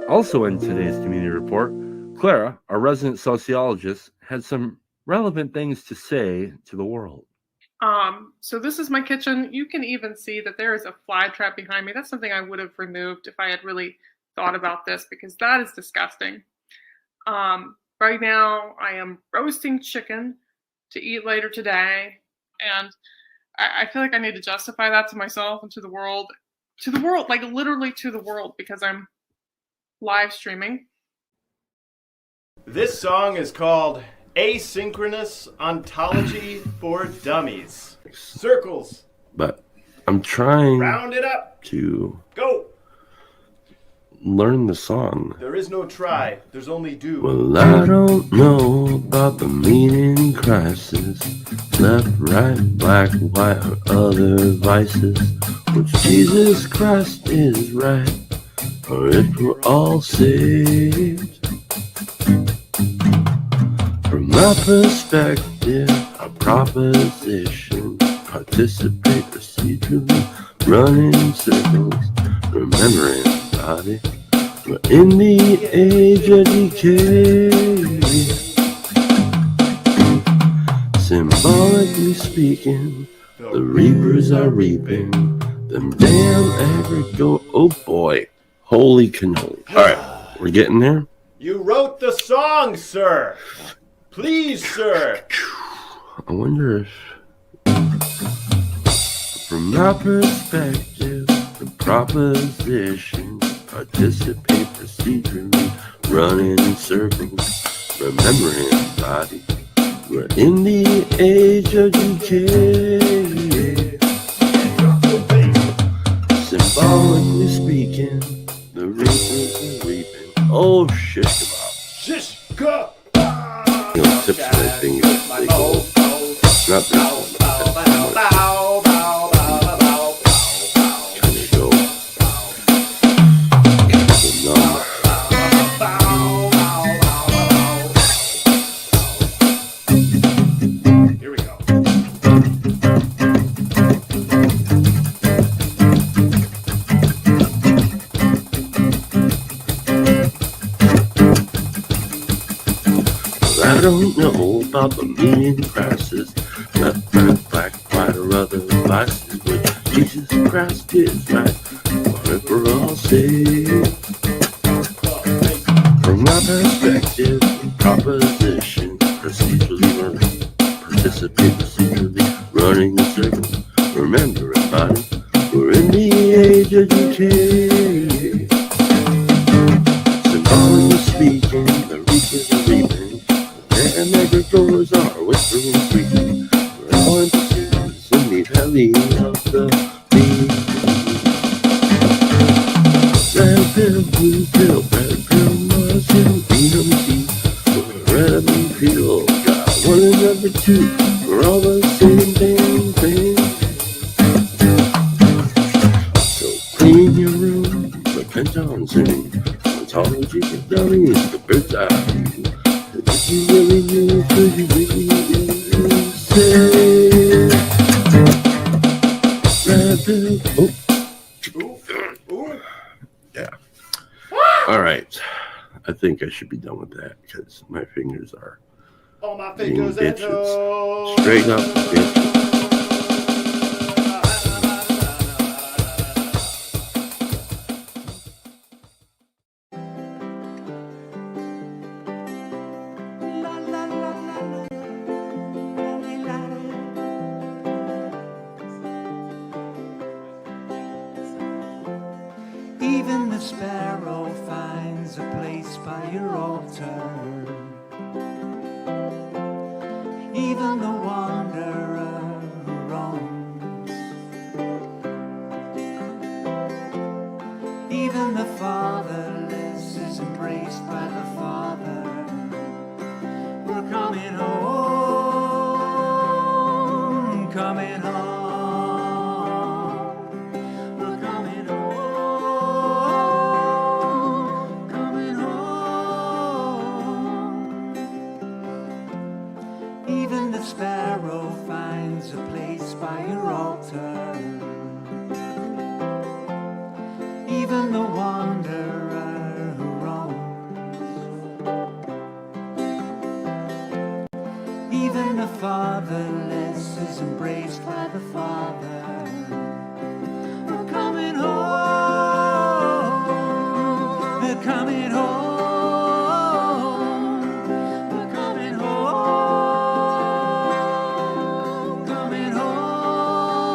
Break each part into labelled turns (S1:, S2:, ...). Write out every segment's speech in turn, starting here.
S1: Also, in today's community report, Clara, our resident sociologist, had some relevant things to say to the world.
S2: So this is my kitchen. You can even see that there is a fly trap behind me. That's something I would have removed if I had really thought about this, because that is disgusting. Right now I am roasting chicken to eat later today, and I feel like I need to justify that to myself and to the world, like literally to the world, because I'm live streaming.
S3: This song is called Asynchronous Ontology for Dummies. Circles.
S1: But I'm trying
S3: Round it up.
S1: to
S3: Go.
S1: learn the song.
S3: There is no try. There's only do.
S1: Well, I don't know about the meaning crisis. Left, right, black, white, or other vices. Which Jesus Christ is right, or if we're all saved. From my perspective, a proposition. Participate procedurally, running in circles, remembering body. We're in the age of decay. Symbolically speaking, the reapers are reaping. Them damn agriculture. Oh boy. Holy cannoli. Alright, we're getting there.
S3: You wrote the song, sir. Please, sir.
S1: I wonder if, from my perspective, the proposition, participate procedurally, running in circles, remembering body. We're in the age of decay. Symbolically speaking, the reapers are reaping. Oh, shish kebab.
S3: Shish kebab.
S1: You know, tips my fingers. They go. Not this one. Kind of go. Number.
S3: Here we go.
S1: I don't know about the meaning crisis. Left, right, black, white, or other vices. But Jesus Christ is right. Or if we're all saved. From my perspective, proposition, procedurally learning, participate procedurally, running in circles, remember everybody, we're in the age of decay. Symbolically speaking, the reapers are reaping, and agricultors are whispering sweetly, we're all in pursuit in the valley of the bee. Red pill, blue pill, red pill, mushroom, freedom tea. Red and pill, got one and number two. We're all the same damn thing. So clean your room, repent on sin. Ontology for dummies, the bird's eye view. And if you really knew, could you really say? Red pill, oh. Yeah. All right. I think I should be done with that because my fingers are
S3: All my
S1: being
S3: fingers and
S1: bitches.
S3: toes.
S1: Straight up bitches.
S4: Even the sparrow finds a place by your altar. Even the wanderer who roams. Even the fatherless is embraced by the Father. We're coming home, coming home. We're coming home, coming home. Even the sparrow finds a place by your altar. Even the wanderer Even the fatherless is embraced by the Father. We're coming home. We're coming home. We're coming home. Coming home.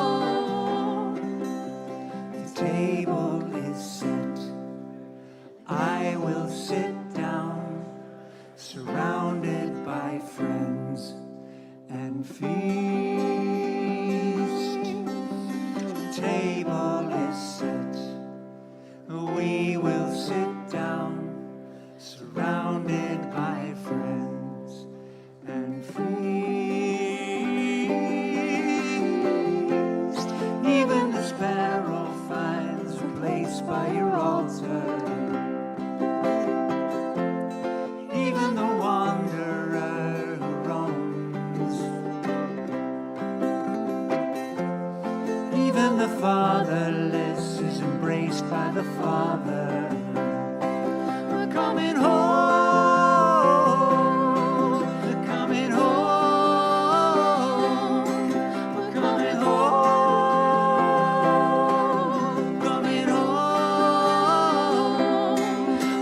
S4: The table is set. I will sit down, surrounded by friends, and feast. The table is set. We will sit down, surrounded by friends, and feast. Even the sparrow finds a place by your altar. Even the wanderer who roams. Even the fatherless is embraced by the Father. We're coming home. We're coming home. We're coming home. Coming home.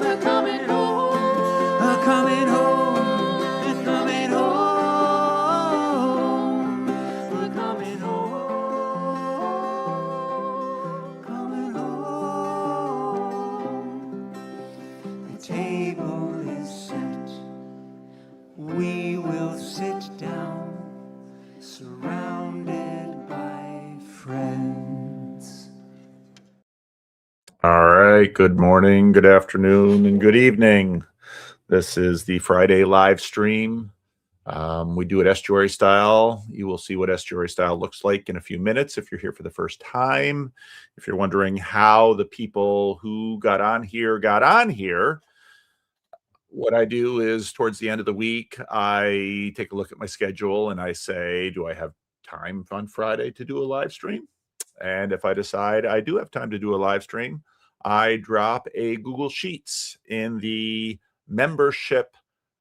S4: We're coming home. We're coming home. We're coming home. We're coming home. Coming home. The table is set. We will sit down, surrounded by friends.
S5: All right. Good morning, good afternoon, and good evening. This is the Friday live stream. We do it estuary style. You will see what estuary style looks like in a few minutes if you're here for the first time. If you're wondering how the people who got on here, what I do is towards the end of the week, I take a look at my schedule and I say, do I have time on Friday to do a live stream? And if I decide I do have time to do a live stream, I drop a Google Sheets in the membership.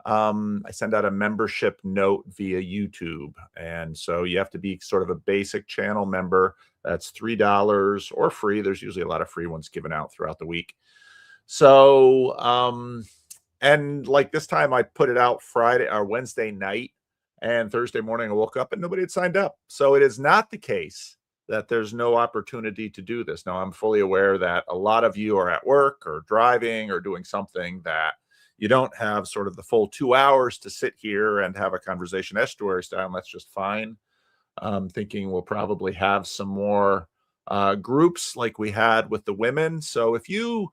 S5: I send out a membership note via YouTube. And so you have to be sort of a basic channel member. That's $3 or free. There's usually a lot of free ones given out throughout the week. So, and like this time I put it out Friday or Wednesday night, and Thursday morning I woke up and nobody had signed up. So it is not the case that there's no opportunity to do this. Now, I'm fully aware that a lot of you are at work or driving or doing something that you don't have sort of the full 2 hours to sit here and have a conversation estuary style, and that's just fine. I'm thinking we'll probably have some more groups like we had with the women. So if you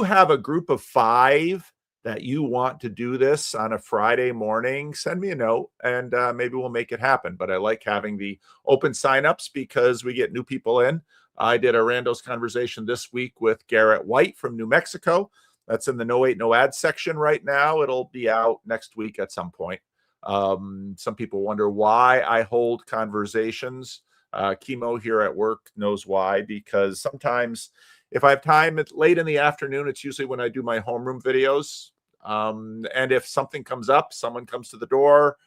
S5: have a group of 5 that you want to do this on a Friday morning, send me a note and maybe we'll make it happen. But I like having the open signups because we get new people in. I did a randos conversation this week with Garrett White from New Mexico. That's in the No Wait, No Ads section right now. It'll be out next week at some point. Some people wonder why I hold conversations. Chemo here at work knows why, because sometimes if I have time late in the afternoon, it's usually when I do my homeroom videos. And if something comes up, someone comes to the door.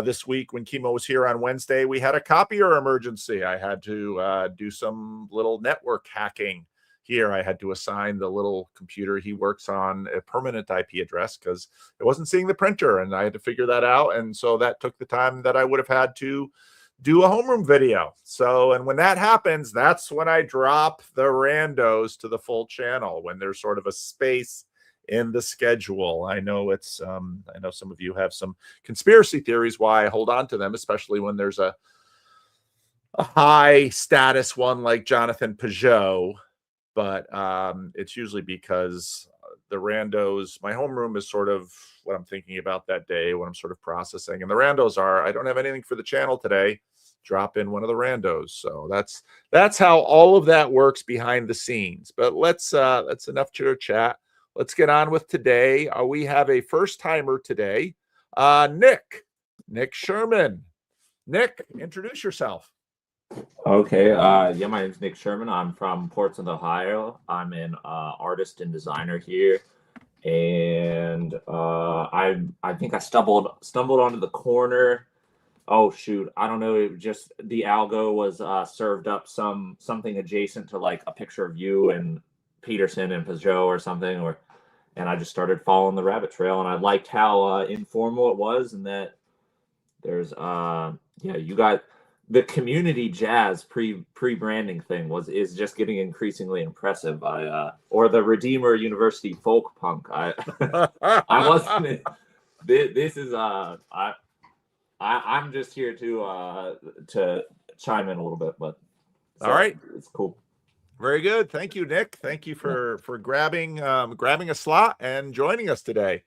S5: This week when Chemo was here on Wednesday, we had a copier emergency. I had to do some little network hacking here. I had to assign the little computer he works on a permanent IP address because it wasn't seeing the printer, and I had to figure that out. And so that took the time that I would have had to do a homeroom video. So, and when that happens, that's when I drop the randos to the full channel, when there's sort of a space in the schedule. I know it's, I know some of you have some conspiracy theories why I hold on to them, especially when there's a high status one like Jonathan Peugeot. But it's usually because the randos, my homeroom is sort of what I'm thinking about that day, what I'm sort of processing. And the randos are, I don't have anything for the channel today, drop in one of the randos. So that's how all of that works behind the scenes. But that's enough chitter chat. Let's get on with today. We have a first timer today, Nick Sherman. Nick, introduce yourself.
S6: Okay, yeah, my name's Nick Sherman. I'm from Portsmouth, Ohio. I'm an artist and designer here, and I think I stumbled onto the corner. Oh shoot, I don't know. It was just the algo was served up something adjacent to like a picture of you and Peterson and Peugeot or something, and I just started following the rabbit trail, and I liked how informal it was, and that there's you got the community jazz pre-branding thing is just getting increasingly impressive. Or the Redeemer University folk punk. I wasn't. This is I'm just here to chime in a little bit, but
S5: all right,
S6: it's cool.
S5: Very good. Thank you, Nick. Thank you for grabbing a slot and joining us today.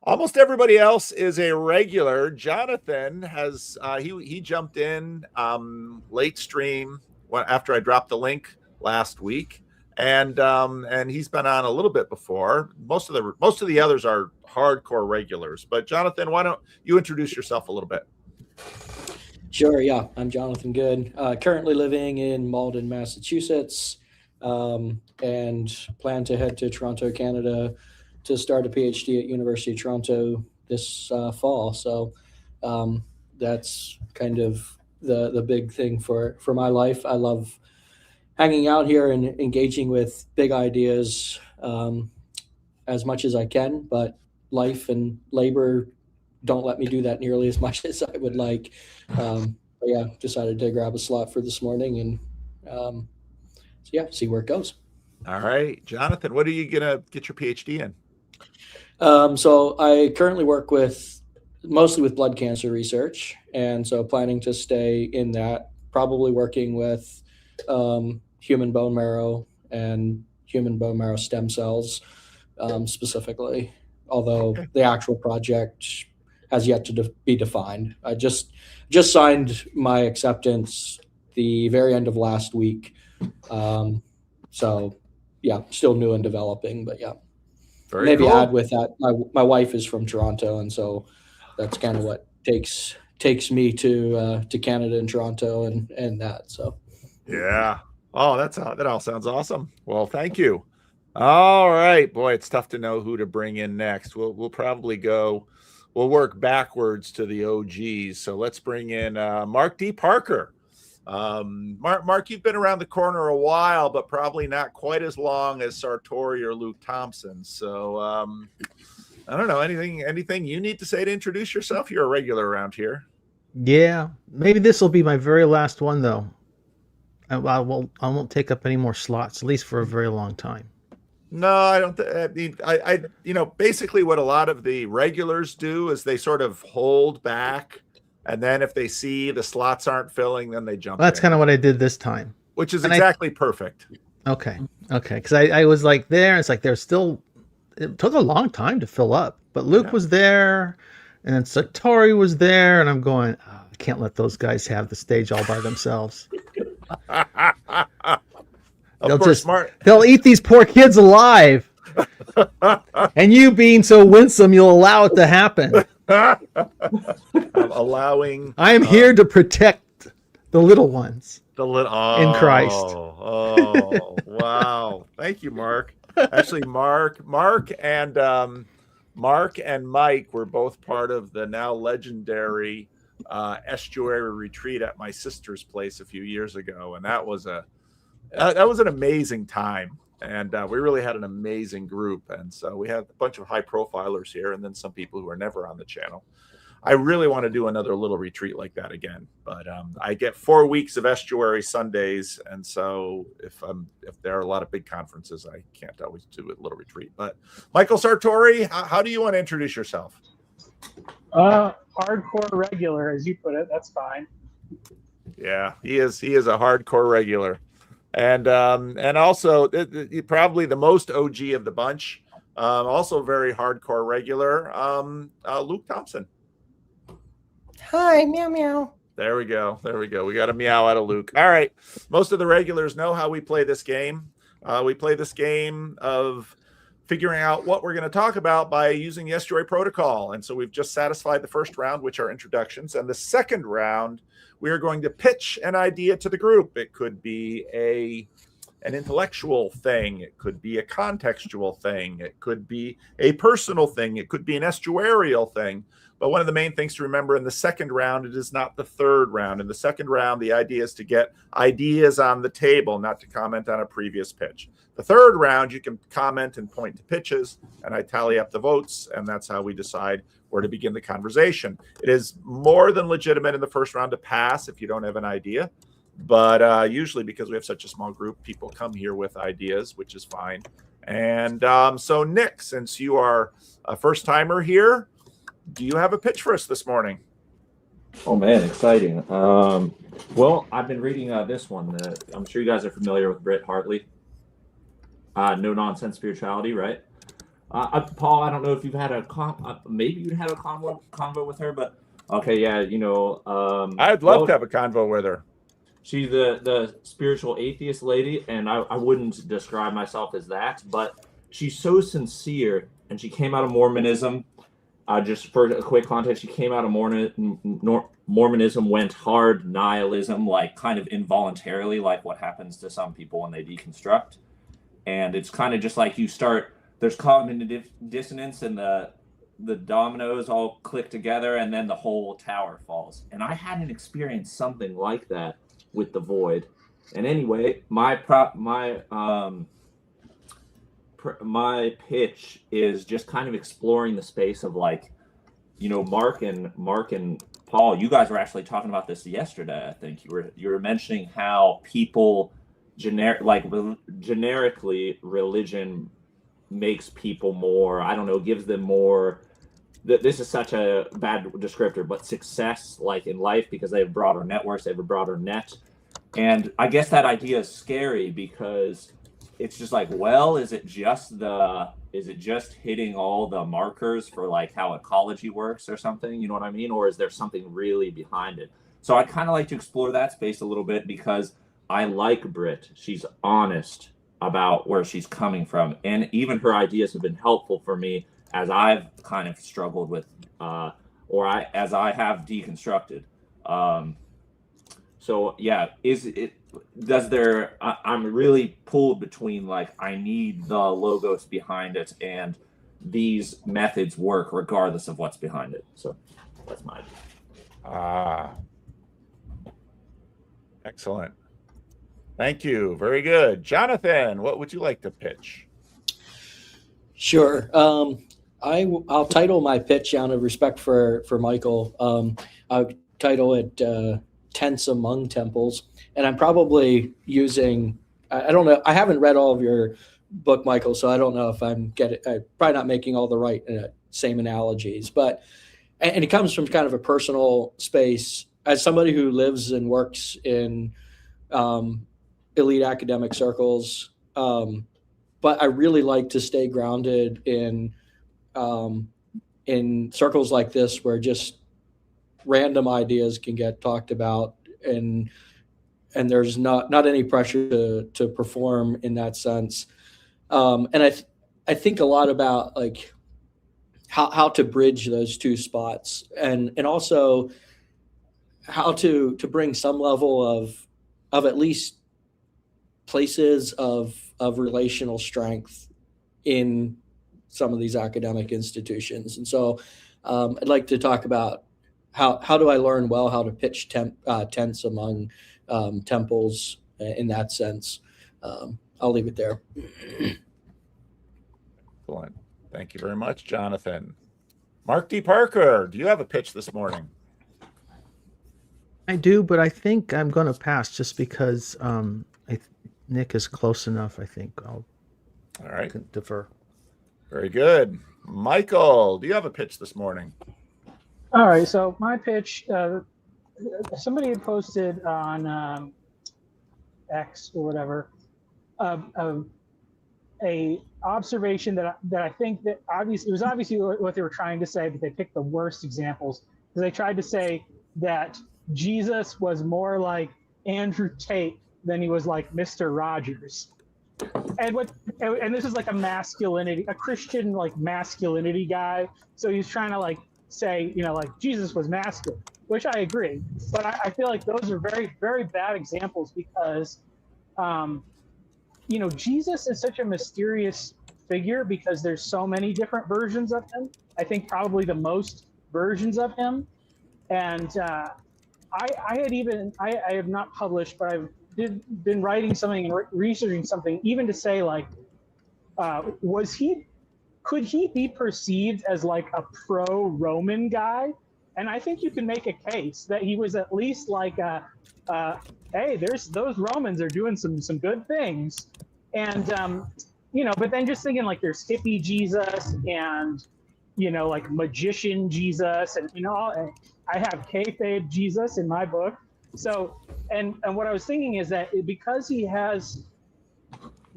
S5: Almost everybody else is a regular. Jonathan has he jumped in late stream after I dropped the link last week, and he's been on a little bit before. Most of the others are hardcore regulars. But Jonathan, why don't you introduce yourself a little bit?
S7: Sure. Yeah, I'm Jonathan Good. Currently living in Malden, Massachusetts, and plan to head to Toronto, Canada, to start a PhD at University of Toronto this fall. So that's kind of the big thing for my life. I love hanging out here and engaging with big ideas as much as I can, but life and labor don't let me do that nearly as much as I would like. But yeah, decided to grab a slot for this morning and see where it goes.
S5: All right, Jonathan, what are you gonna get your PhD in?
S7: So I currently work mostly with blood cancer research, and so planning to stay in that, probably working with human bone marrow and human bone marrow stem cells specifically, although the actual project has yet to be defined. I just signed my acceptance the very end of last week. So yeah, still new and developing, but yeah.
S5: Very
S7: Maybe
S5: cool.
S7: add with that, my wife is from Toronto, and so that's kind of what takes me to Canada and Toronto and that. So
S5: yeah. Oh, that all sounds awesome. Well, thank you. All right, boy, it's tough to know who to bring in next. We'll probably we'll work backwards to the OGs. So let's bring in Mark D. Parker. Mark, you've been around the corner a while, but probably not quite as long as Sartori or Luke Thompson. So I don't know, anything you need to say to introduce yourself? You're a regular around here.
S8: Yeah, maybe this will be my very last one, though. I won't take up any more slots, at least for a very long time.
S5: No, I don't. I basically what a lot of the regulars do is they sort of hold back, and then if they see the slots aren't filling, then they jump.
S8: Well, that's kind of what I did this time,
S5: which is exactly perfect.
S8: Okay, because I was like there, and it's like there's still. It took a long time to fill up, but Luke was there, and then Sartori was there, and I'm going, oh, I can't let those guys have the stage all by themselves. They'll eat these poor kids alive. And you being so winsome, you'll allow it to happen. I'm here to protect the little ones. In Christ.
S5: Oh, wow. Thank you, Mark. Actually, Mark and Mike were both part of the now legendary estuary retreat at my sister's place a few years ago, and that was an amazing time, and we really had an amazing group. And so we had a bunch of high profilers here, and then some people who are never on the channel. I really want to do another little retreat like that again, but I get 4 weeks of estuary Sundays, and so if there are a lot of big conferences, I can't always do a little retreat. But Michael Sartori, how do you want to introduce yourself?
S9: Hardcore regular, as you put it. That's fine.
S5: Yeah, he is a hardcore regular, and also probably the most OG of the bunch. Also very hardcore regular. Luke Thompson.
S10: Hi, meow meow.
S5: There we go. We got a meow out of Luke. All right. Most of the regulars know how we play this game. We play this game of figuring out what we're going to talk about by using the estuary protocol. And so we've just satisfied the first round, which are introductions. And the second round, we are going to pitch an idea to the group. It could be an intellectual thing. It could be a contextual thing. It could be a personal thing. It could be an estuarial thing. But one of the main things to remember in the second round, it is not the third round. In the second round, the idea is to get ideas on the table, not to comment on a previous pitch. The third round, you can comment and point to pitches, and I tally up the votes, and that's how we decide where to begin the conversation. It is more than legitimate in the first round to pass if you don't have an idea. But usually, because we have such a small group, people come here with ideas, which is fine. And so, Nick, since you are a first-timer here, do you have a pitch for us this morning?
S6: Oh man, exciting. Well, I've been reading this one. I'm sure you guys are familiar with Britt Hartley. No Nonsense Spirituality, right? Paul, I don't know if you've had maybe you'd had a convo with her, but okay, yeah,
S5: I'd love to have a convo with her.
S6: She's the spiritual atheist lady, and I wouldn't describe myself as that, but she's so sincere, and she came out of Mormonism. Just for a quick context, she came out of Mormonism, went hard nihilism, like kind of involuntarily, like what happens to some people when they deconstruct. And it's kind of just like there's cognitive dissonance, and the dominoes all click together, and then the whole tower falls. And I hadn't experienced something like that with the void. And anyway, my pitch is just kind of exploring the space of like, Mark and Paul, you guys were actually talking about this yesterday. I think you were mentioning how people generically religion makes people more, I don't know, gives them more. This is such a bad descriptor, but success like in life because they have broader networks, they have a broader net. And I guess that idea is scary because it's just like, well, is it just hitting all the markers for like how ecology works or something? You know what I mean? Or is there something really behind it? So I kind of like to explore that space a little bit because I like Britt. She's honest about where she's coming from. And even her ideas have been helpful for me as I've kind of struggled with, as I have deconstructed. So yeah, I'm really pulled between like, I need the logos behind it and these methods work regardless of what's behind it. So that's my idea.
S5: Excellent. Thank you. Very good. Jonathan, what would you like to pitch?
S7: Sure. I'll title my pitch out of respect for Michael. I'll title it Tense Among Temples. And I'm probably using, I don't know, I haven't read all of your book, Michael, so I don't know if I'm probably not making all the right same analogies. But, and it comes from kind of a personal space as somebody who lives and works in elite academic circles. But I really like to stay grounded in circles like this where just random ideas can get talked about and there's not any pressure to perform in that sense. And I think a lot about like how to bridge those two spots and also how to bring some level of at least places of relational strength in some of these academic institutions. And so I'd like to talk about how do I learn well how to pitch tense among temples in that sense. I'll leave it there.
S5: Excellent. Thank you very much, Jonathan. Mark D. Parker, do you have a pitch this morning?
S8: I do, but I think I'm going to pass just because Nick is close enough. I think I'll defer.
S5: Very good. Michael, do you have a pitch this morning?
S9: All right. So my pitch, somebody had posted on X or whatever, a observation that I think that it was obviously what they were trying to say, but they picked the worst examples because they tried to say that Jesus was more like Andrew Tate than he was like Mr. Rogers. And this is like a Christian like masculinity guy. So he's trying to like say, like Jesus was masculine, which I agree. But I feel like those are very, very bad examples because Jesus is such a mysterious figure because there's so many different versions of him. I think probably the most versions of him. And I have not published, but I've been writing something and researching something, even to say like, could he be perceived as like a pro-Roman guy? And I think you can make a case that he was at least like hey, those Romans are doing some good things. And but then just thinking like there's hippie Jesus and like magician Jesus, and I have kayfabe Jesus in my book. So and what I was thinking is that because he has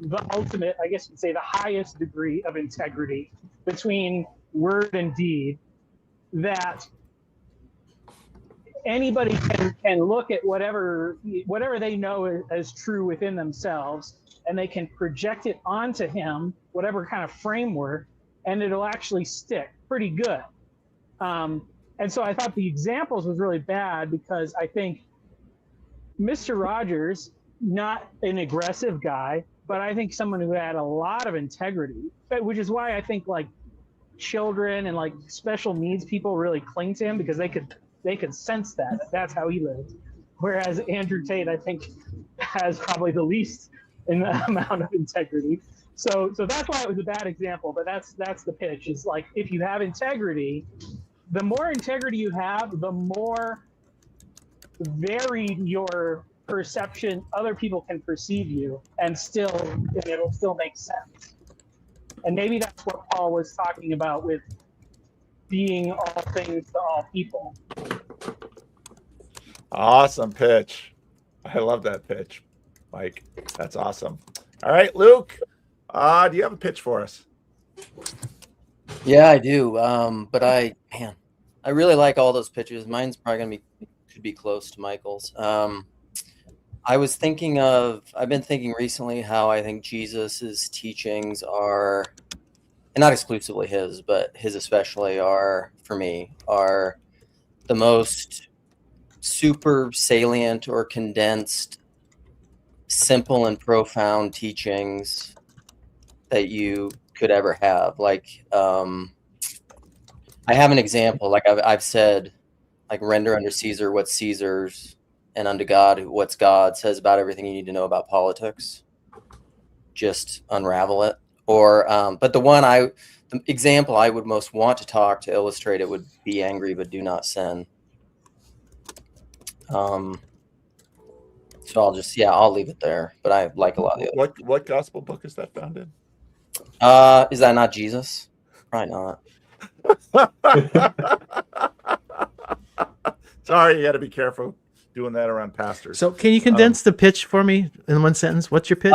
S9: the ultimate, I guess you'd say the highest degree of integrity between word and deed, that anybody can look at whatever they know as true within themselves, and they can project it onto him, whatever kind of framework, and it'll actually stick pretty good. And so I thought the examples was really bad because I think Mr. Rogers, not an aggressive guy, but I think someone who had a lot of integrity, which is why I think like children and like special needs people really cling to him, because they could sense that that's how he lived. Whereas Andrew Tate, I think, has probably the least in the amount of integrity. So that's why it was a bad example. But that's the pitch. Is like, if you have integrity, the more integrity you have, the more varied your perception other people can perceive you, and it'll still make sense. And maybe that's what Paul was talking about with being all things to all people.
S5: Awesome pitch. I love that pitch, Mike. That's awesome. All right, Luke, do you have a pitch for us?
S11: Yeah, I do. But I really like all those pitches. Mine's probably could be close to Michael's. I've been thinking recently how I think Jesus's teachings are, and not exclusively his, but his especially are the most super salient or condensed, simple and profound teachings that you could ever have. Like, I have an example. Like I've said, like, render unto Caesar what's Caesar's, and unto God what's God. Says about everything you need to know about politics. Just unravel it. Or, but the example I would most want to talk to illustrate it would be angry but do not sin. So I'll leave it there. But I like a lot of the other.
S5: What gospel book is that found in?
S11: Is that not Jesus? Probably not.
S5: Sorry, you got to be careful doing that around pastors.
S8: So can you condense the pitch for me in one sentence? What's your pitch?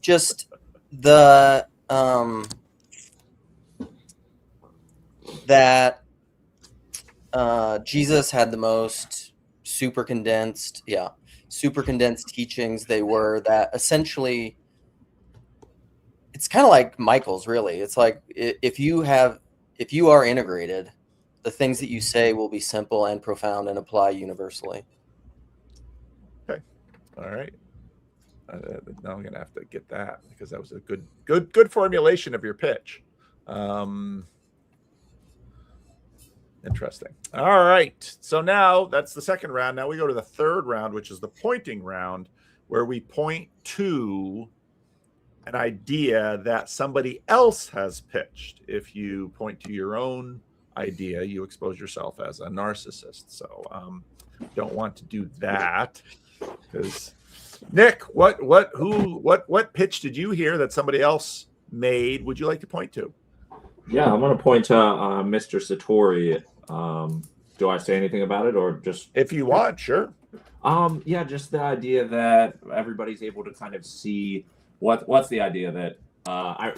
S11: Just the that Jesus had the most super condensed teachings. They were that essentially, it's kind of like Michael's, really. It's like if you are integrated, the things that you say will be simple and profound and apply universally.
S5: Okay. All right. Now I'm gonna have to get that, because that was a good formulation of your pitch. Interesting. All right. So now that's the second round. Now we go to the third round, which is the pointing round, where we point to an idea that somebody else has pitched. If you point to your own idea, you expose yourself as a narcissist. So don't want to do that, because Nick, what pitch did you hear that somebody else made? Would you like to point to?
S6: Yeah, I'm going to point to Mr. Sartori. Do I say anything about it, or just
S5: if you want? Sure.
S6: Yeah, just the idea that everybody's able to kind of see what's the idea that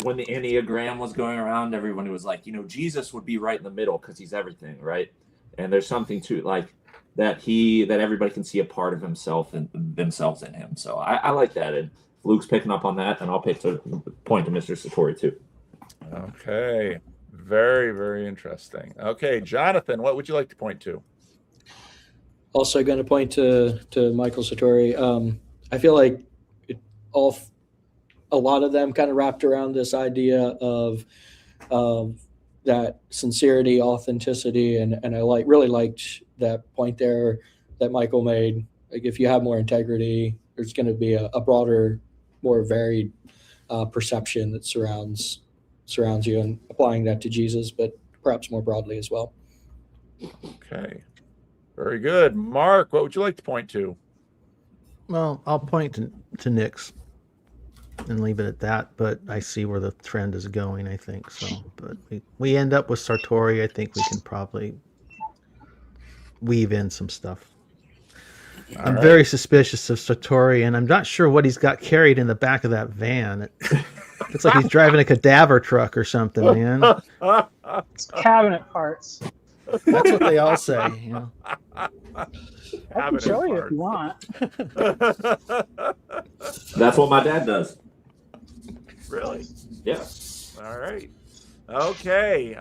S6: when the Enneagram was going around, everybody was like, Jesus would be right in the middle because he's everything, right? And there's something to like that everybody can see a part of himself and themselves in him. So I like that, and Luke's picking up on that, and I'll point to Mr. Sartori too.
S5: Okay, very, very interesting. Okay, Jonathan, what would you like to point to?
S7: Also going to point to Michael Sartori. I feel like a lot of them kind of wrapped around this idea of that sincerity, authenticity, and I really liked that point there that Michael made. Like, if you have more integrity, there's going to be a broader, more varied perception that surrounds you, and applying that to Jesus, but perhaps more broadly as well.
S5: Okay, very good. Mark, what would you like to point to?
S8: Well, I'll point to Nick's and leave it at that, but I see where the trend is going, I think. So, but we end up with Sartori. I think we can probably weave in some stuff. I'm very suspicious of Sartori, and I'm not sure what he's got carried in the back of that van. It's like he's driving a cadaver truck or something, man.
S9: It's cabinet parts.
S8: That's what they all say. You know.
S9: I can show you if you want.
S6: That's what my dad does.
S5: Really?
S6: Yeah.
S5: All right. Okay.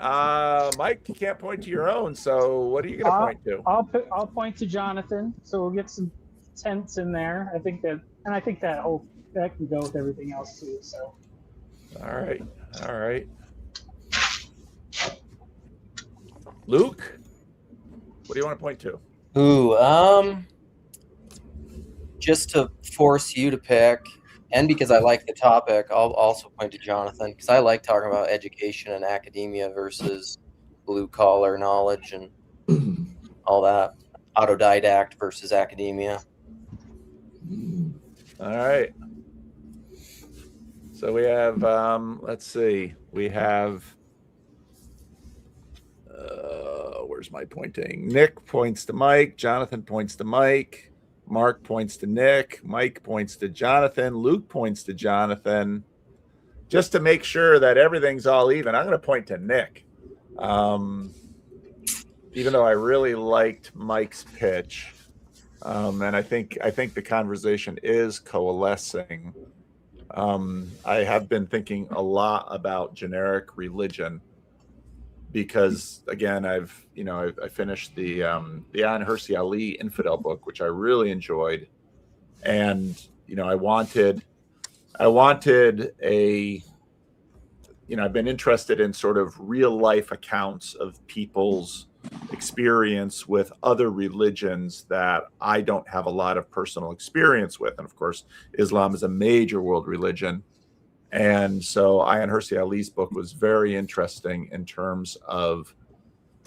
S5: Mike, you can't point to your own, so what are you going to point to?
S9: I'll point to Jonathan, so we'll get some tents in there. I think that can go with everything else too. So.
S5: All right. Luke, what do you want to point to?
S11: Ooh, just to force you to pick, and because I like the topic, I'll also point to Jonathan, because I like talking about education and academia versus blue-collar knowledge and all that. Autodidact versus academia.
S5: All right. So we have, let's see, we have, where's my pointing? Nick points to Mike, Jonathan points to Mike, Mark points to Nick, Mike points to Jonathan, Luke points to Jonathan. Just to make sure that everything's all even, I'm going to point to Nick. Even though I really liked Mike's pitch, and I think the conversation is coalescing. I have been thinking a lot about generic religion because, again, I finished the An Hersey Ali Infidel book, which I really enjoyed, and I wanted a, I've been interested in sort of real life accounts of people's experience with other religions that I don't have a lot of personal experience with. And of course, Islam is a major world religion. And so Ayaan Hirsi Ali's book was very interesting in terms of,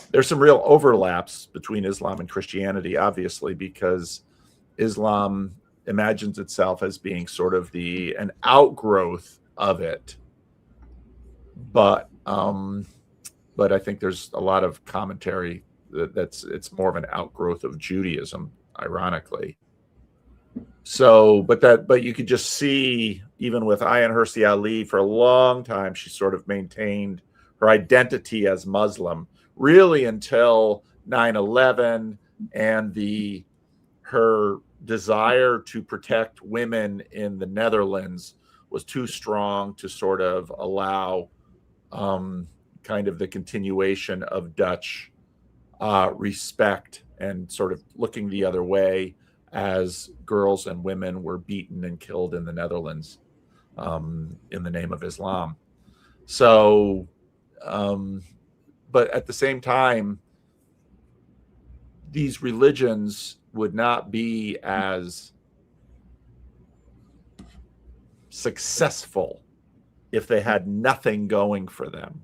S5: there's some real overlaps between Islam and Christianity, obviously, because Islam imagines itself as being sort of an outgrowth of it. But I think there's a lot of commentary it's more of an outgrowth of Judaism, ironically. So, but you could just see, even with Ayaan Hirsi Ali, for a long time, she sort of maintained her identity as Muslim, really until 9/11 and her desire to protect women in the Netherlands was too strong to sort of allow kind of the continuation of Dutch respect and sort of looking the other way as girls and women were beaten and killed in the Netherlands in the name of Islam. So, but at the same time, these religions would not be as successful if they had nothing going for them.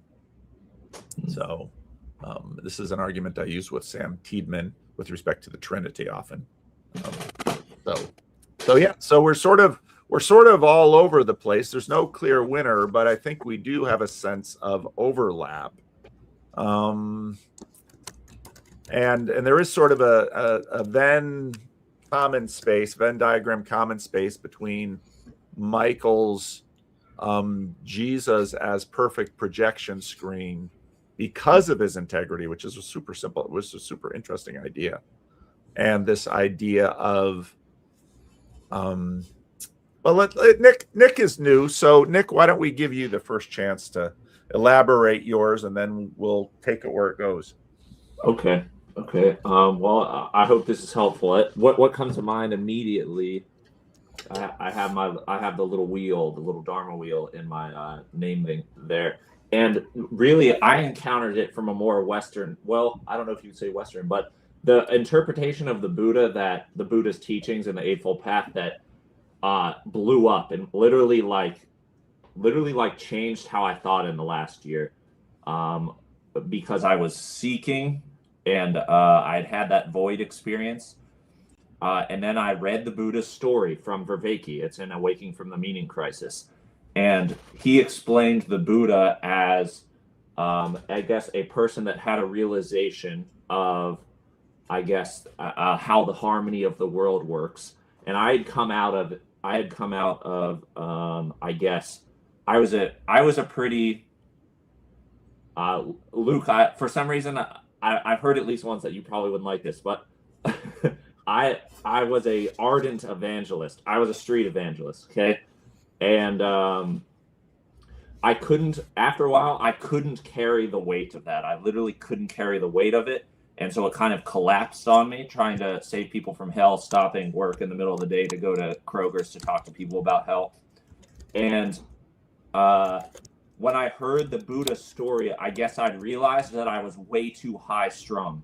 S5: So this is an argument I use with Sam Tiedemann with respect to the Trinity often. So we're sort of all over the place. There's no clear winner, but I think we do have a sense of overlap. And there is sort of a Venn diagram common space between Michael's Jesus as perfect projection screen because of his integrity, which is a super interesting idea. And this idea of, Nick is new. So Nick, why don't we give you the first chance to elaborate yours, and then we'll take it where it goes.
S6: Okay. Well, I hope this is helpful. What comes to mind immediately I have the little wheel, the little Dharma wheel in my name thing there. And really, I encountered it from a more Western. Well, I don't know if you'd say Western, but the interpretation of the Buddha, that the Buddha's teachings in the Eightfold Path, that blew up and literally changed how I thought in the last year, because I was seeking, and I'd had that void experience. And then I read the Buddha's story from Vervaeke. It's in Awaking from the Meaning Crisis. And he explained the Buddha as, I guess, a person that had a realization of, I guess, how the harmony of the world works. And I had come out of, I guess, I was a pretty, Luke, for some reason, I've heard at least once that you probably wouldn't like this, but I was a ardent evangelist. I was a street evangelist, okay? And I couldn't, after a while, I couldn't carry the weight of that. I literally couldn't carry the weight of it. And so it kind of collapsed on me, trying to save people from hell, stopping work in the middle of the day to go to Kroger's to talk to people about hell. And when I heard the Buddha story, I guess I'd realized that I was way too high strung,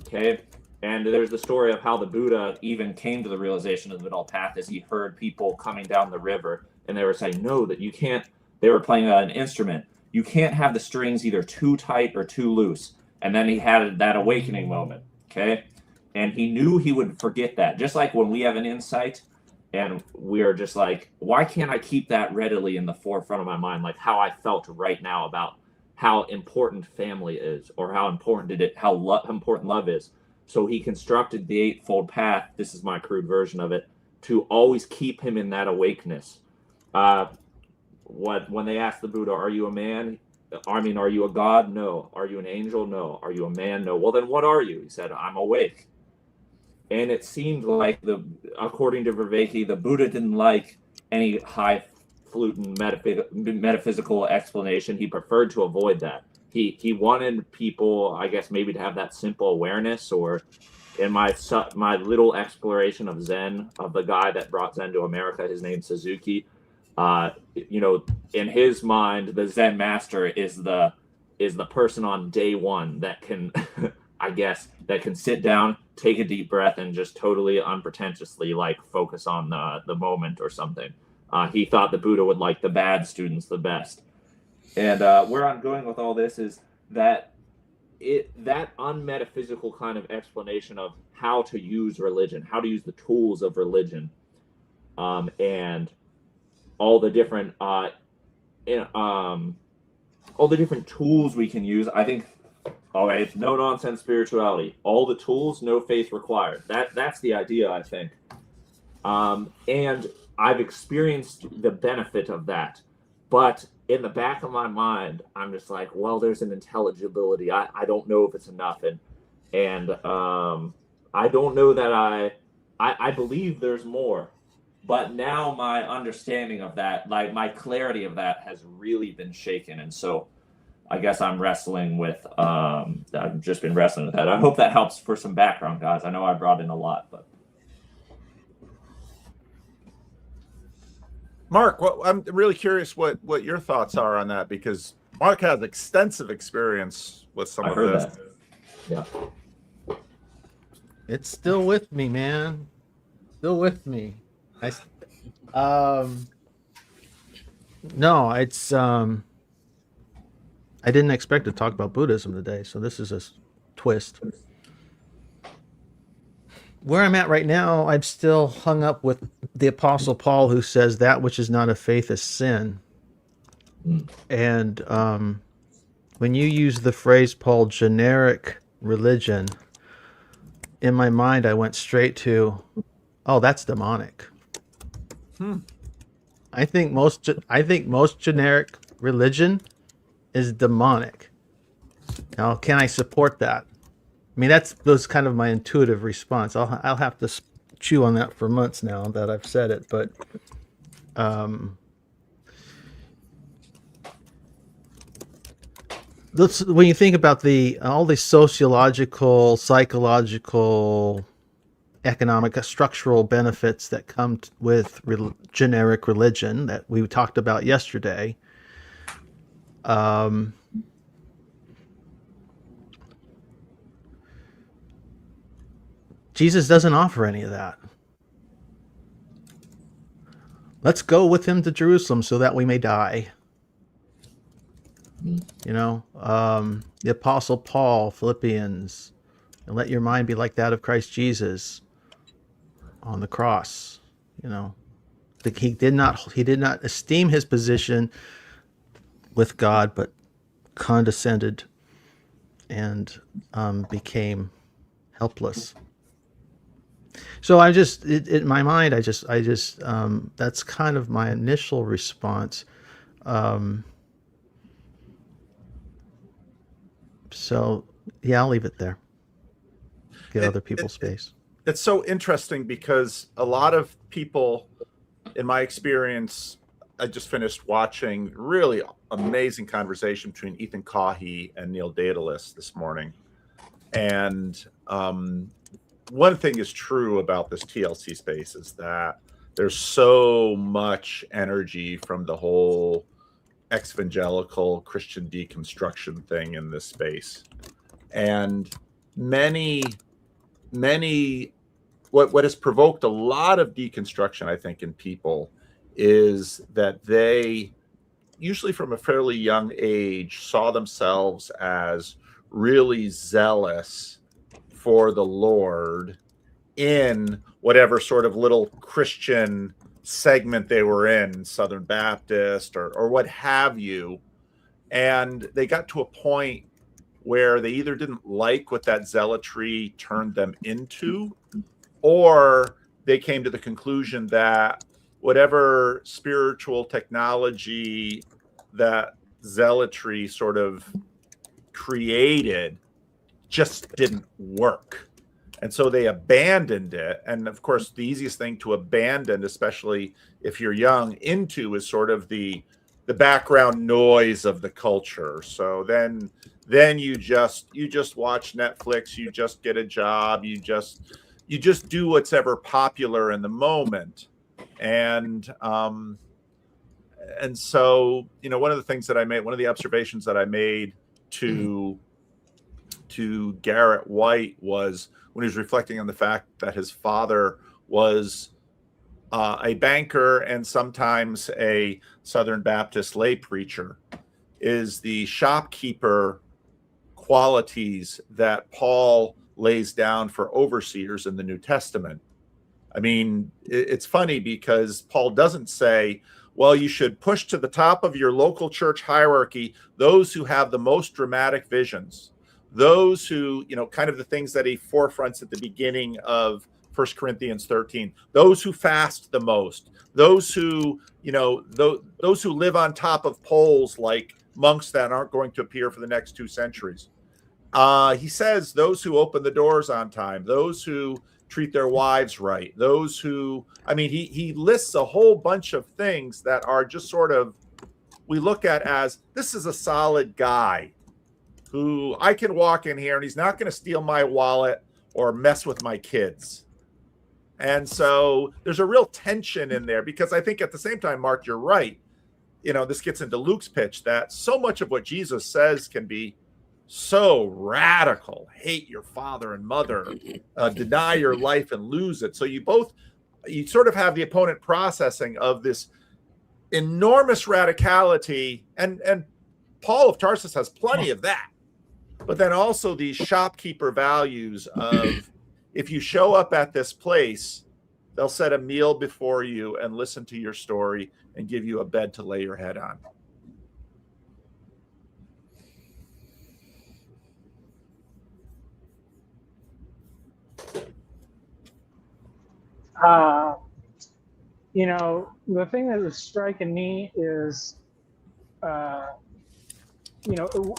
S6: okay? And there's the story of how the Buddha even came to the realization of the middle path as he heard people coming down the river, and they were saying, no, that you can't, they were playing an instrument. You can't have the strings either too tight or too loose. And then he had that awakening moment, okay? And he knew he would forget that. Just like when we have an insight and we are just like, why can't I keep that readily in the forefront of my mind? Like how I felt right now about how important family is, or how important important love is. So he constructed the Eightfold Path, this is my crude version of it, to always keep him in that awakeness. When they asked the Buddha, are you a man? Are you a god? No. Are you an angel? No. Are you a man? No. Well, then what are you? He said, I'm awake. And it seemed like, according to Vervaeke, the Buddha didn't like any highfalutin metaphysical explanation. He preferred to avoid that. He wanted people, I guess, maybe to have that simple awareness, or in my little exploration of Zen, of the guy that brought Zen to America, his name's Suzuki. In his mind, the Zen master is the person on day one that can, I guess, that can sit down, take a deep breath, and just totally unpretentiously focus on the moment or something. He thought the Buddha would like the bad students the best. And where I'm going with all this is that that unmetaphysical kind of explanation of how to use religion, how to use the tools of religion, and all the different tools we can use. I think, okay, it's no nonsense spirituality. All the tools, no faith required. That's the idea, I think. And I've experienced the benefit of that, but in the back of my mind, I'm just like, well, there's an intelligibility. I don't know if it's enough, and I don't know that I believe there's more. But now my understanding of that, my clarity of that, has really been shaken. And so I guess I'm wrestling with, I've just been wrestling with that. I hope that helps for some background, guys. I know I brought in a lot, but.
S5: Mark, I'm really curious what your thoughts are on that, because Mark has extensive experience with some of this.
S6: That. Yeah.
S8: It's still with me, man. Still with me. No, it's I didn't expect to talk about Buddhism today, so this is a twist. Where I'm at right now, I'm still hung up with the Apostle Paul, who says that which is not of faith is sin. And when you use the phrase, Paul, generic religion, in my mind, I went straight to, oh, that's demonic. I think most generic religion is demonic. Now, can I support that? I mean, that was kind of my intuitive response. I'll have to chew on that for months now that I've said it, but when you think about all the sociological, psychological economic structural benefits that come with generic religion that we talked about yesterday. Jesus doesn't offer any of that. Let's go with him to Jerusalem so that we may die. You know, the Apostle Paul, Philippians, and let your mind be like that of Christ Jesus on the cross. You know, he did not esteem his position with God, but condescended and became helpless. So I just, in my mind, I just, that's kind of my initial response. So yeah, I'll leave it there. Get other people space.
S5: It's so interesting because a lot of people, in my experience, I just finished watching really amazing conversation between Ethan Cawhey and Neil Daedalus this morning. And one thing is true about this TLC space is that there's so much energy from the whole evangelical Christian deconstruction thing in this space. And many, what has provoked a lot of deconstruction, I think, in people is that they, usually from a fairly young age, saw themselves as really zealous for the Lord in whatever sort of little Christian segment they were in, Southern Baptist or what have you. And they got to a point where they either didn't like what that zealotry turned them into, or they came to the conclusion that whatever spiritual technology that zealotry sort of created just didn't work. And so they abandoned it. And of course, the easiest thing to abandon, especially if you're young, into is sort of the background noise of the culture. So then you just watch Netflix, you just get a job, you just do what's ever popular in the moment. And so, you know, one of the observations that I made to Garrett White was when he was reflecting on the fact that his father was a banker and sometimes a Southern Baptist lay preacher, is the shopkeeper qualities that Paul lays down for overseers in the New Testament. I mean, it's funny because Paul doesn't say, well, you should push to the top of your local church hierarchy those who have the most dramatic visions, those who, you know, kind of the things that he forefronts at the beginning of 1 Corinthians 13, those who fast the most, those who, you know, those who live on top of poles like monks that aren't going to appear for the next 2 centuries. He says those who open the doors on time, those who treat their wives right, those who, I mean, he lists a whole bunch of things that are just sort of, we look at as, this is a solid guy who I can walk in here and he's not going to steal my wallet or mess with my kids. And so there's a real tension in there, because I think at the same time, Mark, you're right. You know, this gets into Luke's pitch that so much of what Jesus says can be so radical. Hate your father and mother, deny your life and lose it. So you sort of have the opponent processing of this enormous radicality, and Paul of Tarsus has plenty of that. But then also these shopkeeper values of, if you show up at this place, they'll set a meal before you and listen to your story and give you a bed to lay your head on.
S9: You know, the thing that was striking me is, you know,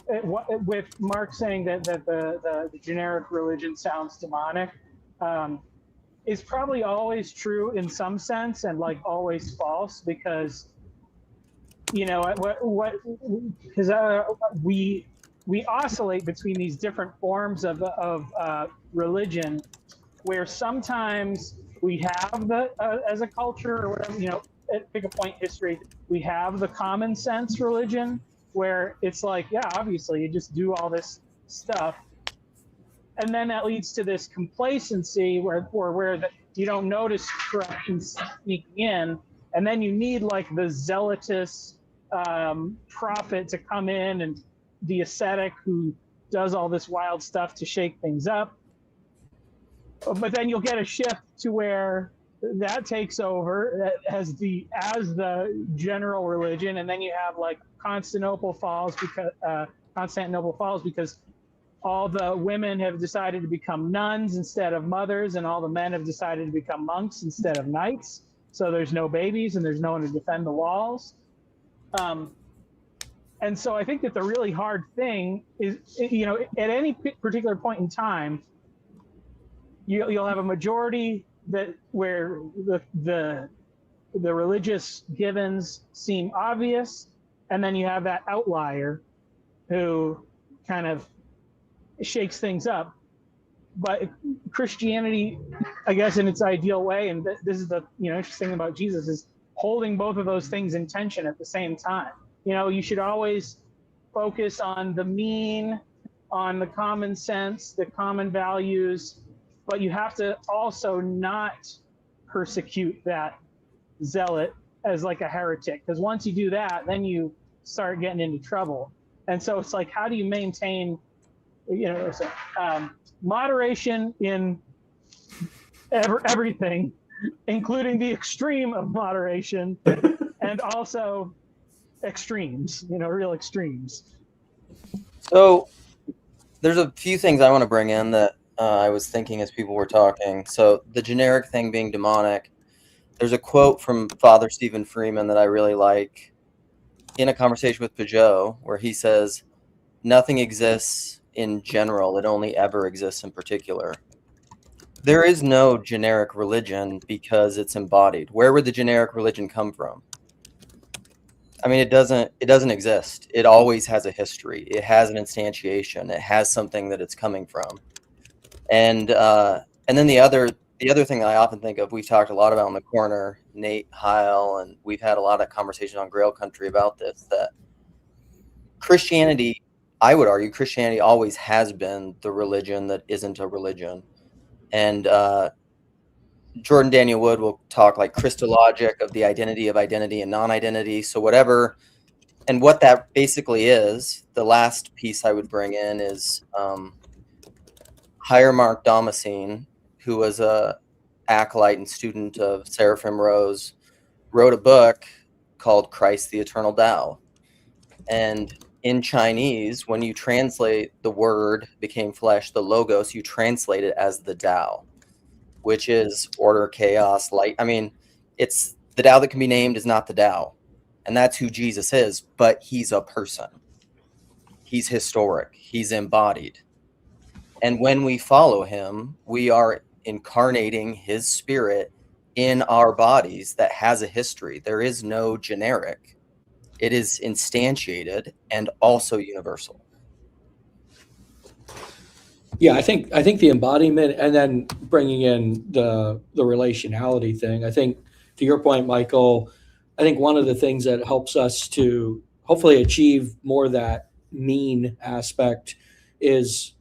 S9: with Mark saying that the generic religion sounds demonic, is probably always true in some sense and like always false, because, you know, because we oscillate between these different forms of religion where sometimes we have the as a culture or whatever, pick a point in history, we have the common sense religion where it's like, yeah, obviously you just do all this stuff, and then that leads to this complacency where you don't notice corruption sneaking in, and then you need like the zealotous prophet to come in, and the ascetic who does all this wild stuff to shake things up. But then you'll get a shift to where that takes over as the general religion, and then you have like Constantinople falls because all the women have decided to become nuns instead of mothers, and all the men have decided to become monks instead of knights. So there's no babies and there's no one to defend the walls. And so I think that the really hard thing is, at any particular point in time, you'll have a majority where the religious givens seem obvious, and then you have that outlier who kind of shakes things up. But Christianity, I guess, in its ideal way, and this is the interesting thing about Jesus, is holding both of those things in tension at the same time. You should always focus on the mean, on the common sense, the common values, but you have to also not persecute that zealot as like a heretic, because once you do that, then you start getting into trouble. And so it's like, how do you maintain moderation in everything, including the extreme of moderation, and also extremes, real extremes.
S11: So there's a few things I want to bring in that I was thinking as people were talking. So the generic thing being demonic, there's a quote from Father Stephen Freeman that I really like in a conversation with Peugeot, where he says, "Nothing exists in general, it only ever exists in particular." There is no generic religion because it's embodied. Where would the generic religion come from? I mean, it doesn't exist. It always has a history. It has an instantiation. It has something that it's coming from. And then the other thing that I often think of, we've talked a lot about in the corner, Nate, Heil, and we've had a lot of conversation on Grail Country about this, that Christianity, I would argue Christianity always has been the religion that isn't a religion. And Jordan Daniel Wood will talk like Christologic of the identity of identity and non-identity. So whatever, and what that basically is, the last piece I would bring in is Higher Mark Damascene, who was a acolyte and student of Seraphim Rose, wrote a book called Christ the Eternal Tao. And in Chinese, when you translate the word became flesh, the logos, you translate it as the Tao, which is order, chaos, light. I mean, it's the Tao that can be named is not the Tao. And that's who Jesus is, but he's a person. He's historic. He's embodied. And when we follow him, we are incarnating his spirit in our bodies that has a history. There is no generic. It is instantiated and also universal.
S7: Yeah, I think the embodiment, and then bringing in the relationality thing. I think, to your point, Michael, I think one of the things that helps us to hopefully achieve more of that mean aspect is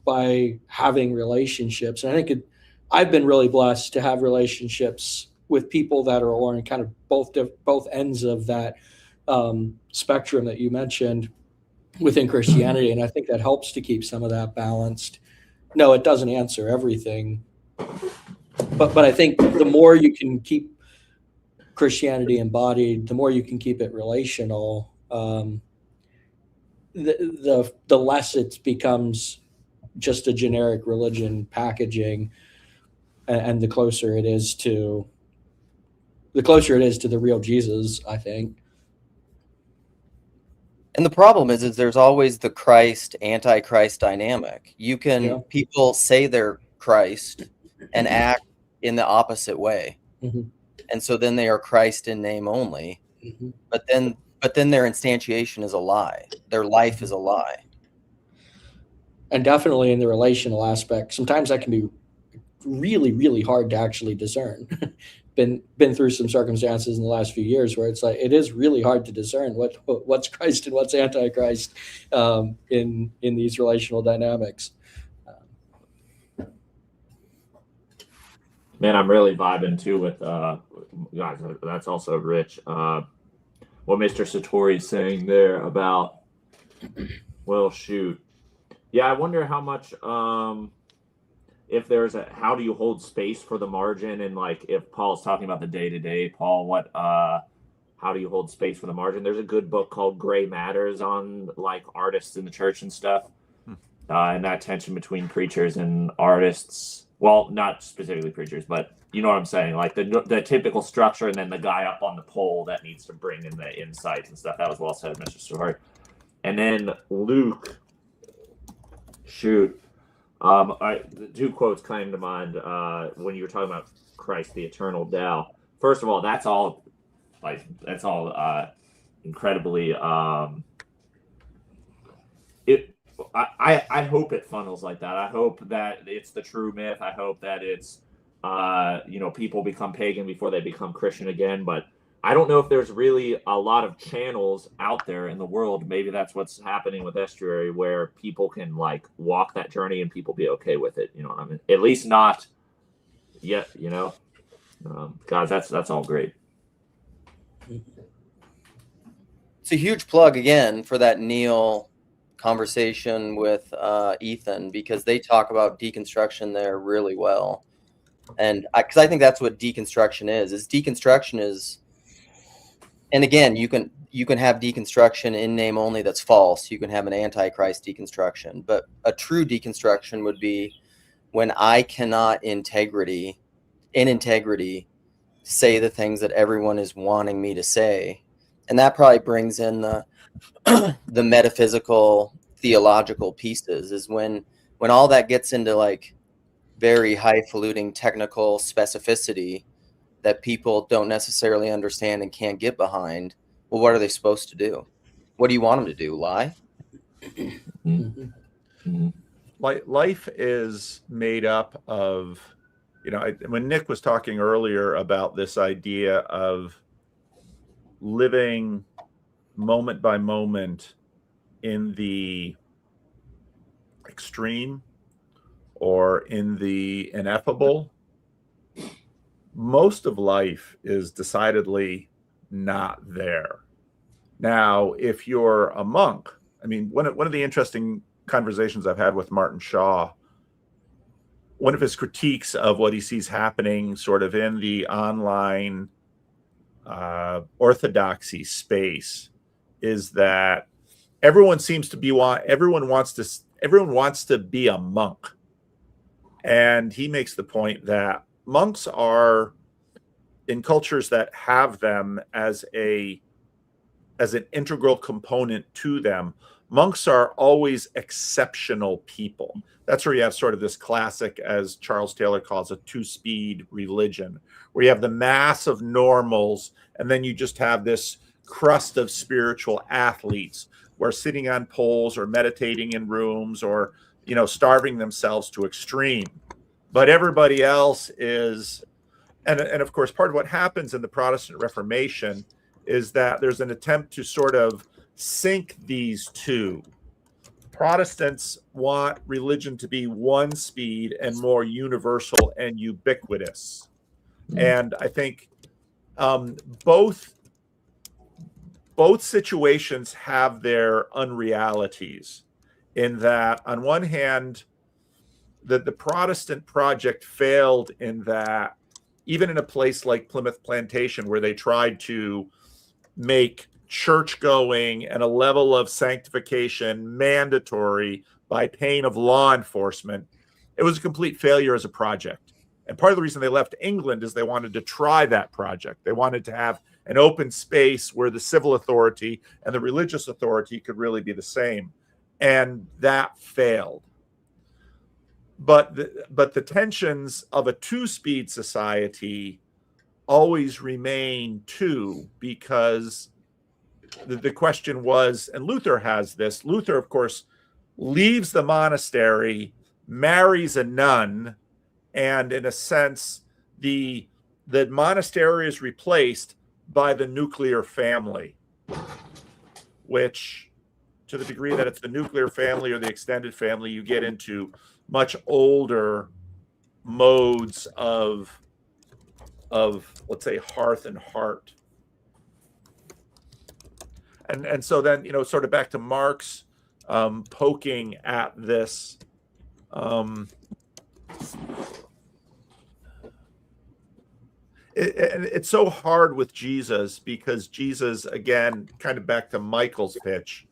S7: by having relationships. And I think I've been really blessed to have relationships with people that are on kind of both ends of that spectrum that you mentioned within Christianity, and I think that helps to keep some of that balanced. No, it doesn't answer everything, but I think the more you can keep Christianity embodied, the more you can keep it relational, the less it becomes just a generic religion packaging, and the closer it is to the real Jesus, I think.
S11: And the problem is there's always the Christ, anti-Christ dynamic. You can, people say they're Christ and act in the opposite way.
S7: Mm-hmm.
S11: And so then they are Christ in name only.
S7: Mm-hmm.
S11: But then their instantiation is a lie. Their life is a lie.
S7: And definitely in the relational aspect, sometimes that can be really, really hard to actually discern. been through some circumstances in the last few years where it's like it is really hard to discern what's Christ and what's Antichrist in these relational dynamics.
S6: Man, I'm really vibing too with guys. That's also rich. What Mr. Sartori is saying there about, well, shoot, yeah. I wonder how much if there's how do you hold space for the margin, and like if Paul's talking about the day to day, Paul, how do you hold space for the margin? There's a good book called Gray Matters on like artists in the church and stuff, and that tension between preachers and artists. Well, not specifically preachers, but you know what I'm saying, like the typical structure, and then the guy up on the pole that needs to bring in the insights and stuff. That was well said, Mr. Story. And then Luke, shoot. The two quotes came to mind when you were talking about Christ, the eternal Tao. First of all, that's all incredibly. I hope it funnels like that. I hope that it's the true myth. I hope that it's people become pagan before they become Christian again. But I don't know if there's really a lot of channels out there in the world. Maybe that's what's happening with Estuary, where people can like walk that journey and people be okay with it. You know what I mean? At least not yet. Guys, that's all great.
S11: It's a huge plug again for that Neil conversation with Ethan, because they talk about deconstruction there really well. And because I think that's what deconstruction is. And again, you can have deconstruction in name only that's false. You can have an antichrist deconstruction, but a true deconstruction would be when I cannot in integrity say the things that everyone is wanting me to say. And that probably brings in the the metaphysical theological pieces, is when all that gets into like very highfalutin technical specificity that people don't necessarily understand and can't get behind. Well, what are they supposed to do? What do you want them to do? Lie?
S5: Life is made up of, when Nick was talking earlier about this idea of living moment by moment in the extreme or in the ineffable, most of life is decidedly not there. Now, if you're a monk, I mean, one of the interesting conversations I've had with Martin Shaw, one of his critiques of what he sees happening sort of in the online orthodoxy space is that everyone wants to be a monk. And he makes the point that monks are, in cultures that have them as an integral component to them, monks are always exceptional people. That's where you have sort of this classic, as Charles Taylor calls it, two-speed religion, where you have the mass of normals, and then you just have this crust of spiritual athletes who are sitting on poles or meditating in rooms or, starving themselves to extreme. But everybody else is, and of course, part of what happens in the Protestant Reformation is that there's an attempt to sort of sync these two. Protestants want religion to be one speed and more universal and ubiquitous. And I think both situations have their unrealities, in that on one hand, the Protestant project failed in that even in a place like Plymouth Plantation, where they tried to make church going and a level of sanctification mandatory by pain of law enforcement, it was a complete failure as a project. And part of the reason they left England is they wanted to try that project. They wanted to have an open space where the civil authority and the religious authority could really be the same. And that failed. But the tensions of a two-speed society always remain two, because the question was, and Luther has this, Luther, of course, leaves the monastery, marries a nun, and in a sense, the monastery is replaced by the nuclear family, which, to the degree that it's the nuclear family or the extended family, you get into much older modes of let's say hearth and heart. And so then, sort of back to Mark's poking at this it's so hard with Jesus, because Jesus, again, kind of back to Michael's pitch,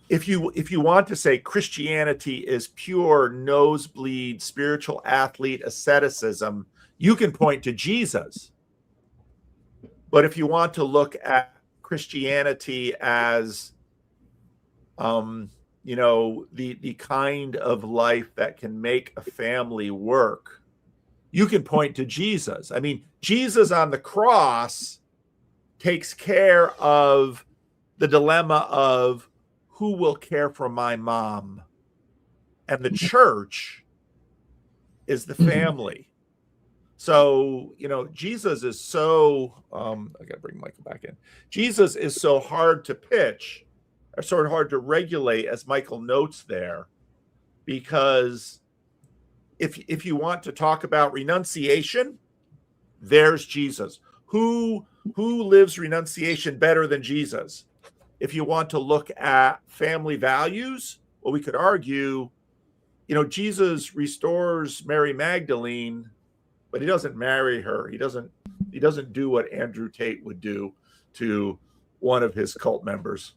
S5: if you want to say Christianity is pure nosebleed spiritual athlete asceticism, you can point to Jesus. But if you want to look at Christianity as the kind of life that can make a family work, you can point to Jesus. I mean, Jesus on the cross takes care of the dilemma of who will care for my mom, and the church is the family. So, Jesus is so, I got to bring Michael back in. Jesus is so hard to pitch, or sort of hard to regulate, as Michael notes there, because if you want to talk about renunciation, there's Jesus. Who lives renunciation better than Jesus? If you want to look at family values, well, we could argue, Jesus restores Mary Magdalene, but he doesn't marry her. He doesn't do what Andrew Tate would do to one of his cult members.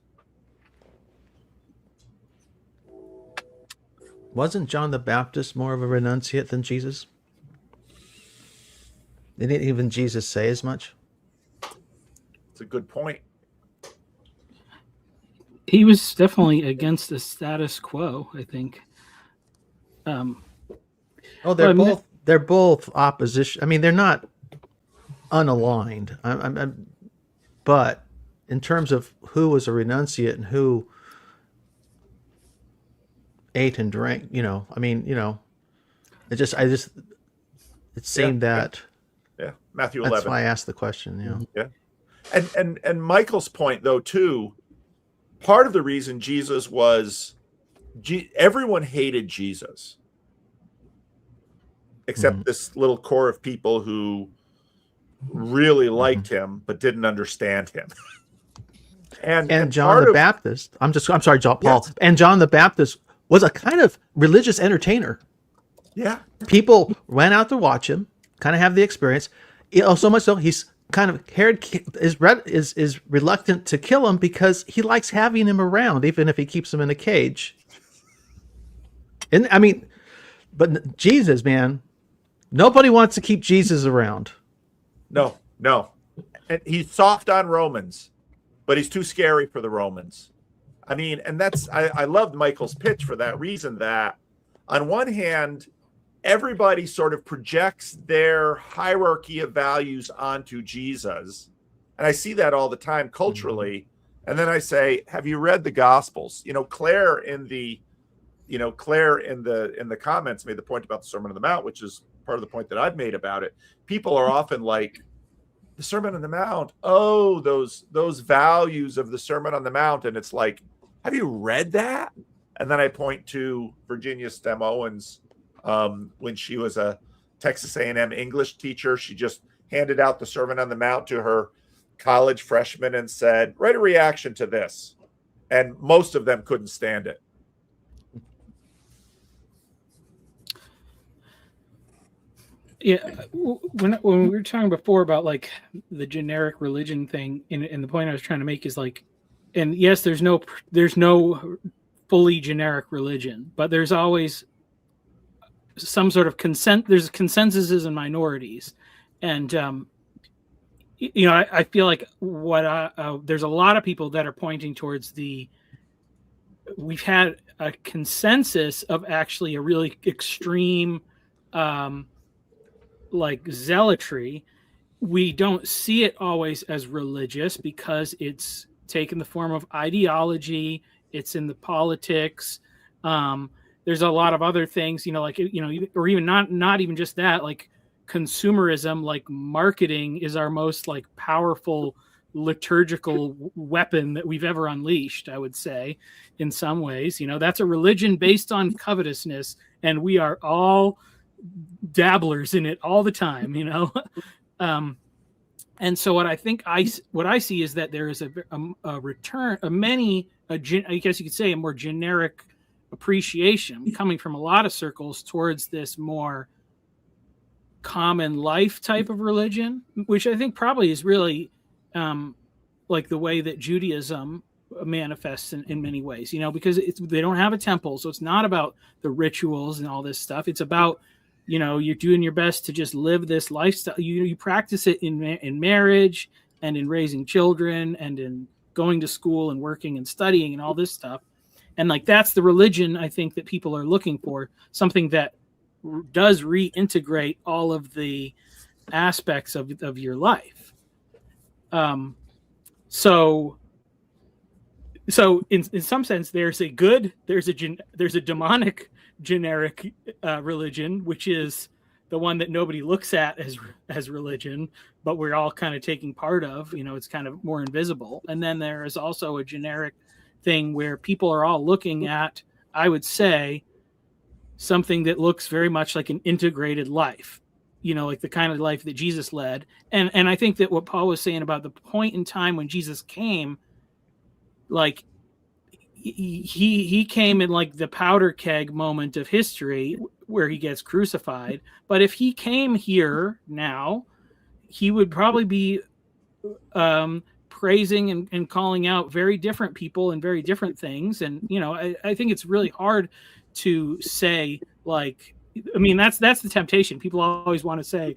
S8: Wasn't John the Baptist more of a renunciate than Jesus? Didn't even Jesus say as much?
S5: It's a good point.
S12: He was definitely against the status quo, I think.
S8: They're both opposition. I mean, they're not unaligned. But in terms of who was a renunciate and who ate and drank, it seemed that.
S5: Yeah, Matthew 11.
S8: That's why I asked the question.
S5: Yeah, and Michael's point, though, too. Part of the reason Jesus was, everyone hated Jesus, except this little core of people who really liked him but didn't understand him. and
S8: John the Baptist. I'm sorry, Paul. Yes. And John the Baptist was a kind of religious entertainer.
S5: Yeah,
S8: people went out to watch him, kind of have the experience. So much so he's kind of Herod is reluctant to kill him because he likes having him around, even if he keeps him in a cage. And I mean, but Jesus, man, nobody wants to keep Jesus around.
S5: No. And he's soft on Romans, but he's too scary for the Romans. I mean, and I loved Michael's pitch for that reason, that on one hand, everybody sort of projects their hierarchy of values onto Jesus. And I see that all the time culturally. And then I say, have you read the Gospels? Claire in the comments made the point about the Sermon on the Mount, which is part of the point that I've made about it. People are often like, the Sermon on the Mount, those values of the Sermon on the Mount. And it's like, have you read that? And then I point to Virginia Stem Owens, when she was a Texas A&M English teacher. She just handed out the Sermon on the Mount to her college freshmen and said, write a reaction to this. And most of them couldn't stand it.
S12: Yeah, when we were talking before about like the generic religion thing, and the point I was trying to make is like, and yes, there's no fully generic religion, but there's always some sort of consent. There's consensuses and minorities, and I feel like there's a lot of people that are pointing towards we've had a consensus of actually a really extreme like zealotry. We don't see it always as religious because it's taken the form of ideology. It's in the politics. there's a lot of other things, like, or even not even just that, like consumerism, like marketing is our most like powerful liturgical weapon that we've ever unleashed, I would say, in some ways. That's a religion based on covetousness, and we are all dabblers in it all the time. And so what I see is that there is a return, I guess you could say, a more generic appreciation coming from a lot of circles towards this more common life type of religion, which I think probably is really like the way that Judaism manifests in many ways, because they don't have a temple. So it's not about the rituals and all this stuff. It's about, you're doing your best to just live this lifestyle. You practice it in marriage and in raising children and in going to school and working and studying and all this stuff. And like, that's the religion I think that people are looking for, something that does reintegrate all of the aspects of your life. So in some sense, there's a demonic generic religion, which is the one that nobody looks at as religion, but we're all kind of taking part of. It's kind of more invisible. And then there is also a generic thing where people are all looking at, I would say, something that looks very much like an integrated life, like the kind of life that Jesus led. And I think that what Paul was saying about the point in time when Jesus came, like he came in like the powder keg moment of history where he gets crucified. But if he came here now, he would probably be praising and calling out very different people and very different things. And, I think it's really hard to say, like, I mean, that's the temptation. People always want to say,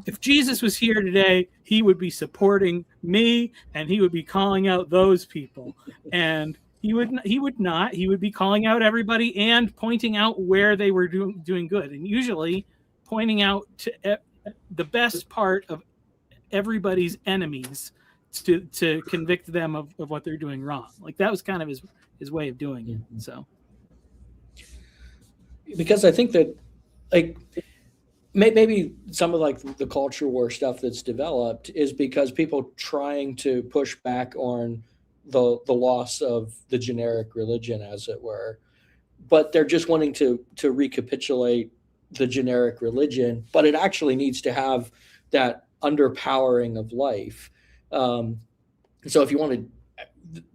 S12: if Jesus was here today, he would be supporting me and he would be calling out those people. And he would not. He would be calling out everybody and pointing out where they were doing good, and usually pointing out to the best part of everybody's enemies to convict them of what they're doing wrong. Like, that was kind of his way of doing it. So,
S7: because I think that, like, maybe some of like the culture war stuff that's developed is because people trying to push back on the loss of the generic religion, as it were, but they're just wanting to recapitulate the generic religion, but it actually needs to have that underpowering of life. So if you wanted,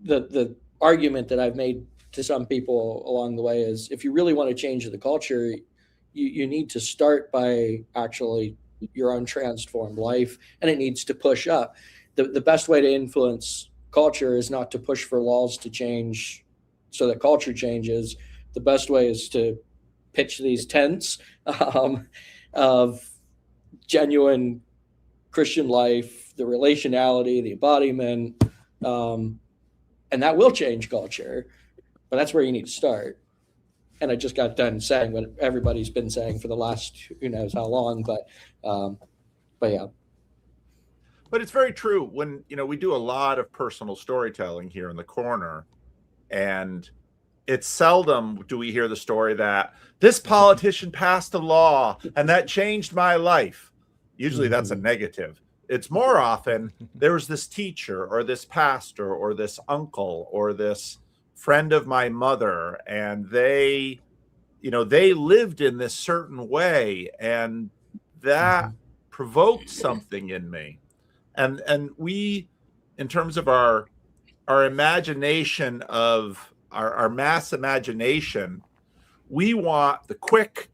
S7: the argument that I've made to some people along the way is, if you really want to change the culture, you need to start by actually your own transformed life, and it needs to push up. The best way to influence culture is not to push for laws to change so that culture changes. The best way is to pitch these tents of genuine Christian life, the relationality, the embodiment, and that will change culture. But that's where you need to start. And I just got done saying what everybody's been saying for the last who knows how long, but yeah.
S5: But it's very true. When, we do a lot of personal storytelling here in the corner, and it's seldom do we hear the story that this politician passed a law and that changed my life. Usually that's a negative. It's more often there was this teacher or this pastor or this uncle or this friend of my mother, and they lived in this certain way, and that provoked something in me. And we, in terms of our imagination, of our mass imagination, we want the quick,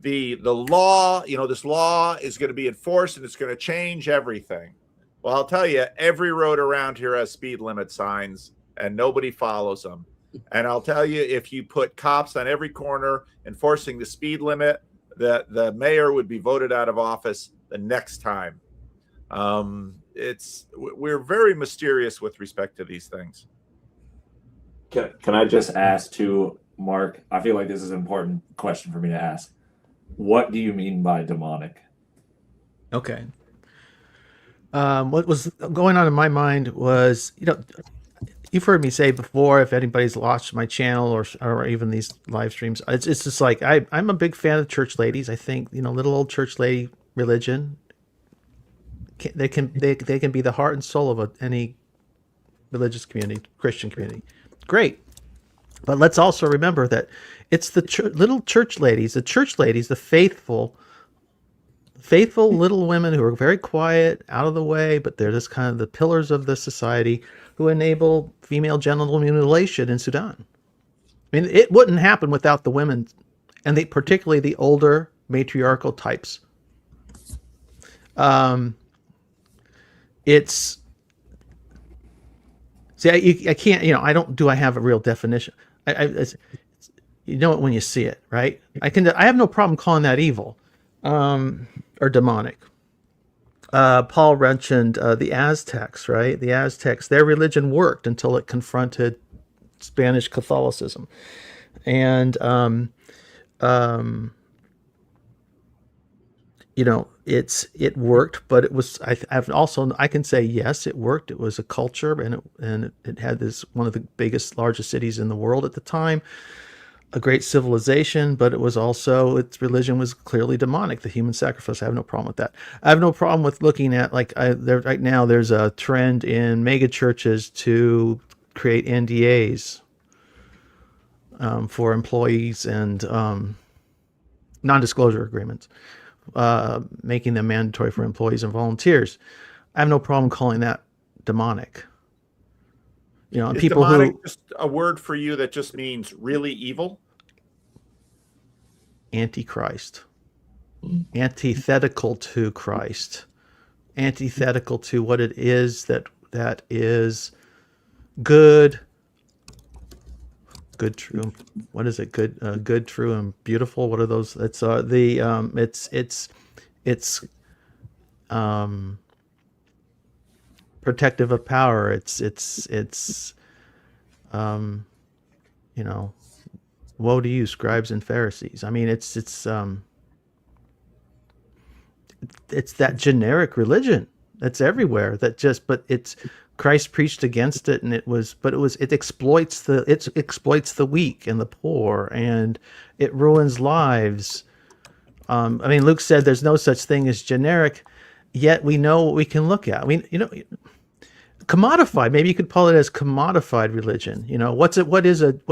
S5: the law, this law is going to be enforced and it's going to change everything. Well, I'll tell you, every road around here has speed limit signs and nobody follows them. And I'll tell you, if you put cops on every corner enforcing the speed limit, the mayor would be voted out of office the next time. We're very mysterious with respect to these things.
S6: Can I just ask to Mark? I feel like this is an important question for me to ask. What do you mean by demonic?
S8: Okay. What was going on in my mind was, you've heard me say before, if anybody's watched my channel or even these live streams, it's just like I'm a big fan of church ladies. I think, little old church lady religion, they can be the heart and soul of any religious community, Christian community. Great. But let's also remember that it's the little church ladies, the faithful little women who are very quiet, out of the way, but they're just kind of the pillars of the society who enable female genital mutilation in Sudan. I mean, it wouldn't happen without the women, and particularly the older matriarchal types. I can't, I have a real definition. You know it when you see it, right? I have no problem calling that evil, or demonic. Paul mentioned the Aztecs, right? The Aztecs, their religion worked until it confronted Spanish Catholicism, and it worked, but it was. I can say yes, it worked. It was a culture, and it had one of the biggest, largest cities in the world at the time. A great civilization, but it was also, its religion was clearly demonic. The human sacrifice. I have no problem with that. I have no problem with looking at right now. There's a trend in mega churches to create NDAs for employees and non-disclosure agreements, making them mandatory for employees and volunteers. I have no problem calling that demonic. And
S5: Is
S8: people
S5: demonic
S8: who
S5: just a word for you that just means really evil?
S8: Antichrist, antithetical to Christ, antithetical to what it is that is good, true. What is it? Good, true, and beautiful. What are those? It's protective of power. It's woe to you, scribes and Pharisees. I mean, it's that generic religion that's everywhere. But it's Christ preached against it, and it exploits the weak and the poor, and it ruins lives. Luke said there's no such thing as generic, yet we know what we can look at. Commodified. Maybe you could call it as commodified religion. What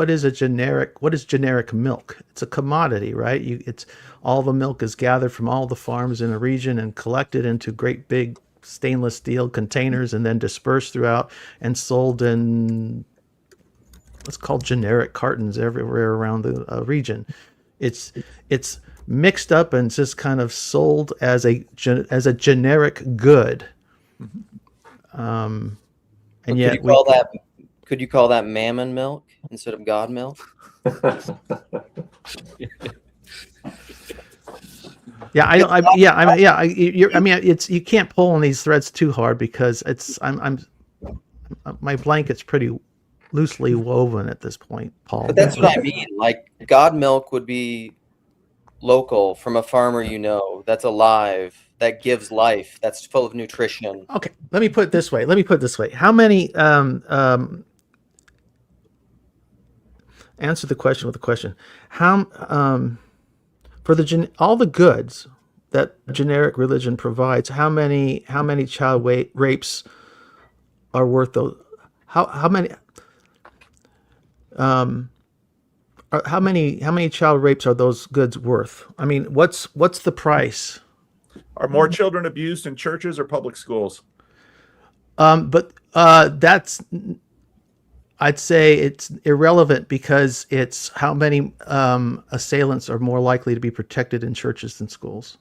S8: is generic milk? It's a commodity, right? It's all the milk is gathered from all the farms in a region and collected into great big stainless steel containers and then dispersed throughout and sold in what's called generic cartons everywhere around the region. It's mixed up and just kind of sold as a generic good. And yet
S11: could you call that mammon milk instead of God milk?
S8: You can't pull on these threads too hard because my blanket's pretty loosely woven at this point, Paul.
S11: But that's what I mean. Like, God milk would be local from a farmer, that's alive, that gives life, that's full of nutrition.
S8: Okay, let me put it this way. How many answer the question with a question. How for all the goods that generic religion provides, how many child rapes are worth those? How many child rapes are those goods worth? I mean, what's the price?
S5: Are more children abused in churches or public schools?
S8: That's, I'd say it's irrelevant because it's how many assailants are more likely to be protected in churches than schools.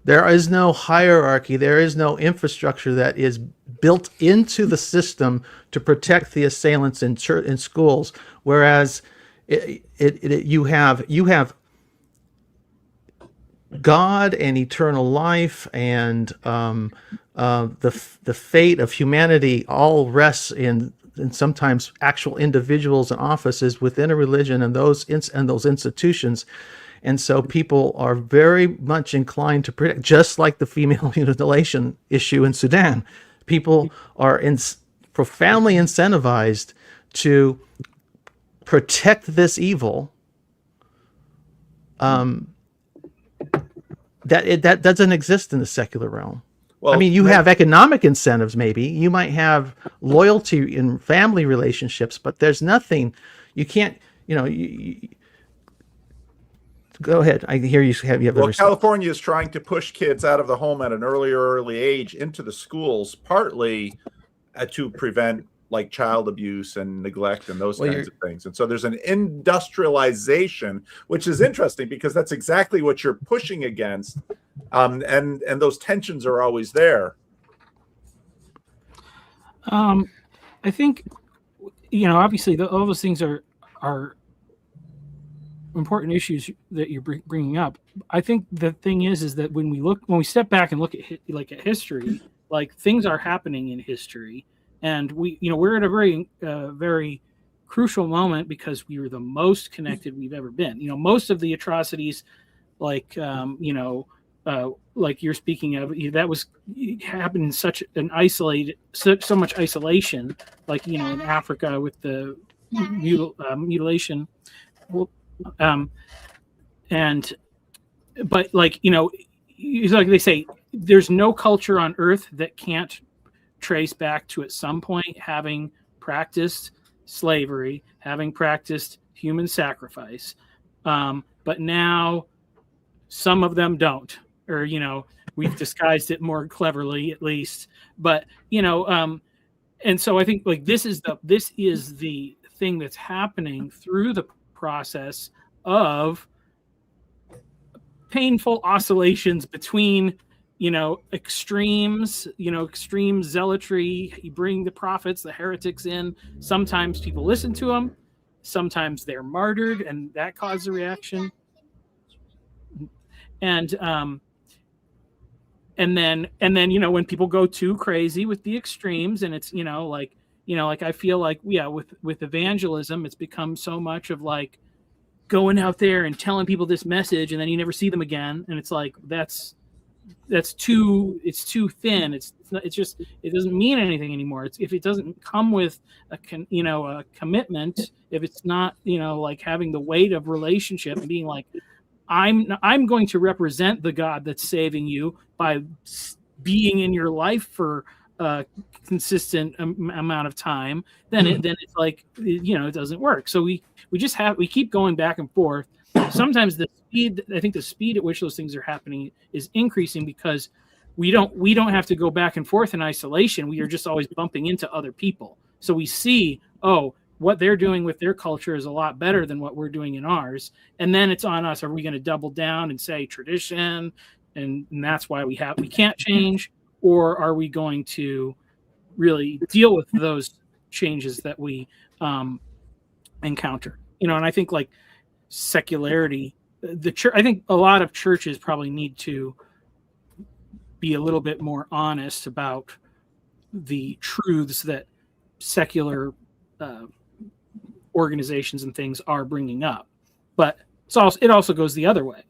S8: There is no hierarchy. There is no infrastructure that is built into the system to protect the assailants in schools. Whereas you have God and eternal life and the fate of humanity all rests in sometimes actual individuals and offices within a religion and those institutions. And so people are very much inclined to protect, just like the female mutilation issue in Sudan. People are profoundly incentivized to protect this evil, that doesn't exist in the secular realm.
S5: Well,
S8: I mean, you have economic incentives, maybe. You might have loyalty in family relationships, but there's nothing. You can't, go ahead. I hear you have a response.
S5: California is trying to push kids out of the home at an early age into the schools, partly to prevent like child abuse and neglect and those kinds of things. And so there's an industrialization, which is interesting because that's exactly what you're pushing against. And those tensions are always there.
S12: I think, obviously all those things are important issues that you're bringing up. I think the thing is that when we step back and look at history, like things are happening in history, and we're at a very very crucial moment because we were the most connected we've ever been. Most of the atrocities, like you're speaking of, that was happened in such an isolated, so much isolation, like in Africa with the mutilation. But like they say, there's no culture on earth that can't trace back to at some point having practiced slavery, having practiced human sacrifice, but now some of them don't, or we've disguised it more cleverly at least. But and so I think like this is the thing that's happening through the process of painful oscillations between extremes, extreme zealotry. You bring the prophets, the heretics in. Sometimes people listen to them, sometimes they're martyred, and that causes a reaction. And then when people go too crazy with the extremes, and it's like I feel like with evangelism, it's become so much of like going out there and telling people this message, and then you never see them again, and it's like it's too thin. It doesn't mean anything anymore. If it doesn't come with a commitment, if it's not like having the weight of relationship and being like, I'm going to represent the God that's saving you by being in your life for a consistent amount of time, then it's like it doesn't work. So we keep going back and forth. Sometimes the speed at which those things are happening is increasing because we don't have to go back and forth in isolation. We are just always bumping into other people. So we see, what they're doing with their culture is a lot better than what we're doing in ours. And then it's on us. Are we going to double down and say tradition, and that's why we can't change? Or are we going to really deal with those changes that we encounter? And I think like secularity, the church, I think a lot of churches probably need to be a little bit more honest about the truths that secular organizations and things are bringing up. But it also goes the other way,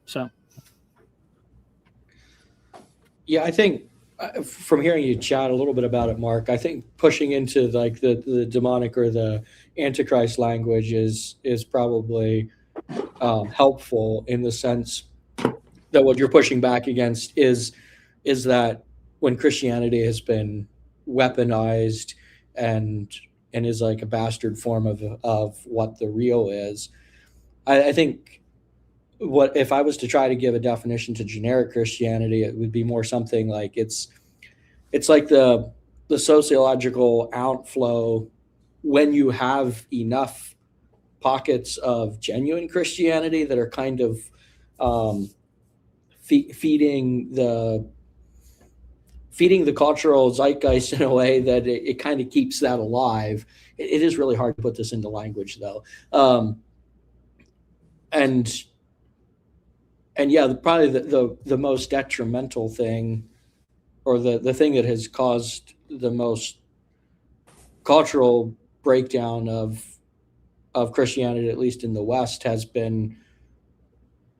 S12: so.
S7: Yeah, I think from hearing you chat a little bit about it, Mark, I think pushing into like the demonic or the Antichrist language is probably helpful in the sense that what you're pushing back against is that when Christianity has been weaponized and is like a bastard form of what the real is, I think what if I was to try to give a definition to generic Christianity, it would be more something like it's like the sociological outflow when you have enough pockets of genuine Christianity that are kind of feeding the cultural zeitgeist in a way that it kind of keeps that alive. It is really hard to put this into language though. And yeah, probably the most detrimental thing, or the thing that has caused the most cultural breakdown of Christianity, at least in the West, has been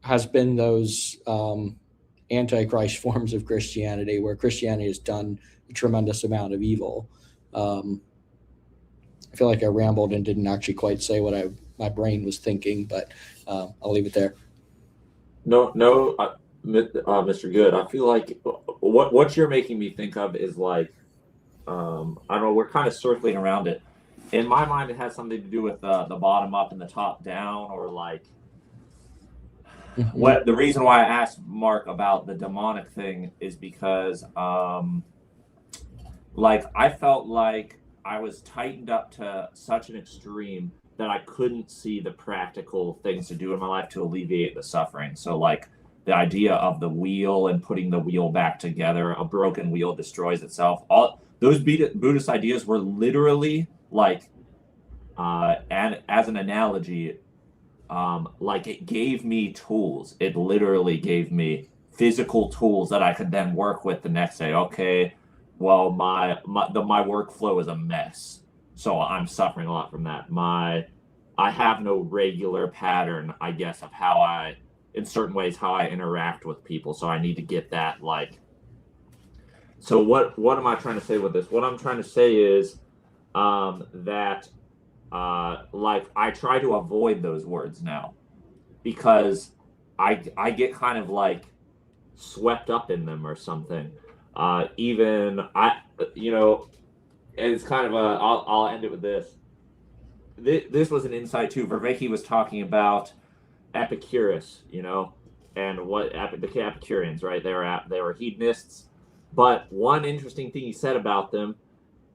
S7: those Antichrist forms of Christianity, where Christianity has done a tremendous amount of evil. I feel like I rambled and didn't actually quite say what my brain was thinking, but I'll leave it there.
S6: No, Mr. Good. I feel like what you're making me think of is like, I don't know. We're kind of circling around it. In my mind, it has something to do with the bottom up and the top down, or like what the reason why I asked Mark about the demonic thing is because, like I felt like I was tightened up to such an extreme that I couldn't see the practical things to do in my life to alleviate the suffering. So like the idea of the wheel and putting the wheel back together, a broken wheel destroys itself. All those Buddhist ideas were literally like, and as an analogy, like it gave me tools. It literally gave me physical tools that I could then work with the next day. Okay, well, my workflow is a mess, so I'm suffering a lot from that. I have no regular pattern, I guess, of how I, in certain ways, how I interact with people. So I need to get that like. So what am I trying to say with this? What I'm trying to say is that like I try to avoid those words now because I get kind of like swept up in them or something. Even it's kind of I'll end it with this. This was an insight too. Vervaeke was talking about Epicurus, and what the Epicureans, right? They were hedonists, but one interesting thing he said about them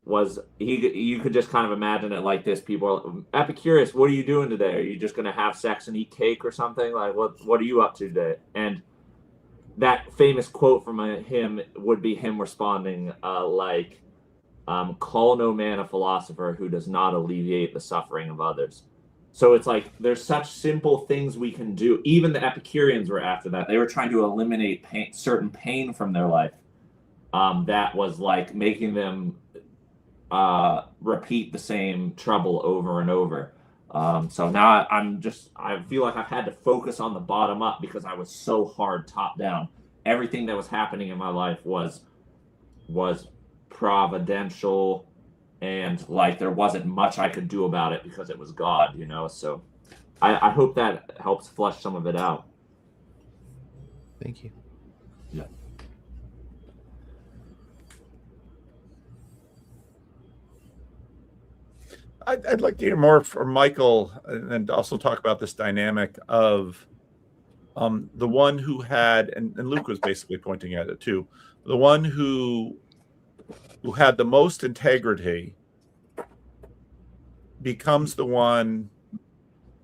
S6: was you could just kind of imagine it like this. People are, Epicurus, what are you doing today? Are you just going to have sex and eat cake or something? Like, what are you up to today? And that famous quote from him would be him responding call no man a philosopher who does not alleviate the suffering of others. So it's like there's such simple things we can do. Even the Epicureans were after that. They were trying to eliminate certain pain from their life. That was like making them repeat the same trouble over and over. So now I feel like I've had to focus on the bottom up because I was so hard top down. Everything that was happening in my life was providential, and like there wasn't much I could do about it because it was God, So I hope that helps flesh some of it out.
S8: Thank you.
S6: Yeah.
S5: I'd like to hear more from Michael and also talk about this dynamic of the one who had, and Luke was basically pointing at it too, the one who had the most integrity becomes the one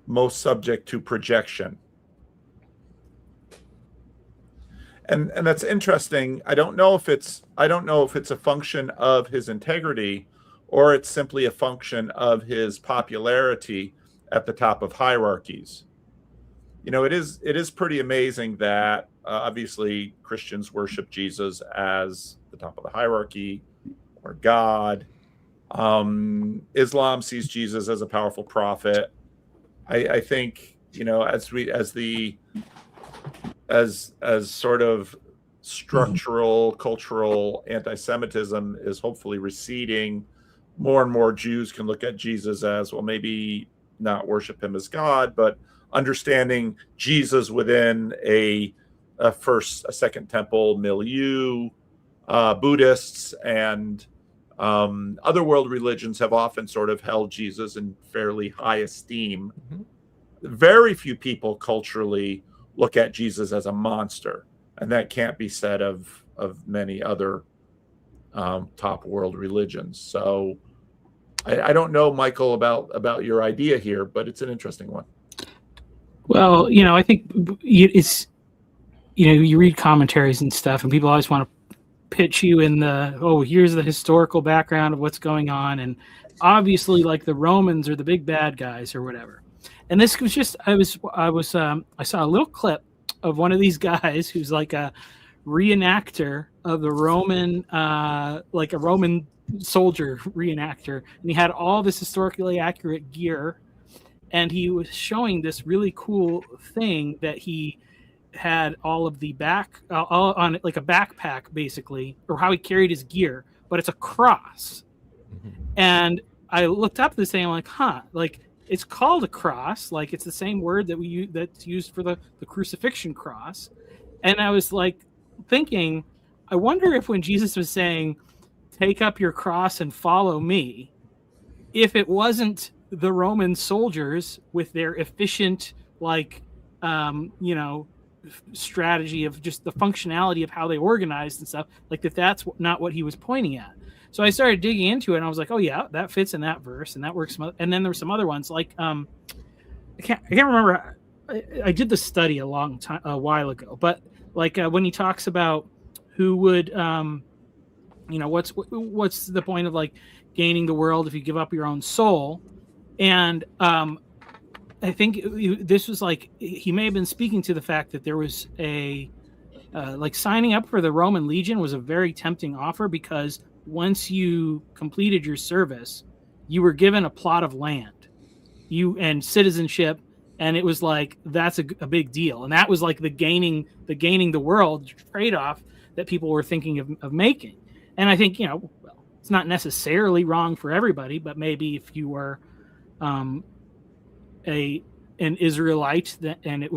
S5: most subject to projection. And that's interesting. I don't know if it's a function of his integrity or it's simply a function of his popularity at the top of hierarchies. It is pretty amazing that obviously Christians worship Jesus as the top of the hierarchy or God. Islam sees Jesus as a powerful prophet. I think, as sort of structural, cultural anti-Semitism is hopefully receding, more and more Jews can look at Jesus as, well, maybe not worship him as God, but understanding Jesus within a second temple milieu. Buddhists and other world religions have often sort of held Jesus in fairly high esteem. Mm-hmm. Very few people culturally look at Jesus as a monster, and that can't be said of many other top world religions. So I don't know, Michael, about your idea here, but it's an interesting one.
S12: Well, I think it's, you read commentaries and stuff, and people always want to pitch you in here's the historical background of what's going on, and obviously like the Romans are the big bad guys or whatever. And this was just I saw a little clip of one of these guys who's like a reenactor of the Roman, like a Roman soldier reenactor, and he had all this historically accurate gear, and he was showing this really cool thing that he had all of the all on like a backpack basically, or how he carried his gear, but it's a cross, And I looked up this thing. I'm like, huh, like it's called a cross. Like it's the same word that we use that's used for the crucifixion cross. And I was like thinking, I wonder if when Jesus was saying, take up your cross and follow me, if it wasn't the Roman soldiers with their efficient, like, strategy of just the functionality of how they organized and stuff, like that's not what he was pointing at. So I started digging into it, and I was like, oh yeah, that fits in that verse, and that works. And then there were some other ones, like I can't remember. I did the study a while ago, but like when he talks about who would, what's the point of like gaining the world if you give up your own soul? And I think this was like he may have been speaking to the fact that there was a like signing up for the Roman Legion was a very tempting offer, because once you completed your service, you were given a plot of land, and citizenship, and it was like that's a big deal, and that was like the gaining the world trade-off that people were thinking of making. And I think it's not necessarily wrong for everybody, but maybe if you were an Israelite and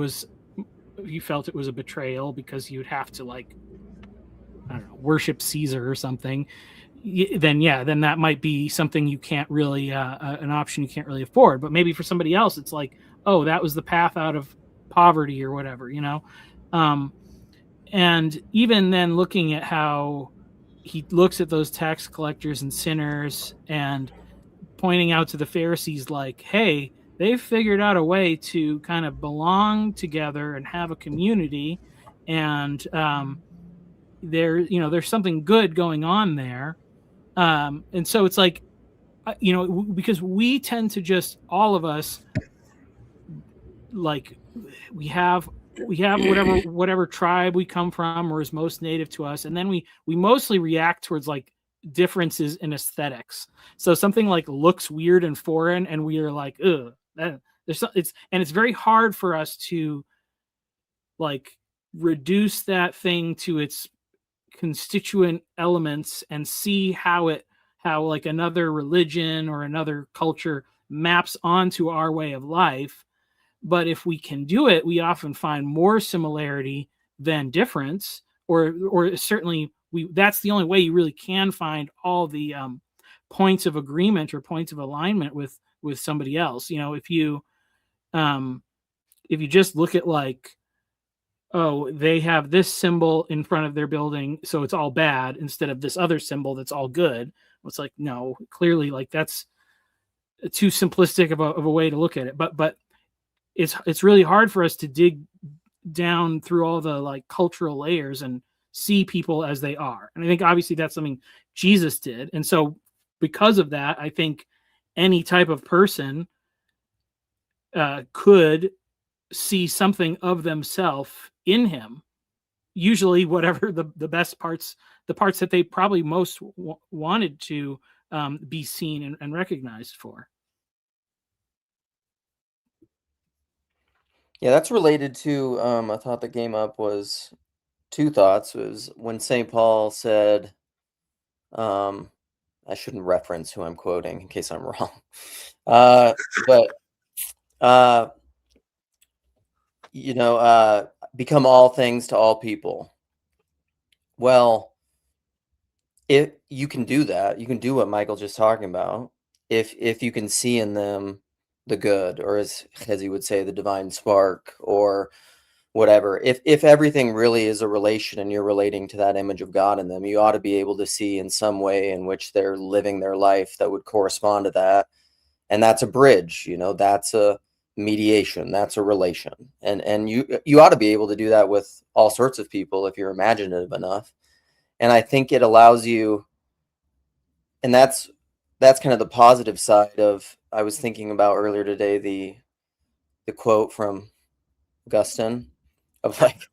S12: you felt it was a betrayal because you'd have to, like, I don't know, worship Caesar or something, then that might be something you can't really an option you can't really afford. But maybe for somebody else it's like, oh, that was the path out of poverty or whatever, and even then, looking at how he looks at those tax collectors and sinners and pointing out to the Pharisees, like, hey, they've figured out a way to kind of belong together and have a community, and there's something good going on there. And so it's like, because we tend to just, all of us, like, we have whatever tribe we come from or is most native to us, and then we mostly react towards like differences in aesthetics. So something like looks weird and foreign, and we are like, ugh, it's very hard for us to like reduce that thing to its constituent elements and see how like another religion or another culture maps onto our way of life. But if we can do it, we often find more similarity than difference, or certainly that's the only way you really can find all the points of agreement or points of alignment with somebody else. If you just look at, like, oh, they have this symbol in front of their building, so it's all bad, instead of this other symbol that's all good. It's like, no, clearly, like, that's too simplistic of a way to look at it. But it's really hard for us to dig down through all the like cultural layers and see people as they are. And I think obviously that's something Jesus did. And so because of that, I think any type of person could see something of themselves in him, usually whatever the best parts, the parts that they probably most wanted to be seen and recognized for.
S11: Yeah, that's related to a thought that came up, was two thoughts. Was when St. Paul said, I shouldn't reference who I'm quoting in case I'm wrong, become all things to all people. Well, if you can do that, you can do what Michael's just talking about. If you can see in them the good, or as he would say, the divine spark, or whatever. If everything really is a relation and you're relating to that image of God in them, you ought to be able to see in some way in which they're living their life that would correspond to that. And that's a bridge, that's a mediation, that's a relation. And you ought to be able to do that with all sorts of people if you're imaginative enough. And I think it allows you, and that's kind of the positive side of, I was thinking about earlier today, the quote from Augustine of, like,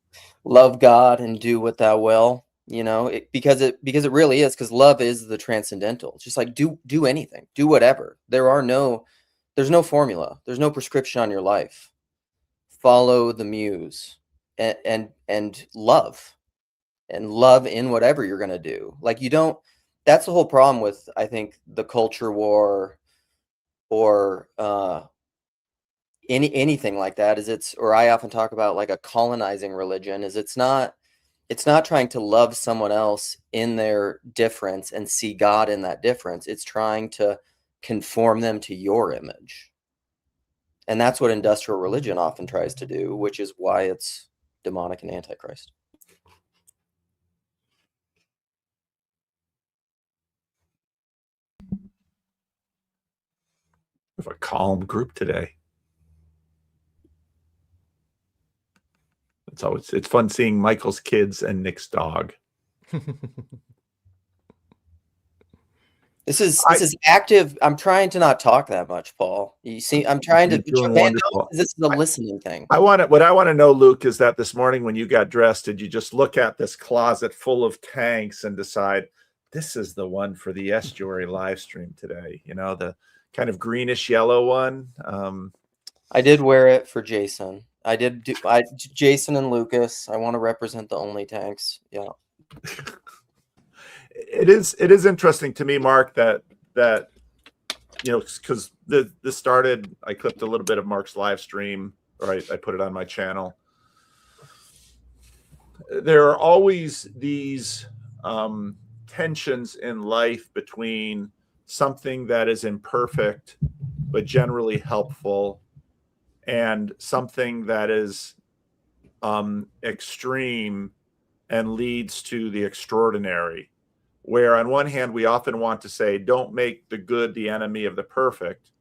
S11: love God and do what thou will, because it really is, because love is the transcendental. Just like do anything, do whatever. There's no formula. There's no prescription on your life. Follow the muse and love in whatever you're going to do. Like, you don't, that's the whole problem with, I think, the culture war or anything like that. Or I often talk about like a colonizing religion. It's not trying to love someone else in their difference and see God in that difference. It's trying to conform them to your image. And that's what industrial religion often tries to do, which is why it's demonic and antichrist.
S5: We have a calm group today. It's fun seeing Michael's kids and Nick's dog.
S11: This is active. I'm trying to not talk that much, Paul. You see, I'm trying to.
S5: Doing
S11: Man,
S5: wonderful.
S11: this is a listening thing.
S5: What I want to know, Luke, is that this morning when you got dressed, did you just look at this closet full of tanks and decide this is the one for the estuary live stream today? You know, the kind of greenish yellow one.
S11: I did wear it for Jason. Jason and Lucas. I want to represent the only tanks. Yeah.
S5: It is interesting to me, Mark, that you know, because this started. I clipped a little bit of Mark's live stream, or I put it on my channel. There are always these tensions in life between something that is imperfect but generally helpful and something that is extreme and leads to the extraordinary. Where on one hand, we often want to say, don't make the good the enemy of the perfect,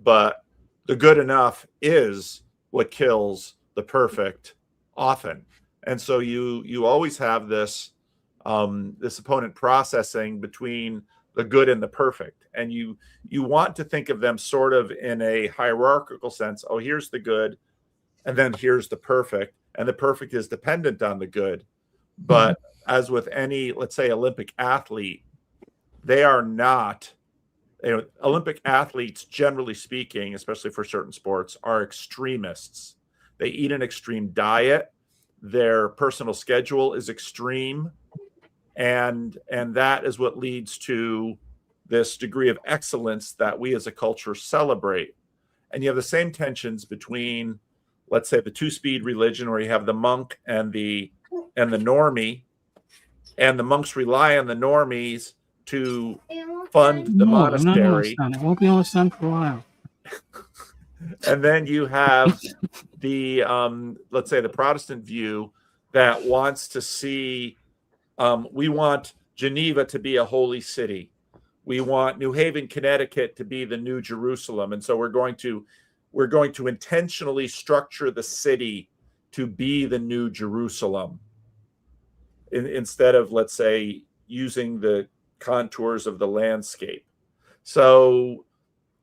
S5: but the good enough is what kills the perfect often. And so you always have this opponent processing between the good and the perfect. And you want to think of them sort of in a hierarchical sense. Oh, here's the good, and then here's the perfect. And the perfect is dependent on the good. But as with any, let's say, Olympic athlete, they are not, Olympic athletes, generally speaking, especially for certain sports, are extremists. They eat an extreme diet. Their personal schedule is extreme. And that is what leads to this degree of excellence that we as a culture celebrate. And you have the same tensions between, let's say, the two-speed religion, where you have the monk and the normie, and the monks rely on the normies to fund the monastery.
S12: It won't be almost done for a while.
S5: And then you have the, let's say, the Protestant view that wants to see, we want Geneva to be a holy city. We want New Haven, Connecticut to be the new Jerusalem. And so we're going to intentionally structure the city to be the new Jerusalem, instead of, let's say, using the contours of the landscape. So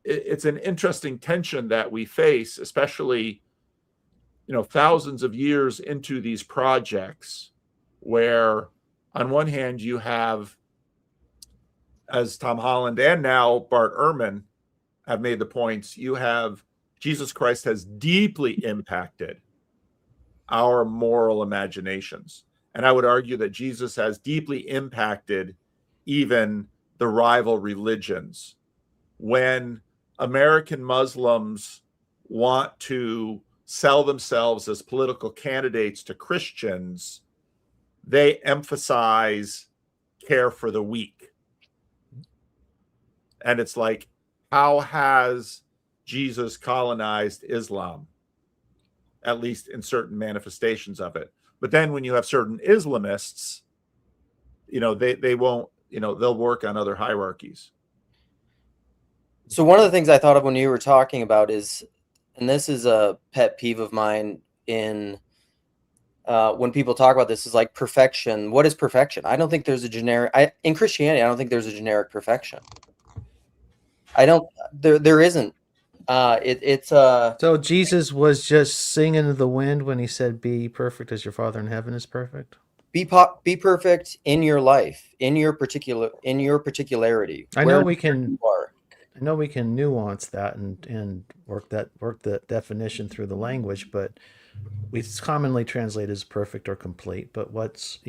S5: it's an interesting tension that we face, especially, thousands of years into these projects, where on one hand you have, as Tom Holland and now Bart Ehrman have made the points, you have Jesus Christ has deeply impacted our moral imaginations. And I would argue that Jesus has deeply impacted even the rival religions. When American Muslims want to sell themselves as political candidates to Christians, they emphasize care for the weak. And it's like, how has Jesus colonized Islam? At least in certain manifestations of it. But then when you have certain Islamists, they won't, they'll work on other hierarchies.
S11: So one of the things I thought of when you were talking about is, and this is a pet peeve of mine in when people talk about this, is like perfection. What is perfection? I don't think there's a generic, in Christianity, I don't think there's a generic perfection. There isn't. So
S8: Jesus was just singing to the wind when he said, "Be perfect as your Father in heaven is perfect."
S11: Be perfect in your life, in your particularity.
S8: I know we can nuance that and work the definition through the language, but it's commonly translated as perfect or complete. But what's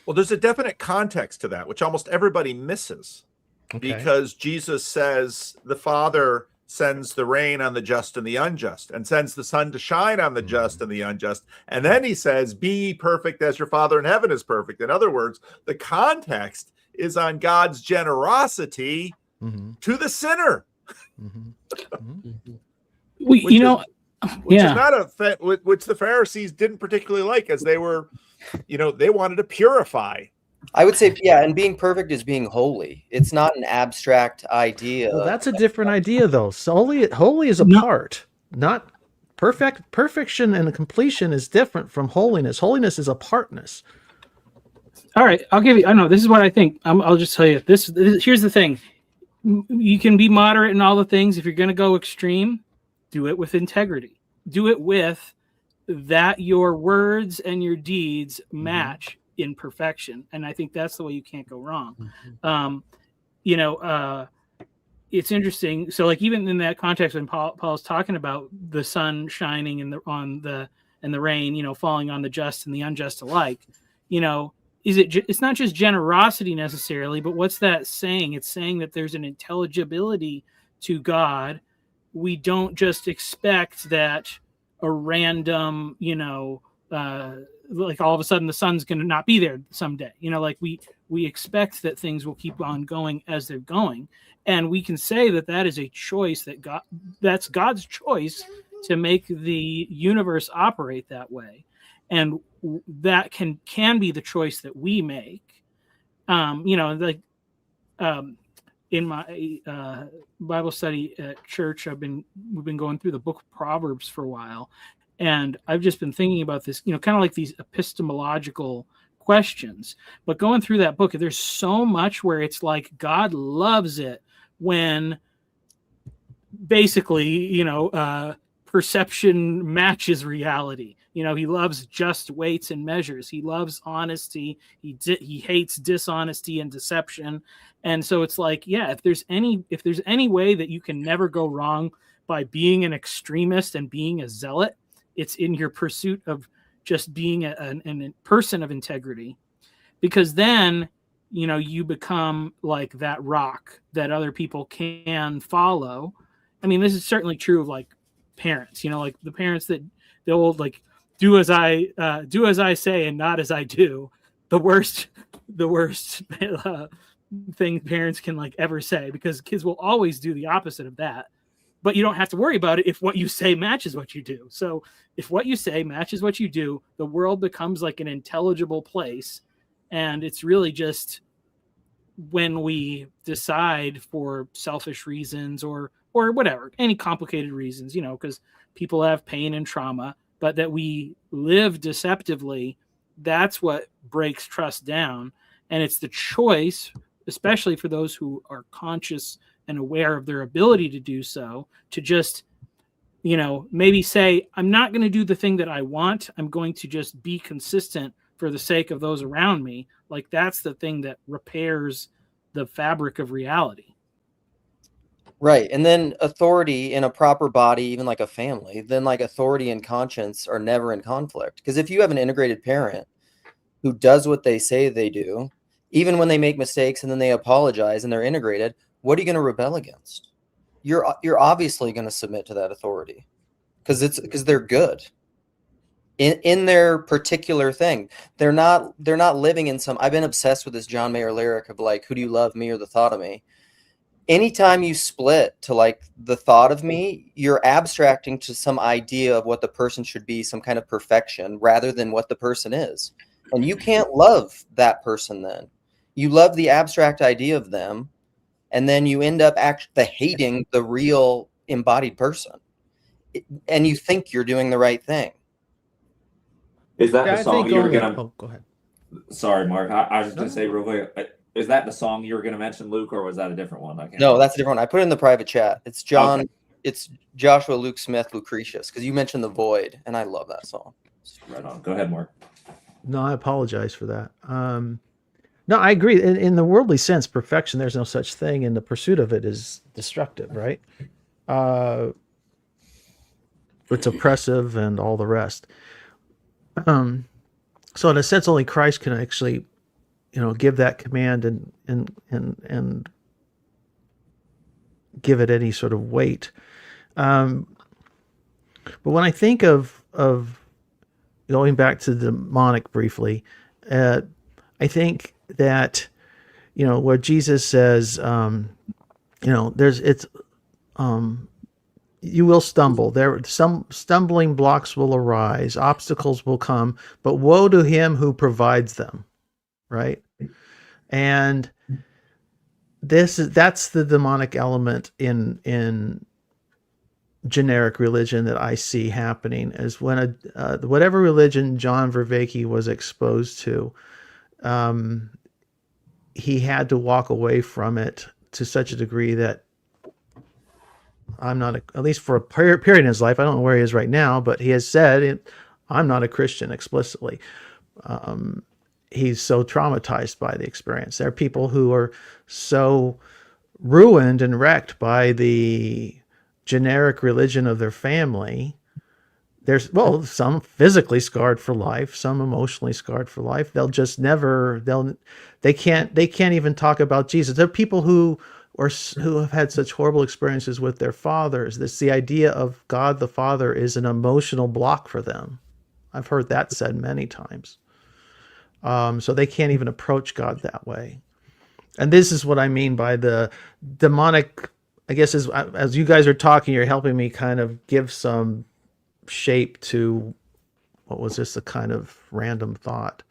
S5: Well, there's a definite context to that, which almost everybody misses.
S8: Okay.
S5: Because Jesus says the Father sends the rain on the just and the unjust, and sends the sun to shine on the just and the unjust. And then he says, be ye perfect as your Father in heaven is perfect. In other words, the context is on God's generosity to the sinner.
S12: Which
S5: is
S12: yeah,
S5: not which the Pharisees didn't particularly like, as they were, they wanted to purify.
S11: I would say, yeah, and being perfect is being holy. It's not an abstract idea.
S8: Well, that's a different idea, though. So holy is a part, not perfect. Perfection and completion is different from holiness. Holiness is a partness.
S12: all right, I'll give you. I know this is what I think. I'll just tell you this. Here's the thing: you can be moderate in all the things. If you're going to go extreme, do it with integrity. Do it with that your words and your deeds match in perfection, and I think that's the way you can't go wrong. It's interesting. So, like, even in that context, when Paul's talking about the sun shining and the rain, falling on the just and the unjust alike, it's not just generosity necessarily, but what's that saying? It's saying that there's an intelligibility to God. We don't just expect that a random, like all of a sudden the sun's going to not be there someday. Like we expect that things will keep on going as they're going. And we can say that is a choice that's God's choice to make the universe operate that way. And that can be the choice that we make. In my Bible study at church, we've been going through the book of Proverbs for a while. And I've just been thinking about this, kind of like these epistemological questions. But going through that book, there's so much where it's like God loves it when basically, perception matches reality. He loves just weights and measures. He loves honesty. He hates dishonesty and deception. And so it's like, yeah, if there's any way that you can never go wrong by being an extremist and being a zealot, it's in your pursuit of just being a person of integrity, because then, you become like that rock that other people can follow. I mean, this is certainly true of like parents, like the parents that they'll like do as I say and not as I do. The worst thing parents can like ever say, because kids will always do the opposite of that. But you don't have to worry about it if what you say matches what you do. So if what you say matches what you do, the world becomes like an intelligible place. And it's really just when we decide for selfish reasons or whatever, any complicated reasons, because people have pain and trauma, but that we live deceptively, that's what breaks trust down. And it's the choice, especially for those who are conscious and aware of their ability to do so, to just, maybe say, I'm not going to do the thing that I want. I'm going to just be consistent for the sake of those around me. Like, that's the thing that repairs the fabric of reality.
S11: Right. And then authority in a proper body, even like a family, then like authority and conscience are never in conflict. Because if you have an integrated parent who does what they say they do, even when they make mistakes and then they apologize and they're integrated, what are you going to rebel against? You're obviously going to submit to that authority because they're good in their particular thing. They're not living in some. I've been obsessed with this John Mayer lyric of like, who do you love, me or the thought of me? Anytime you split to like the thought of me, you're abstracting to some idea of what the person should be, some kind of perfection, rather than what the person is. And you can't love that person then. You love the abstract idea of them, and then you end up actually hating the real embodied person. And you think you're doing the right thing.
S6: Is that the song you were going to...
S8: Oh, go ahead.
S6: Sorry, Mark. I was just going to say real quick, is that the song you were going to mention, Luke, or was that a different one?
S11: No, that's a different one. I put it in the private chat. It's John. Okay. It's Joshua Luke Smith, Lucretius, because you mentioned The Void, and I love that song.
S6: Right on. Go ahead, Mark.
S8: No, I apologize for that. No, I agree. In the worldly sense, perfection, there's no such thing, and the pursuit of it is destructive, right? It's oppressive and all the rest. So in a sense, only Christ can actually give that command and give it any sort of weight. But when I think of going back to the demonic briefly, I think that where Jesus says, you will stumble. Some stumbling blocks will arise, obstacles will come, but woe to him who provides them, right? And that's the demonic element in generic religion that I see happening, is when whatever religion John Vervaeke was exposed to, he had to walk away from it to such a degree that at least for a period in his life, I don't know where he is right now, but he has said, I'm not a Christian explicitly. He's so traumatized by the experience. There are people who are so ruined and wrecked by the generic religion of their family. There's some physically scarred for life, some emotionally scarred for life. They can't even talk about Jesus. There are people who have had such horrible experiences with their fathers. The idea of God the Father is an emotional block for them. I've heard that said many times. So they can't even approach God that way. And this is what I mean by the demonic. I guess as you guys are talking, you're helping me kind of give some shape to what was just a kind of random thought.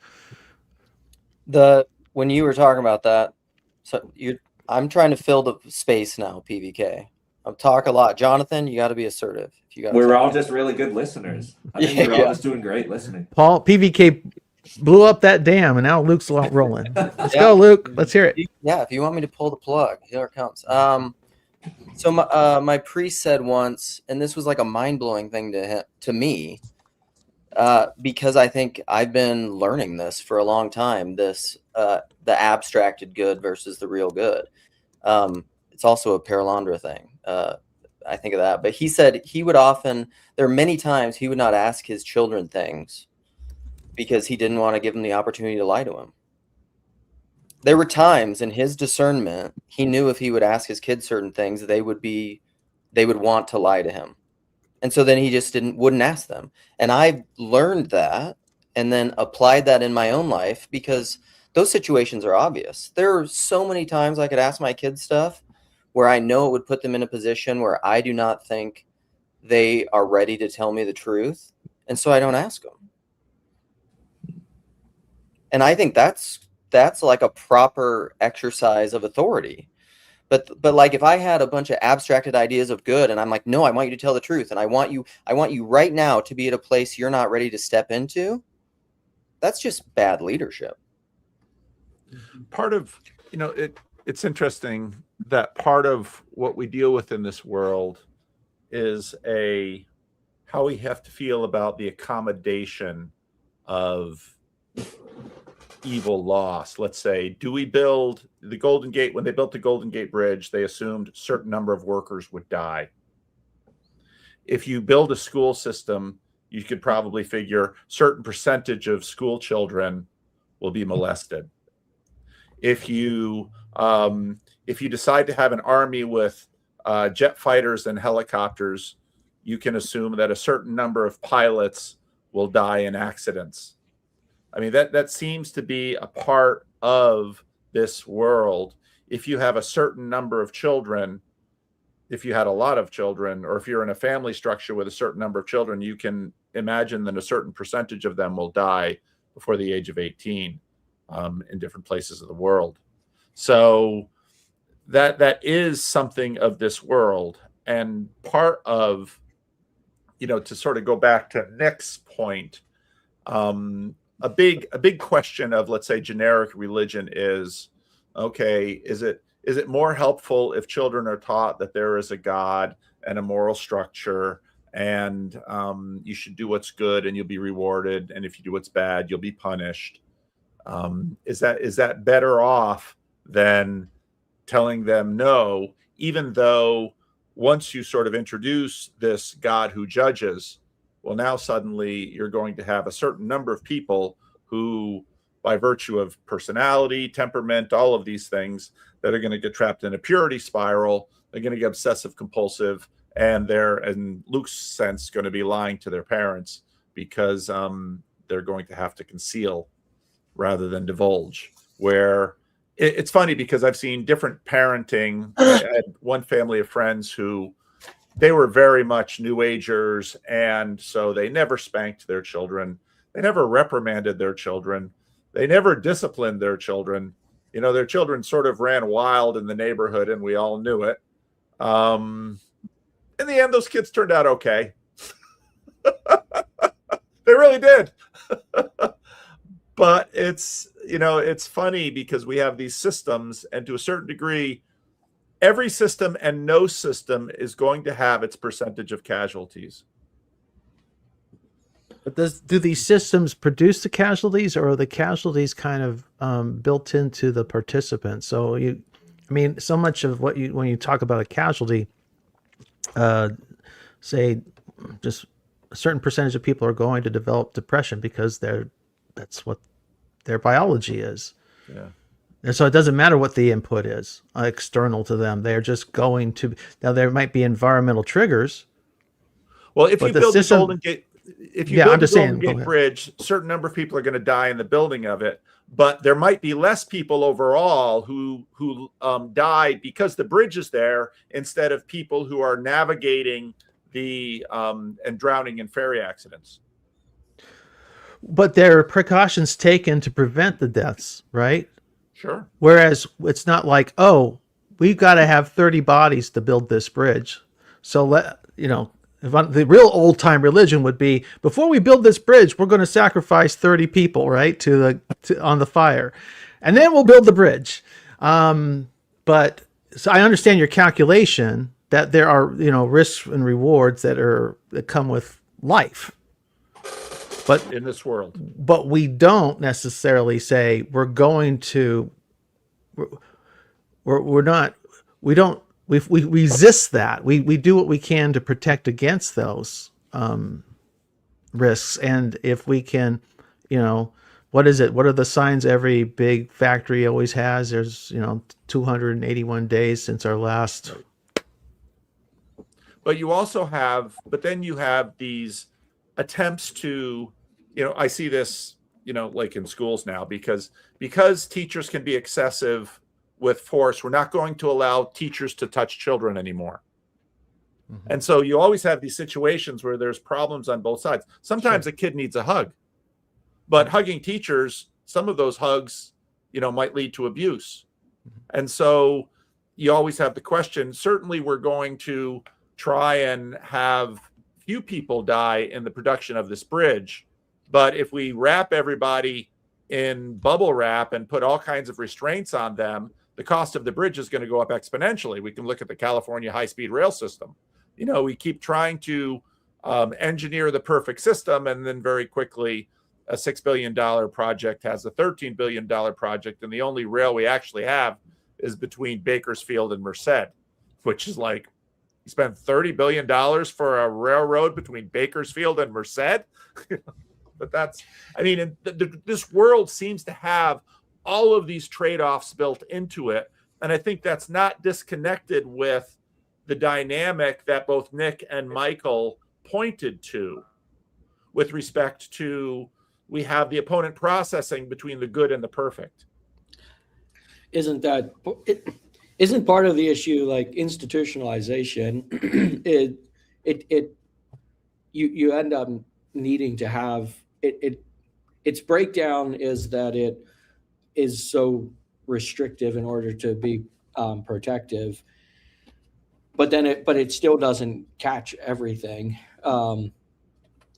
S11: When you were talking about that, I'm trying to fill the space now, PVK. I'll talk a lot. Jonathan, you got to be assertive.
S6: We're all just really good listeners. I think we're all just doing great listening.
S8: Paul, PVK blew up that dam, and now Luke's rolling. Let's go, Luke. Let's hear it.
S11: Yeah, if you want me to pull the plug, here it comes. So my priest said once, and this was like a mind-blowing thing to me, because I think I've been learning this for a long time, the abstracted good versus the real good. It's also a Paralandra thing. I think of that. But he said there are many times he would not ask his children things because he didn't want to give them the opportunity to lie to him. There were times in his discernment, he knew if he would ask his kids certain things, they would want to lie to him. And so then he just wouldn't ask them. And I learned that and then applied that in my own life because those situations are obvious. There are so many times I could ask my kids stuff where I know it would put them in a position where I do not think they are ready to tell me the truth. And so I don't ask them. And I think that's like a proper exercise of authority. But like if I had a bunch of abstracted ideas of good and I'm like, no, I want you to tell the truth. And I want you right now to be at a place you're not ready to step into. That's just bad leadership.
S5: Part of, it's interesting that part of what we deal with in this world is how we have to feel about the accommodation of evil loss. Let's say, do we build the Golden Gate? When they built the Golden Gate Bridge, they assumed a certain number of workers would die. If you build a school system, you could probably figure certain percentage of school children will be molested. If you decide to have an army with jet fighters and helicopters, you can assume that a certain number of pilots will die in accidents. I mean, that seems to be a part of this world. If you have a certain number of children, if you had a lot of children, or if you're in a family structure with a certain number of children, you can imagine that a certain percentage of them will die before the age of 18 in different places of the world. So that is something of this world. And part of, to sort of go back to Nick's point, a big question of, let's say, generic religion is, okay, is it more helpful if children are taught that there is a God and a moral structure, and you should do what's good and you'll be rewarded, and if you do what's bad, you'll be punished? Is that better off than telling them no, even though once you sort of introduce this God who judges, well, now suddenly you're going to have a certain number of people who by virtue of personality, temperament, all of these things, that are going to get trapped in a purity spiral. They're going to get obsessive compulsive, and they're, in Luke's sense, going to be lying to their parents because they're going to have to conceal rather than divulge. Where it's funny because I've seen different parenting. I had one family of friends who they were very much New Agers, and so they never spanked their children. They never reprimanded their children. They never disciplined their children. You know, their children sort of ran wild in the neighborhood, and we all knew it. In the end, those kids turned out okay. They really did. But it's, you know, it's funny because we have these systems, and to a certain degree, every system and no system is going to have its percentage of casualties.
S8: But do these systems produce the casualties, or are the casualties kind of built into the participants? So so much of what when you talk about a casualty, say just a certain percentage of people are going to develop depression because that's what their biology is.
S5: Yeah.
S8: And so it doesn't matter what the input is external to them. They're just going to, now there might be environmental triggers.
S5: Well, if you build the Golden Gate, build the Golden Gate Bridge, a certain number of people are going to die in the building of it, but there might be less people overall who die because the bridge is there, instead of people who are navigating the and drowning in ferry accidents.
S8: But there are precautions taken to prevent the deaths, right?
S5: Sure.
S8: Whereas it's not like, oh, we've got to have 30 bodies to build this bridge. So the real old time religion would be, before we build this bridge, we're going to sacrifice 30 people, right, on the fire, and then we'll build the bridge. But so I understand your calculation that there are, risks and rewards that come with life. But
S5: in this world,
S8: but we don't necessarily say we resist that. We do what we can to protect against those risks. And if we can, what is it? What are the signs every big factory always has? There's, 281 days since our last.
S5: But then you have these attempts to, I see this, like in schools now, because teachers can be excessive with force, we're not going to allow teachers to touch children anymore. Mm-hmm. And so you always have these situations where there's problems on both sides. Sometimes a kid needs a hug, but hugging teachers, some of those hugs, might lead to abuse. Mm-hmm. And so you always have the question, certainly we're going to try and have few people die in the production of this bridge. But if we wrap everybody in bubble wrap and put all kinds of restraints on them, the cost of the bridge is going to go up exponentially. We can look at the California high-speed rail system. We keep trying to engineer the perfect system, and then very quickly a $6 billion project has a $13 billion project, and the only rail we actually have is between Bakersfield and Merced, which is like, you spend $30 billion for a railroad between Bakersfield and Merced. But this world seems to have all of these trade-offs built into it. And I think that's not disconnected with the dynamic that both Nick and Michael pointed to with respect to, we have the opponent processing between the good and the perfect.
S7: Isn't part of the issue like institutionalization? You end up needing to have its breakdown is that it is so restrictive in order to be protective, but it still doesn't catch everything. And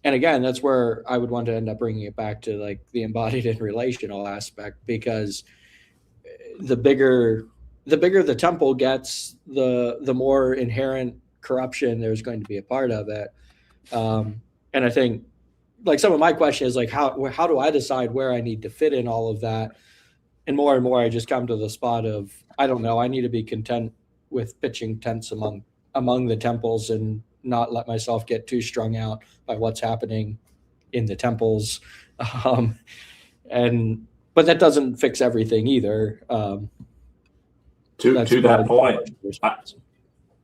S7: again, that's where I would want to end up bringing it back to like the embodied and relational aspect, because the bigger the temple gets, the more inherent corruption there's going to be a part of it. And I think like some of my question is like, how do I decide where I need to fit in all of that? And more I just come to the spot of, I don't know, I need to be content with pitching tents among the temples and not let myself get too strung out by what's happening in the temples. And but that doesn't fix everything either.
S6: To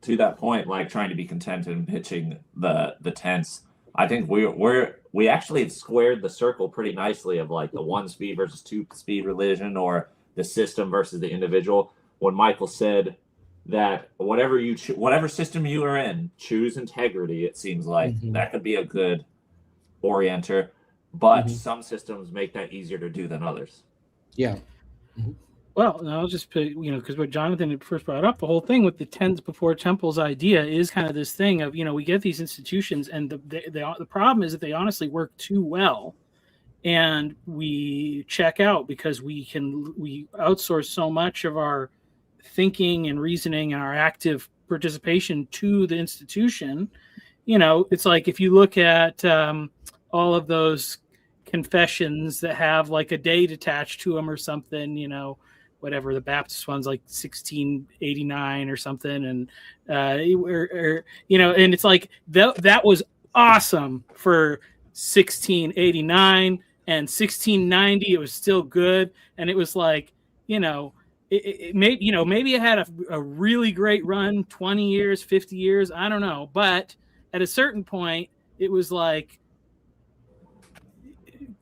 S6: that point, like trying to be content and pitching the tents, I think we actually squared the circle pretty nicely of like the 1 speed versus 2 speed religion, or the system versus the individual. When Michael said that whatever system you are in, choose integrity. It seems like that could be a good orienter, but some systems make that easier to do than others.
S7: Yeah.
S12: Well, I'll just put, because what Jonathan had first brought up, the whole thing with the tens before temples idea is kind of this thing of, we get these institutions, and the problem is that they honestly work too well, and we check out because we outsource so much of our thinking and reasoning and our active participation to the institution. It's like if you look at all of those confessions that have like a date attached to them or something, whatever, the Baptist one's like 1689 or something, and and it's like that was awesome for 1689, and 1690 it was still good, and it was like maybe it had a really great run, 20 years, 50 years, I don't know, but at a certain point it was like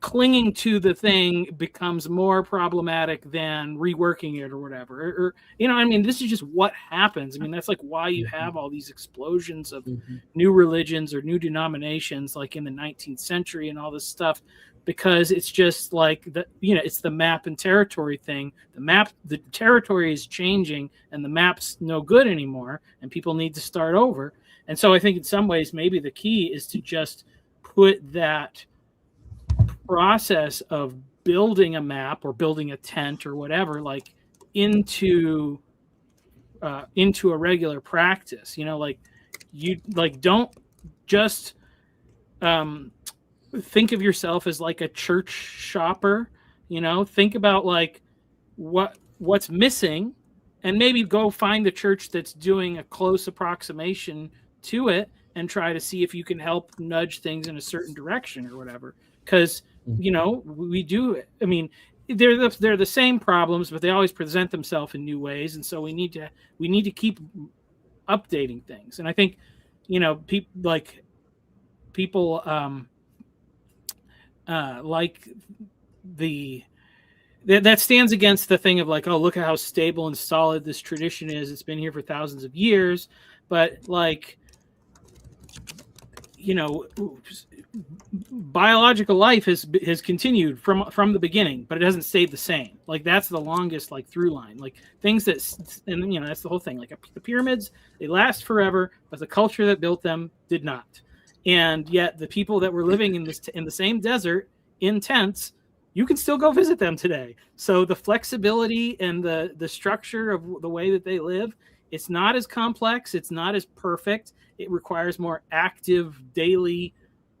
S12: clinging to the thing becomes more problematic than reworking it or whatever. This is just what happens. That's like why you have all these explosions of new religions or new denominations, like in the 19th century and all this stuff, because it's just like it's the map and territory thing. The territory is changing, and the map's no good anymore, and people need to start over. And so I think in some ways, maybe the key is to just put that process of building a map or building a tent or whatever, like into a regular practice. Don't just think of yourself as like a church shopper. Think about like what's missing, and maybe go find the church that's doing a close approximation to it and try to see if you can help nudge things in a certain direction or whatever. Because we do. They're the same problems, but they always present themselves in new ways, and so we need to keep updating things. And I think people like that stands against the thing of like, oh, look at how stable and solid this tradition is. It's been here for thousands of years, but like biological life has continued from the beginning, but it hasn't stayed the same. Like that's the longest like through line. Like things that, and that's the whole thing. Like the pyramids, they last forever, but the culture that built them did not. And yet the people that were living in the same desert in tents, you can still go visit them today. So the flexibility and the structure of the way that they live, it's not as complex, it's not as perfect. It requires more active daily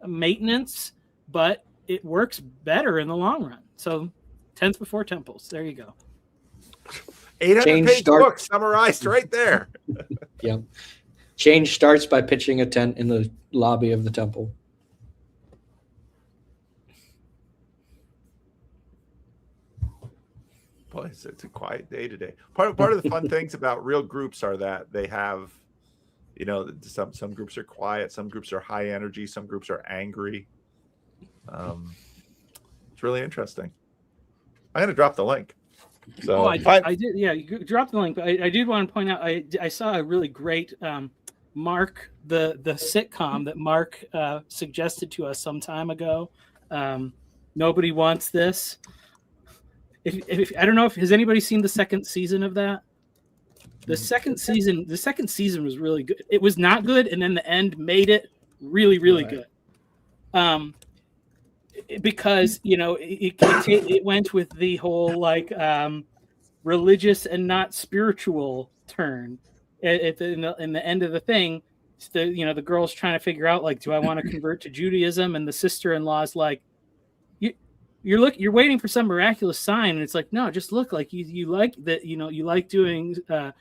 S12: maintenance, but it works better in the long run. So tents before temples, there you go.
S5: 800-page book summarized right there.
S7: Yeah. Change starts by pitching a tent in the lobby of the temple.
S5: Boy, it's a quiet day today. Part of the fun things about real groups are that they have, some groups are quiet, some groups are high energy, some groups are angry. It's really interesting. I'm going to drop the link. So
S12: I did. Yeah, you dropped the link. But I did want to point out, I saw a really great Mark, the sitcom that Mark suggested to us some time ago. Nobody Wants This. If I don't know, has anybody seen the second season of that? The second season was really good. It was not good, and then the end made it really, really good. Because it went with the whole like religious and not spiritual turn. In the end of the thing, the girl's trying to figure out like, do I want to convert to Judaism? And the sister-in-law's like, you're waiting for some miraculous sign, and it's like, no, just look, like you like that, you like doing the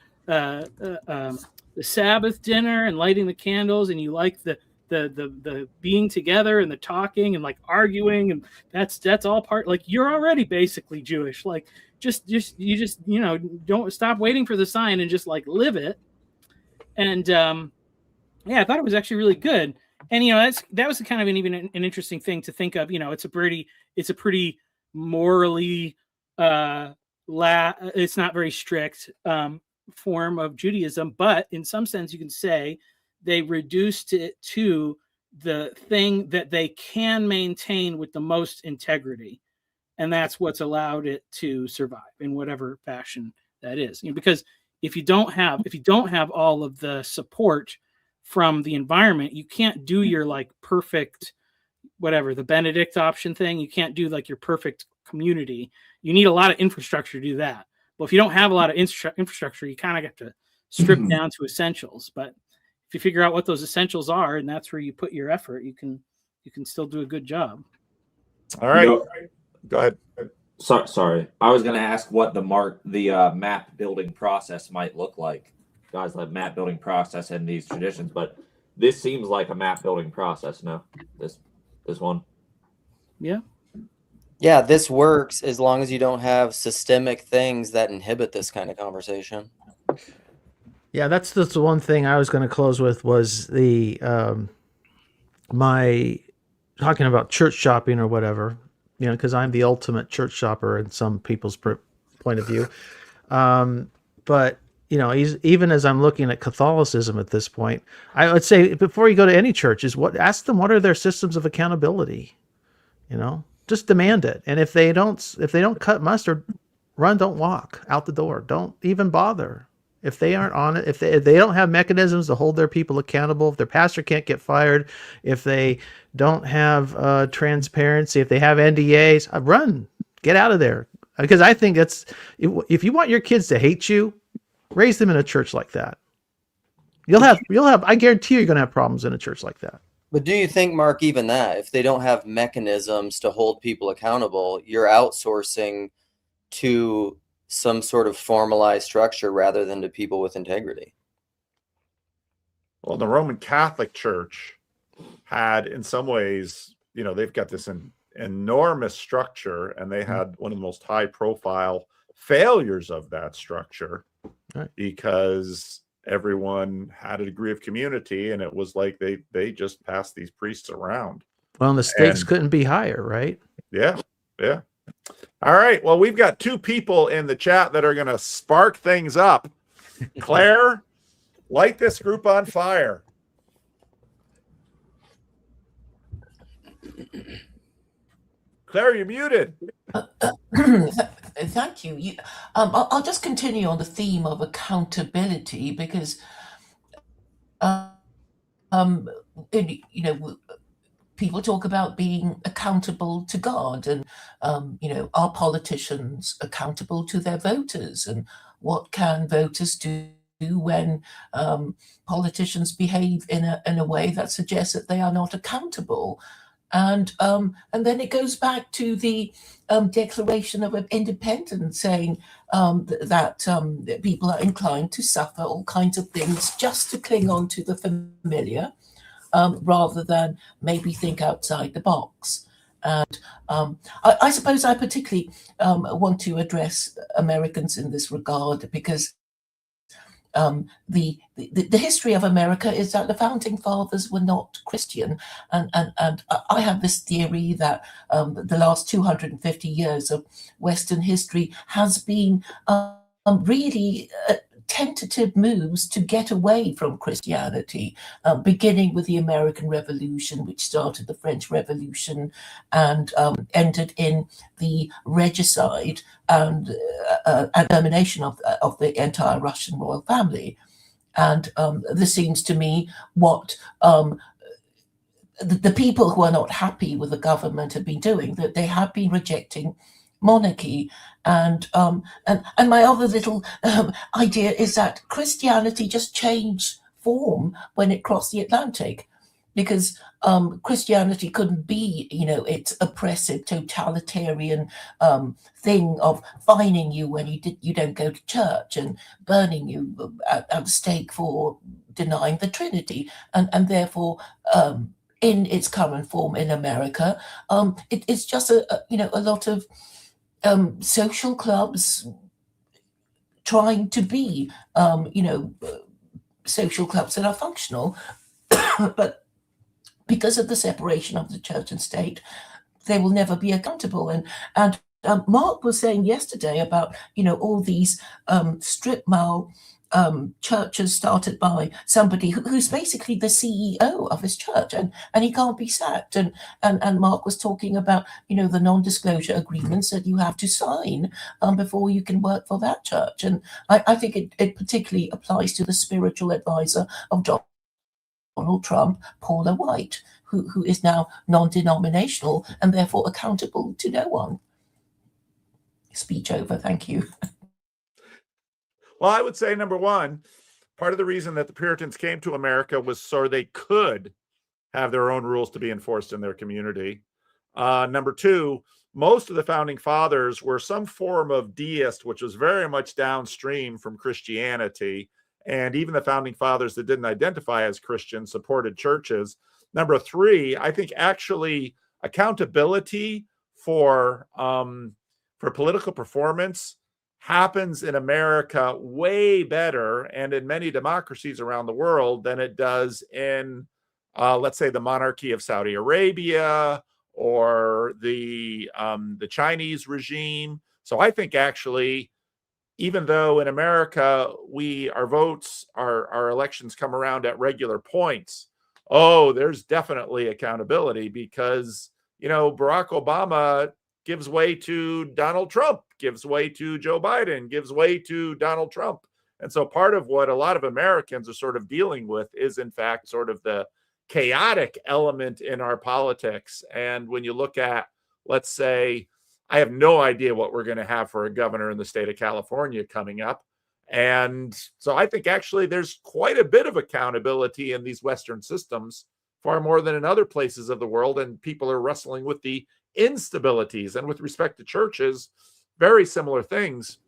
S12: Sabbath dinner and lighting the candles, and you like the the being together and the talking and like arguing, and that's all part, like you're already basically Jewish. Like just don't stop waiting for the sign and just like live it. And I thought it was actually really good. And that was kind of an interesting thing to think of. It's a pretty morally it's not very strict form of Judaism, but in some sense you can say they reduced it to the thing that they can maintain with the most integrity, and that's what's allowed it to survive in whatever fashion that is. Because if you don't have all of the support from the environment, you can't do your like perfect, whatever, the Benedict option thing. You can't do like your perfect community. You need a lot of infrastructure to do that. But if you don't have a lot of infrastructure, you kind of have to strip down to essentials. But if you figure out what those essentials are, and that's where you put your effort, you can still do a good job.
S5: All right, go ahead.
S6: Sorry, I was going to ask what the map building process might look like. Guys, like map building process in these traditions, but this seems like a map building process. No, this one.
S11: Yeah, this works as long as you don't have systemic things that inhibit this kind of conversation.
S8: Yeah, that's the one thing I was going to close with was the my talking about church shopping or whatever, because I'm the ultimate church shopper in some people's point of view. But even as I'm looking at Catholicism at this point, I would say before you go to any church ask them what are their systems of accountability. Just demand it. And if they don't cut mustard, run, don't walk out the door. Don't even bother. If they aren't on it, if they don't have mechanisms to hold their people accountable, if their pastor can't get fired, if they don't have transparency, if they have NDAs, run, get out of there. Because I think if you want your kids to hate you, raise them in a church like that. You'll have. I guarantee you're going to have problems in a church like that.
S11: But do you think, Mark, even that, if they don't have mechanisms to hold people accountable, you're outsourcing to some sort of formalized structure rather than to people with integrity?
S5: Well, the Roman Catholic Church had, in some ways, they've got this enormous structure, and they had one of the most high-profile failures of that structure, right, because everyone had a degree of community, and it was like they just passed these priests around.
S8: Well, and the stakes couldn't be higher, right?
S5: Yeah. All right. Well, we've got two people in the chat that are going to spark things up. Claire, light this group on fire. Claire, you're muted.
S10: Thank you. I'll just continue on the theme of accountability because, people talk about being accountable to God, and are politicians accountable to their voters, and what can voters do when politicians behave in a way that suggests that they are not accountable? And then it goes back to the Declaration of Independence, saying that people are inclined to suffer all kinds of things just to cling on to the familiar, rather than maybe think outside the box. And I suppose I particularly want to address Americans in this regard because the history of America is that the founding fathers were not Christian, and I have this theory that the last 250 years of Western history has been really tentative moves to get away from Christianity, beginning with the American Revolution, which started the French Revolution and ended in the regicide and elimination of the entire Russian royal family. And this seems to me what the people who are not happy with the government have been doing, that they have been rejecting monarchy. And my other little idea is that Christianity just changed form when it crossed the Atlantic, because Christianity couldn't be, its oppressive, totalitarian thing of fining you when you don't go to church and burning you at the stake for denying the Trinity, and therefore, in its current form in America, it's just a lot of social clubs trying to be, social clubs that are functional, but because of the separation of the church and state, they will never be accountable. And Mark was saying yesterday about all these strip mall churches started by somebody who's basically the CEO of his church, and he can't be sacked. And Mark was talking about the non-disclosure agreements that you have to sign before you can work for that church. And I think it particularly applies to the spiritual advisor of Donald Trump, Paula White, who is now non-denominational and therefore accountable to no one. Speech over. Thank you.
S5: Well, I would say, number one, part of the reason that the Puritans came to America was so they could have their own rules to be enforced in their community. Number two, most of the founding fathers were some form of deist, which was very much downstream from Christianity. And even the founding fathers that didn't identify as Christians supported churches. Number three, I think actually accountability for political performance happens in America way better and in many democracies around the world than it does in, let's say, the monarchy of Saudi Arabia or the Chinese regime. So I think actually, even though in America our votes, our elections come around at regular points, there's definitely accountability because Barack Obama gives way to Donald Trump, gives way to Joe Biden, gives way to Donald Trump. And so part of what a lot of Americans are sort of dealing with is, in fact, sort of the chaotic element in our politics. And when you look at, let's say, I have no idea what we're going to have for a governor in the state of California coming up. And so I think actually there's quite a bit of accountability in these Western systems, far more than in other places of the world. And people are wrestling with the instabilities. And with respect to churches, very similar things.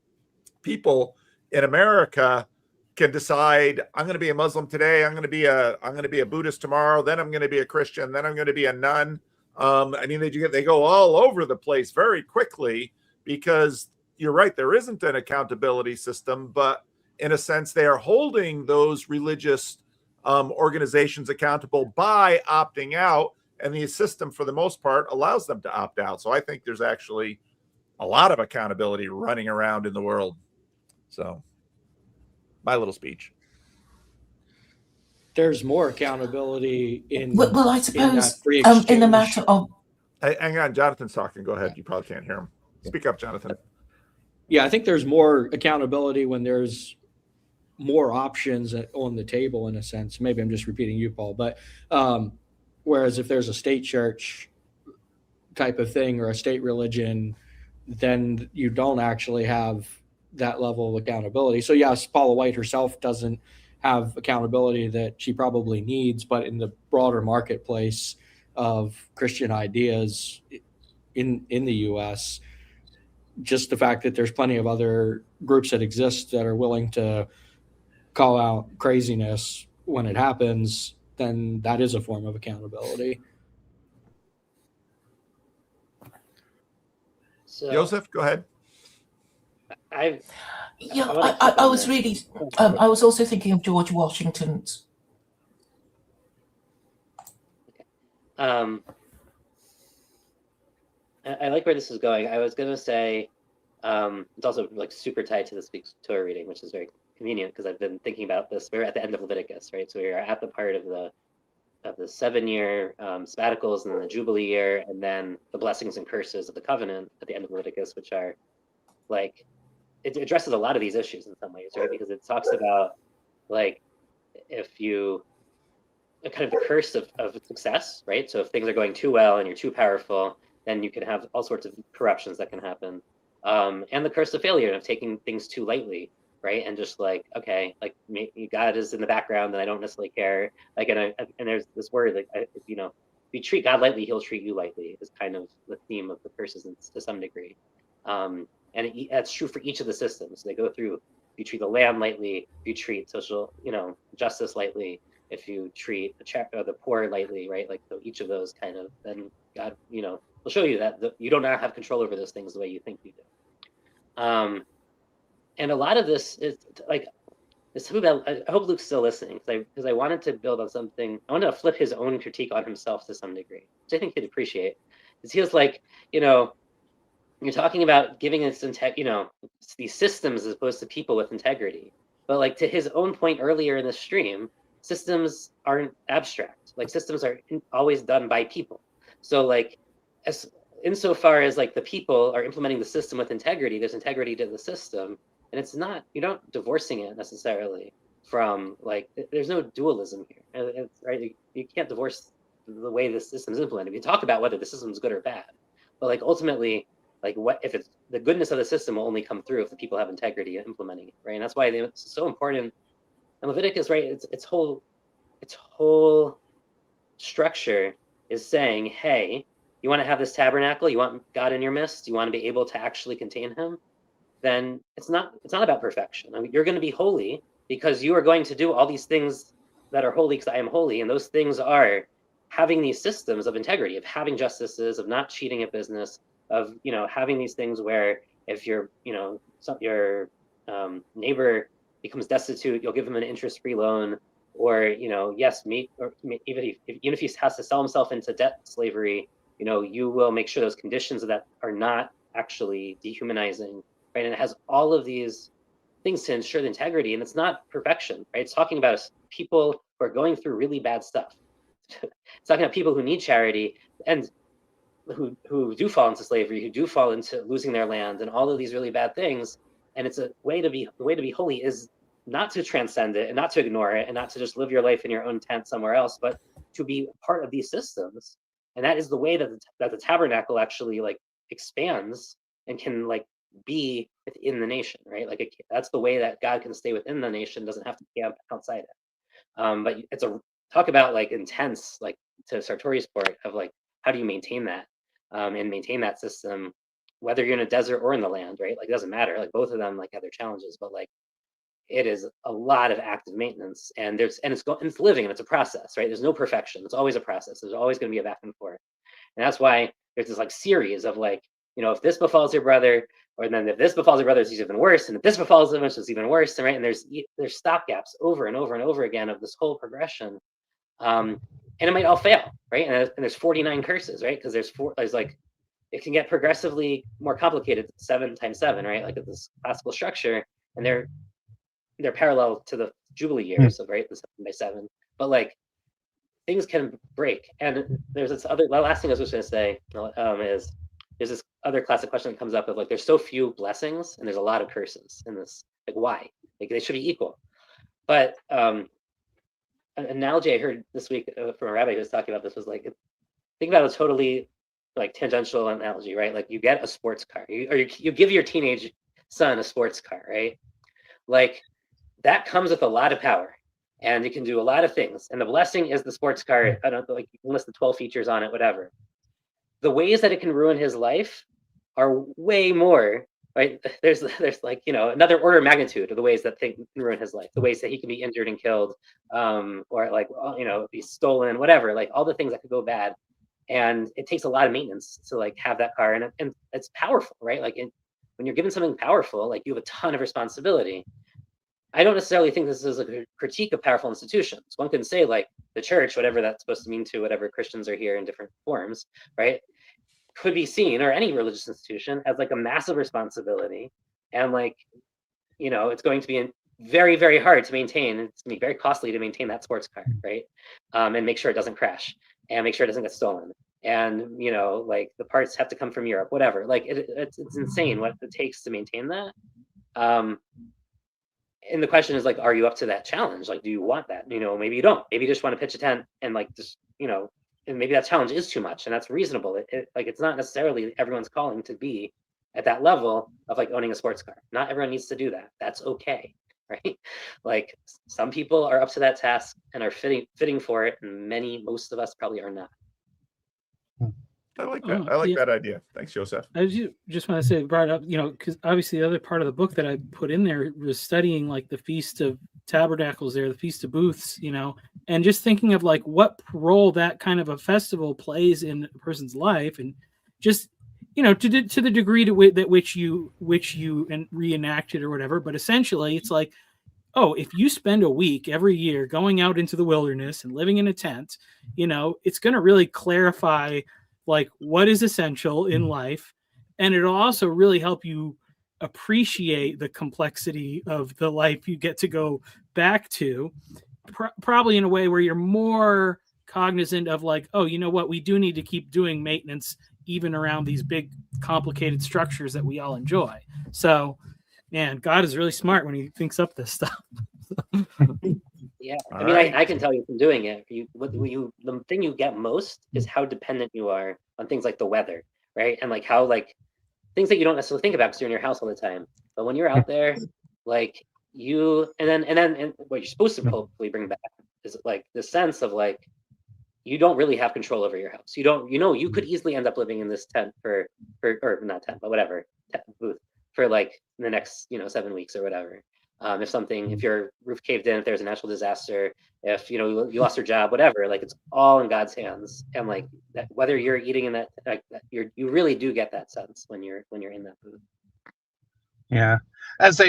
S5: People in America can decide, I'm going to be a Muslim today, I'm going to be a Buddhist tomorrow, then I'm going to be a Christian, then I'm going to be a nun. They go all over the place very quickly because you're right, there isn't an accountability system, but in a sense, they are holding those religious organizations accountable by opting out. And the system, for the most part, allows them to opt out. So I think there's actually a lot of accountability running around in the world. So my little speech.
S7: There's more accountability in
S10: Well, I suppose
S7: in
S10: in the matter of.
S5: Hey, hang on, Jonathan's talking. Go ahead. You probably can't hear him. Speak up, Jonathan.
S7: Yeah, I think there's more accountability when there's more options on the table, in a sense. Maybe I'm just repeating you, Paul, but whereas if there's a state church type of thing or a state religion, then you don't actually have that level of accountability. So yes, Paula White herself doesn't have accountability that she probably needs, but in the broader marketplace of Christian ideas in the US, just the fact that there's plenty of other groups that exist that are willing to call out craziness when it happens, then that is a form of accountability.
S13: So,
S5: Joseph, go ahead.
S10: I was really, I was also thinking of George Washington's.
S13: I like where this is going. I was going to say it's also like super tied to this week's Torah reading, which is very convenient because I've been thinking about this. We're at the end of Leviticus, right? So we're at the part of the 7-year sabbaticals and then the Jubilee year, and then the blessings and curses of the covenant at the end of Leviticus, which are like, it addresses a lot of these issues in some ways, right? Because it talks about like if you kind of the curse of success, right? So if things are going too well and you're too powerful, then you can have all sorts of corruptions that can happen. And the curse of failure and of taking things too lightly. right? And just like, okay, like God is in the background, and I don't necessarily care. Like, and there's this word, like, you know, if you treat God lightly, He'll treat you lightly, is kind of the theme of the curses to some degree. And that's true for each of the systems. They go through. If you treat the land lightly, if you treat social, you know, justice lightly, if you treat the poor lightly, right? Like, so each of those kind of, then God, you know, will show you that you don't have control over those things the way you think you do. And a lot of this is like, it's something that I hope Luke's still listening, because I wanted to build on something. I wanted to flip his own critique on himself to some degree, which I think he'd appreciate. Because he was like, you know, you're talking about giving us you know, these systems as opposed to people with integrity. But like, to his own point earlier in the stream, systems aren't abstract. Like, systems are always done by people. So like, insofar as like the people are implementing the system with integrity, there's integrity to the system, and it's not, you're not divorcing it necessarily from, like, there's no dualism here, right? You can't divorce the way the system is implemented. We talk about whether the system is good or bad, but like, ultimately, like, what if it's the goodness of the system will only come through if the people have integrity in implementing it, right? And that's why it's so important. And Leviticus, right, its whole structure is saying, hey, you want to have this tabernacle, you want God in your midst, you want to be able to actually contain Him, then it's not about perfection. I mean, you're going to be holy because you are going to do all these things that are holy because I am holy, and those things are having these systems of integrity, of having justices, of not cheating at business, of, you know, having these things where if your, you know, your neighbor becomes destitute, you'll give him an interest-free loan, or, you know, yes, even if he has to sell himself into debt slavery, you know, you will make sure those conditions of that are not actually dehumanizing, right? And it has all of these things to ensure the integrity, and it's not perfection, right? It's talking about people who are going through really bad stuff. It's talking about people who need charity and who do fall into slavery, who do fall into losing their land, and all of these really bad things. And it's the way to be holy is not to transcend it and not to ignore it and not to just live your life in your own tent somewhere else, but to be part of these systems. And that is the way that the tabernacle actually like expands and can like be within the nation, right? Like, that's the way that God can stay within the nation, doesn't have to camp outside it. But it's talk about like intense, like, to Sartori's point of like, how do you maintain that and maintain that system, whether you're in a desert or in the land, right? Like, it doesn't matter. Like, both of them like have their challenges, but like, it is a lot of active maintenance, and it's living, and it's a process, right? There's no perfection. It's always a process. There's always going to be a back and forth, and that's why there's this like series of like, you know, if this befalls your brother, or then if this befalls your brother, it's even worse, and if this befalls them, it's even worse, right? And there's stopgaps over and over and over again of this whole progression, and it might all fail, right? And there's 49 curses, right? Because there's like, it can get progressively more complicated, 7 times 7, right? Like, this classical structure, and they're parallel to the Jubilee years, so right, the 7 by 7. But like, things can break, and there's this other. The last thing I was just going to say is there's this other classic question that comes up of like, there's so few blessings and there's a lot of curses in this. Like, why? Like, they should be equal. But an analogy I heard this week from a rabbi who was talking about this was like, think about a totally like tangential analogy, right? Like, you get a sports car, you give your teenage son a sports car, right? Like, that comes with a lot of power, and it can do a lot of things. And the blessing is the sports car. I don't know, like, you can list the 12 features on it, whatever. The ways that it can ruin his life are way more, right? There's like, you know, another order of magnitude of the ways that things can ruin his life, the ways that he can be injured and killed, or like, you know, be stolen, whatever, like all the things that could go bad. And it takes a lot of maintenance to like have that car, and it's powerful, right? Like, when you're given something powerful, like, you have a ton of responsibility. I don't necessarily think this is a critique of powerful institutions. One can say like the church, whatever that's supposed to mean to whatever Christians are here in different forms, right, could be seen, or any religious institution, as like a massive responsibility. And like, you know, it's going to be very, very hard to maintain. It's going to be very costly to maintain that sports car, right? And make sure it doesn't crash, and make sure it doesn't get stolen. And, you know, like, the parts have to come from Europe, whatever. Like, it's insane what it takes to maintain that. And the question is like, are you up to that challenge? Like, do you want that? You know, maybe you don't. Maybe you just want to pitch a tent and like, just, you know, and maybe that challenge is too much, and that's reasonable. Like, it's not necessarily everyone's calling to be at that level of like owning a sports car. Not everyone needs to do that. That's okay, right? Like some people are up to that task and are fitting for it, and most of us probably are not.
S5: I like that. I like that idea. Thanks, Joseph.
S12: I just want to say, brought up, because obviously the other part of the book that I put in there was studying like the Feast of Tabernacles there, the Feast of Booths, and just thinking of like what role that kind of a festival plays in a person's life, and just to the degree that which you reenact it or whatever. But essentially, it's like, oh, if you spend a week every year going out into the wilderness and living in a tent, it's going to really clarify like what is essential in life, and it'll also really help you appreciate the complexity of the life you get to go back to, probably in a way where you're more cognizant of like, oh, you know what, we do need to keep doing maintenance even around these big complicated structures that we all enjoy. So man, God is really smart when he thinks up this stuff.
S13: Yeah, I mean, I can tell you from doing it, the thing you get most is how dependent you are on things like the weather, right? And like how like things that you don't necessarily think about because you're in your house all the time. But when you're out there, like and what you're supposed to hopefully bring back is like the sense of like you don't really have control over your house. You could easily end up living in this tent or not tent, but whatever booth for like the next 7 weeks or whatever. If your roof caved in, if there's a natural disaster, if you lost your job, whatever, like it's all in God's hands. And like that, whether you're eating in that, you really do get that sense when you're in that booth.
S14: Yeah, as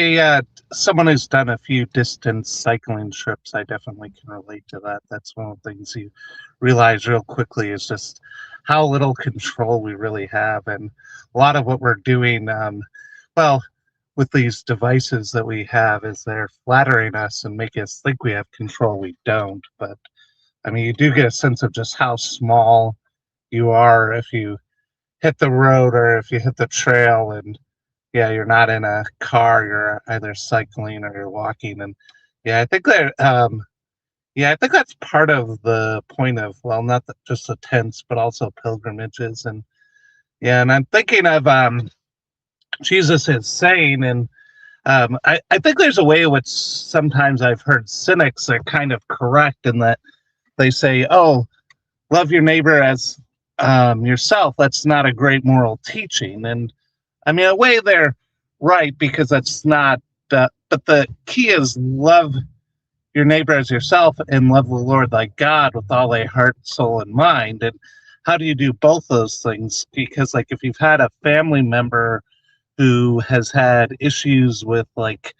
S14: someone who's done a few distance cycling trips, I definitely can relate to that. That's one of the things you realize real quickly is just how little control we really have, and a lot of what we're doing, with these devices that we have, is they're flattering us and make us think we have control. We don't. But I mean, you do get a sense of just how small you are if you hit the road or if you hit the trail, and you're not in a car, you're either cycling or you're walking. And I think that I think that's part of the point of, not just the tents, but also pilgrimages. And and I'm thinking of Jesus is saying, and I think there's a way in which sometimes I've heard cynics are kind of correct in that they say, oh, love your neighbor as yourself. That's not a great moral teaching. And I mean, in a way they're right, because that's not, but the key is love your neighbor as yourself and love the Lord thy God with all thy heart, soul, and mind. And how do you do both those things? Because like if you've had a family member who has had issues with like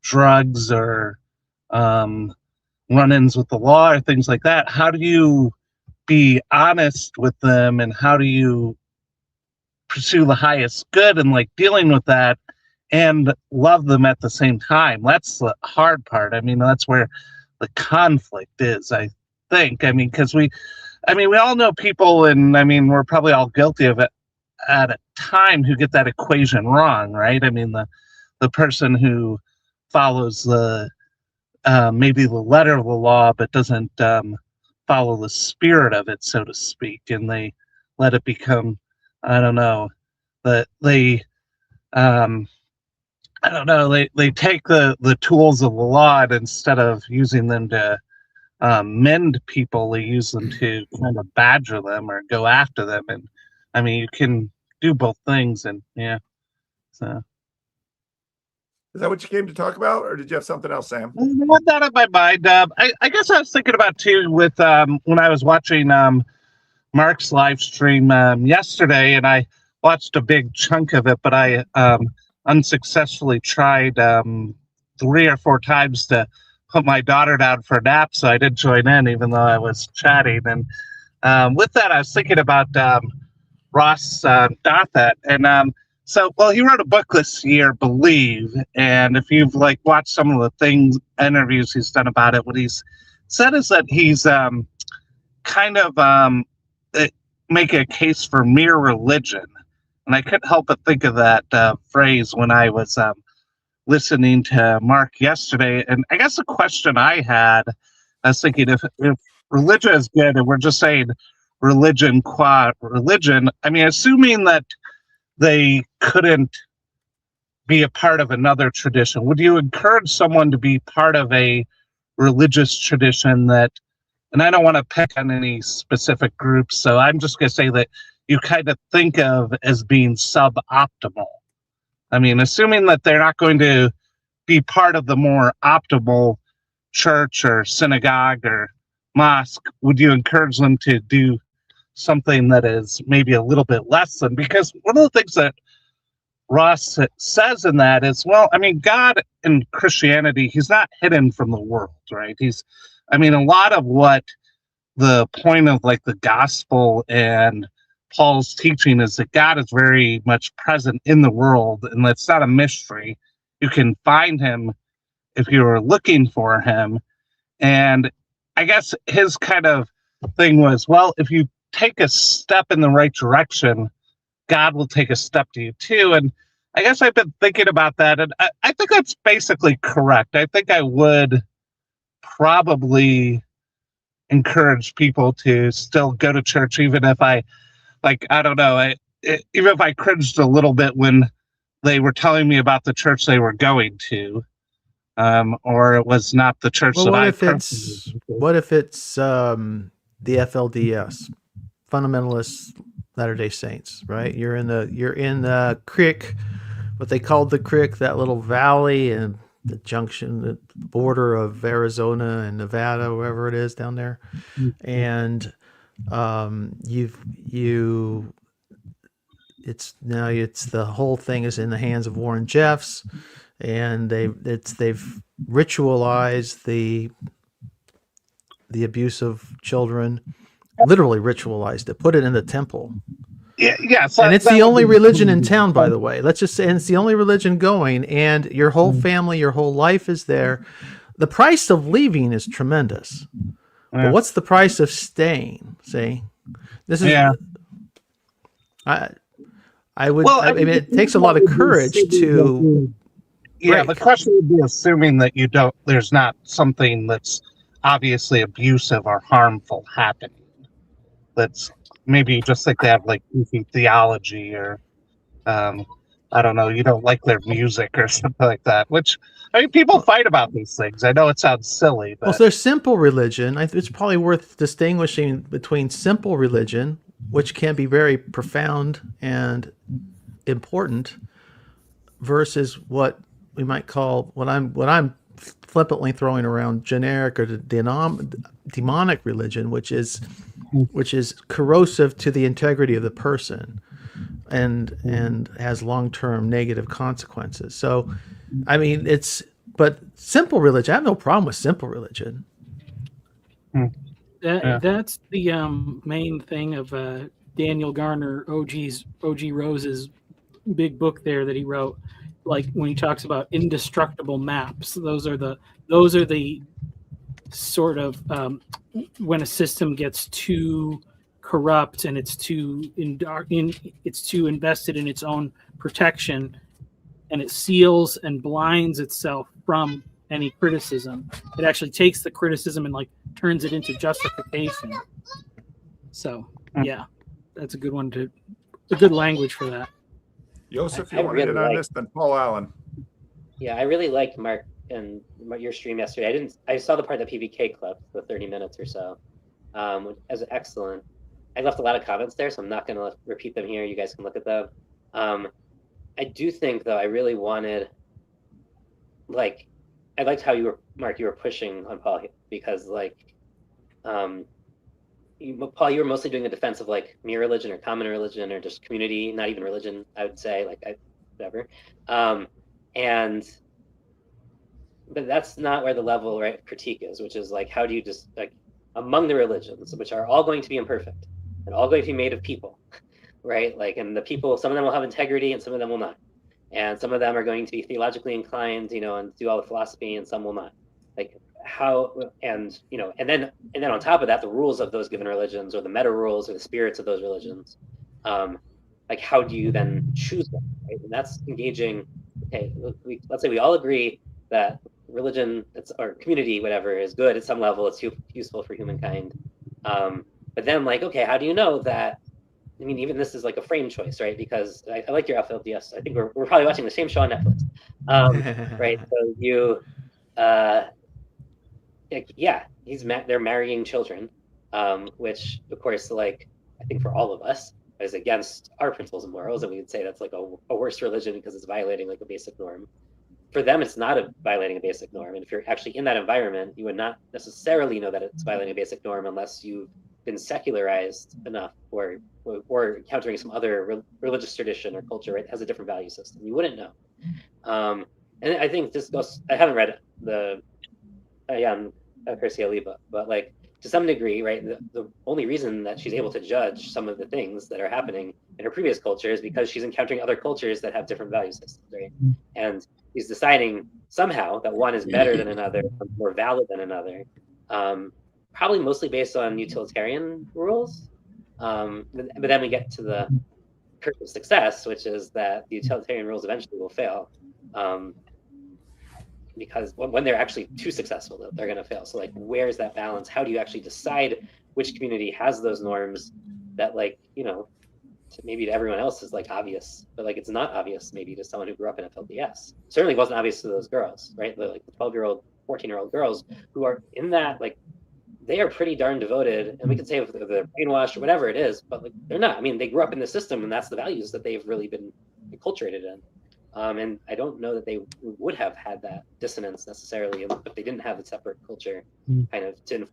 S14: drugs or run-ins with the law or things like that, how do you be honest with them, and how do you pursue the highest good and like dealing with that and love them at the same time? That's the hard part. I mean, that's where the conflict is, I think. I mean, because we all know people, and I mean, we're probably all guilty of it at a time, who get that equation wrong, right? I mean, the person who follows the maybe the letter of the law, but doesn't follow the spirit of it, so to speak, and they let it become, I don't know, that they they take the tools of the law, and instead of using them to mend people, they use them to kind of badger them or go after them. And I mean, you can do both things, and so.
S5: Is that what you came to talk about, or did you have something else, Sam?
S14: I had that on my mind. I guess I was thinking about too with when I was watching Mark's live stream yesterday, and I watched a big chunk of it, but I unsuccessfully tried 3 or 4 times to put my daughter down for a nap, so I didn't join in, even though I was chatting. And with that, I was thinking about Ross Douthat, and he wrote a book this year, Believe, and if you've like watched some of the interviews he's done about it, what he's said is that he's kind of make a case for mere religion. And I couldn't help but think of that phrase when I was listening to Mark yesterday. And I guess the question I had, I was thinking, if religion is good, and we're just saying religion qua religion, I mean, assuming that they couldn't be a part of another tradition? Would you encourage someone to be part of a religious tradition that, and I don't want to pick on any specific groups, so I'm just going to say that you kind of think of as being suboptimal? I mean, assuming that they're not going to be part of the more optimal church or synagogue or mosque, would you encourage them to do something that is maybe a little bit less than? Because one of the things that Ross says in that is, well, I mean, God in Christianity, he's not hidden from the world, right? A lot of what the point of like the gospel and Paul's teaching is that God is very much present in the world, and that's not a mystery. You can find him if you are looking for him. And I guess his kind of thing was, well, if you take a step in the right direction, God will take a step to you too. And I guess I've been thinking about that, and I think that's basically correct. I think I would probably encourage people to still go to church, even if I don't know, even if I cringed a little bit when they were telling me about the church they were going to, or it was not the church that I personally.
S8: What if it's the FLDS, Fundamentalist Latter-day Saints, right? You're in the creek, what they called the creek, that little valley and the junction, the border of Arizona and Nevada, wherever it is down there, and it's the whole thing is in the hands of Warren Jeffs, and they've ritualized the abuse of children, literally ritualized it, put it in the temple.
S14: Yeah,
S8: and it's the only religion in town, by the way. Let's just say, and it's the only religion going, and your whole family, your whole life is there. The price of leaving is tremendous. But what's the price of staying? See, this is. I would. Well, I mean, it takes a lot of courage to.
S14: Yeah, the question would be assuming that there's not something that's obviously abusive or harmful happening. That's maybe just like they have like goofy theology, or I don't know, you don't like their music or something like that, which, I mean, people fight about these things. I know it sounds silly, but.
S8: Well, so there's simple religion. It's probably worth distinguishing between simple religion, which can be very profound and important, versus what we might call, what I'm flippantly throwing around, generic or demonic religion, which is corrosive to the integrity of the person and has long-term negative consequences. So, I mean, but simple religion, I have no problem with simple religion.
S12: That's the main thing of Daniel Garner, O.G. Rose's big book there that he wrote. Like when he talks about indestructible maps, those are the sort of when a system gets too corrupt and it's too invested in its own protection, and it seals and blinds itself from any criticism. It actually takes the criticism and like turns it into justification. So yeah, that's a good one a good language for that.
S5: Joseph, you wanted it on this, then Paul Allen.
S13: Yeah, I really liked Mark and your stream yesterday. I saw the part that PBK clipped, the 30 minutes or so. As excellent. I left a lot of comments there, so I'm not going to repeat them here. You guys can look at them. I do think, though, I really wanted, I liked how Mark, you were pushing on Paul, because Paul, you were mostly doing a defense of like mere religion or common religion or just community, not even religion, I would say, whatever. But that's not where the level, right, critique is, which is like, how do you just, like, among the religions, which are all going to be imperfect and all going to be made of people, right? Like, and the people, some of them will have integrity and some of them will not. And some of them are going to be theologically inclined, and do all the philosophy, and some will not. Like, how, and then on top of that, the rules of those given religions, or the meta rules, or the spirits of those religions, like, how do you then choose them, right? And that's engaging. Okay, let's say we all agree that religion, or community, whatever, is good at some level. It's useful for humankind. But then, like, okay, how do you know that I mean, even this is like a frame choice, right? Because I like your FLDS. I think we're probably watching the same show on Netflix, right? So you, yeah, they're marrying children, which of course, like I think for all of us is against our principles and morals, and we would say that's like a worse religion because it's violating like a basic norm. For them, it's not violating a basic norm, and if you're actually in that environment, you would not necessarily know that it's violating a basic norm unless you've been secularized enough or encountering some other religious tradition or culture, right, that has a different value system. You wouldn't know. And I think this goes. I haven't read the Percy book, but like to some degree, right, the only reason that she's able to judge some of the things that are happening in her previous culture is because she's encountering other cultures that have different value systems, right? And she's deciding somehow that one is better than another, more valid than another, probably mostly based on utilitarian rules. But then we get to the curse of success, which is that the utilitarian rules eventually will fail. Because when they're actually too successful, they're going to fail. So like, where's that balance? How do you actually decide which community has those norms that, like, you know, maybe to everyone else is like obvious, but like it's not obvious maybe to someone who grew up in FLDS. Certainly wasn't obvious to those girls, right? Like the 12-year-old, 14-year-old girls who are in that, like, they are pretty darn devoted, and we can say if they're brainwashed or whatever it is, but like they're not. I mean, they grew up in the system, and that's the values that they've really been enculturated in. And I don't know that they would have had that dissonance necessarily if they didn't have a separate culture kind of to.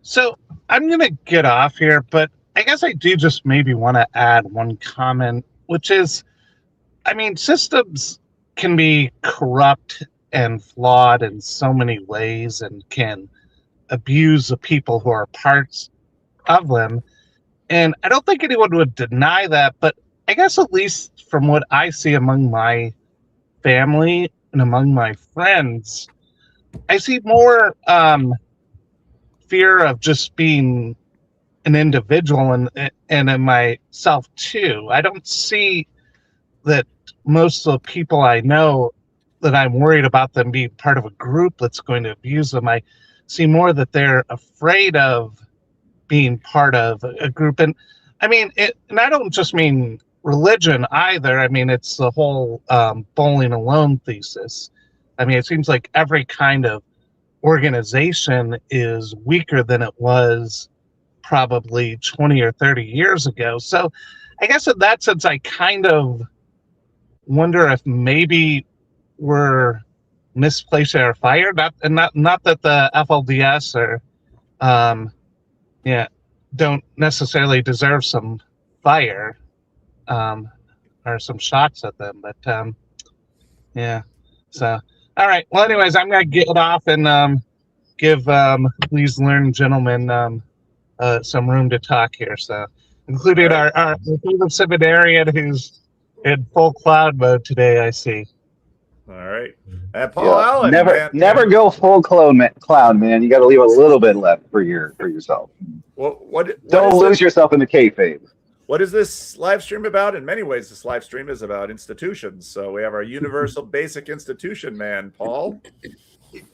S14: So I'm going to get off here, but I guess I do just maybe want to add one comment, which is, I mean, systems can be corrupt and flawed in so many ways and can abuse the people who are parts of them. And I don't think anyone would deny that, but I guess at least from what I see among my family and among my friends, I see more fear of just being an individual and in myself too. I don't see that most of the people I know that I'm worried about them being part of a group that's going to abuse them. I see more that they're afraid of being part of a group. And I mean, and I don't just mean religion either. I mean, it's the whole bowling alone thesis. I mean, it seems like every kind of organization is weaker than it was probably 20 or 30 years ago. So I guess in that sense, I kind of wonder if maybe we're misplacing our fire. Not that the FLDS or don't necessarily deserve some fire or some shots at them, but yeah. So all right. Well, anyways, I'm gonna get off and give these learned gentlemen some room to talk here. So, including our favorite seminarian who's in full cloud mode today. I see.
S5: All right, Paul Allen.
S15: Never go full cloud, man. You got to leave a little bit left for yourself.
S5: What
S15: don't lose yourself in the kayfabe.
S5: What is this live stream about? In many ways, this live stream is about institutions. So we have our universal basic institution man, Paul.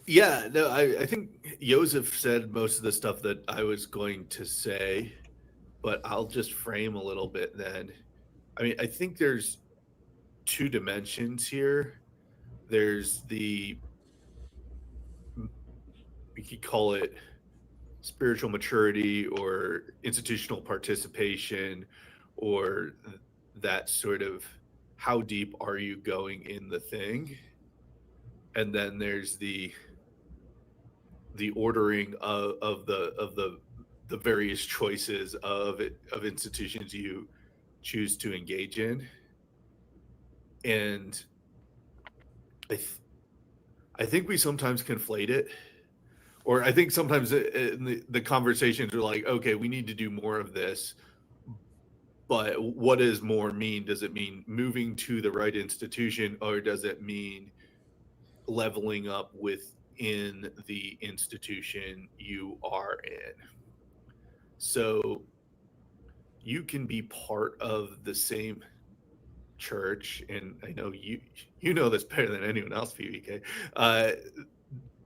S16: Yeah, no, I think Joseph said most of the stuff that I was going to say, but I'll just frame a little bit then. I mean, I think there's two dimensions here. There's we could call it spiritual maturity or institutional participation, or that sort of how deep are you going in the thing? And then there's the ordering of the various choices of institutions you choose to engage in. And I think we sometimes conflate it, or I think sometimes the conversations are like, okay, we need to do more of this. But what does more mean? Does it mean moving to the right institution, or does it mean leveling up within the institution you are in? So you can be part of the same church, and I know you know this better than anyone else, PBK.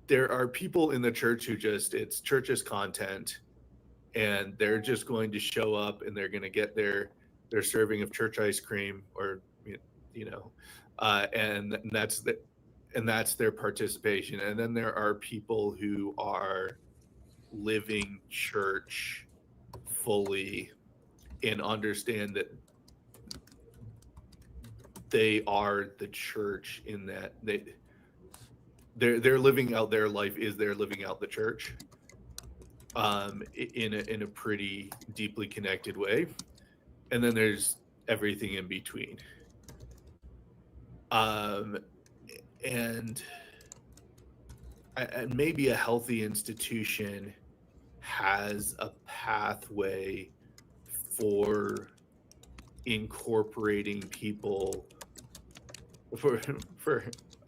S16: There are people in the church who it's church's content, and they're just going to show up and they're going to get their serving of church ice cream, or and that's their participation. And then there are people who are living church fully and understand that they are the church, in that they're living out their life is they're living out the church in a pretty deeply connected way. And then there's everything in between. And maybe a healthy institution has a pathway for incorporating people for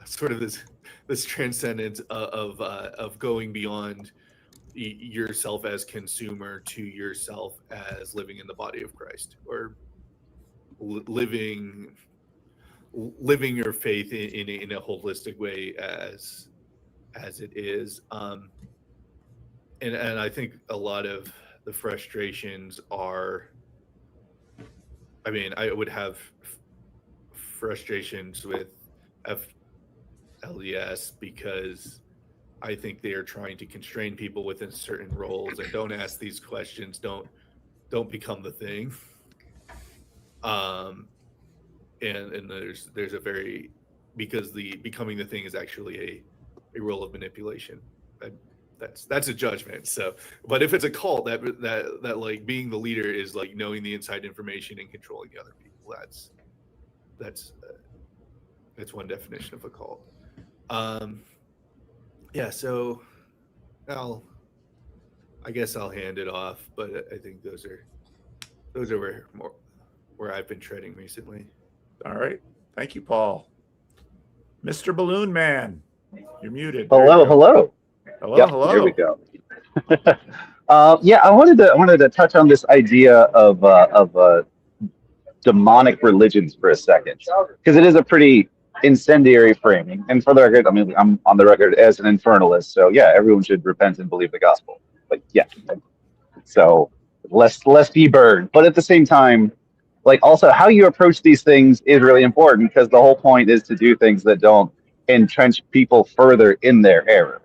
S16: sort of this transcendence of going beyond yourself as consumer to yourself as living in the body of Christ, or living your faith in a holistic way as it is. And I think a lot of the frustrations are, I mean, I would have frustrations with FLDS because I think they are trying to constrain people within certain roles, and don't ask these questions, don't become the thing. And there's a very, because the becoming the thing is actually a role of manipulation. That's a judgment. So, but if it's a cult, that like being the leader is like knowing the inside information and controlling the other people. That's one definition of a cult. Yeah. So, I guess I'll hand it off. But I think those are where I've been treading recently.
S5: All right. Thank you, Paul. Mr. Balloon Man, you're muted.
S15: Hello.
S5: Hello.
S15: Here we go. Yeah, I wanted to touch on this idea of demonic religions for a second, because it is a pretty incendiary framing. And for the record, I mean, I'm on the record as an infernalist, so yeah, everyone should repent and believe the gospel. But yeah, so lest be burned. But at the same time, like, also how you approach these things is really important, because the whole point is to do things that don't entrench people further in their error.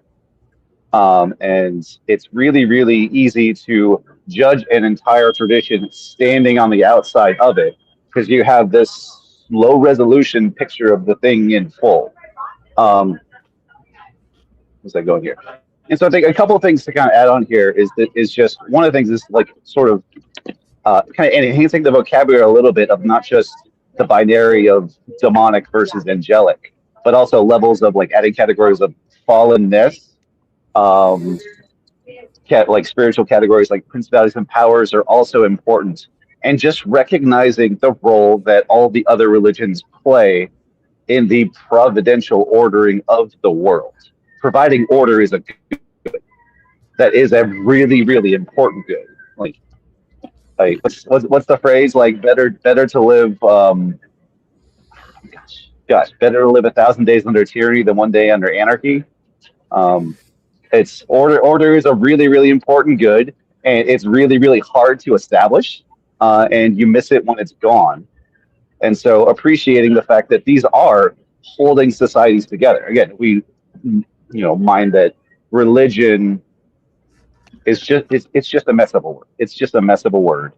S15: And it's really, really easy to judge an entire tradition standing on the outside of it, because you have this low resolution picture of the thing in full. Where's that going here? And so I think a couple of things to kind of add on here is just one of the things is like sort of kind of enhancing the vocabulary a little bit of not just the binary of demonic versus angelic, but also levels of like adding categories of fallenness. Like spiritual categories like principalities and powers are also important, and just recognizing the role that all the other religions play in the providential ordering of the world. Providing order is a good. That is a really, really important good. Like what's the phrase? Like better to live. Gosh, better to live 1,000 days under tyranny than 1 day under anarchy. It's order is a really, really important good, and it's really, really hard to establish, and you miss it when it's gone. And so appreciating the fact that these are holding societies together. Again, we mind that religion is just a mess of a word. It's just a mess of a word.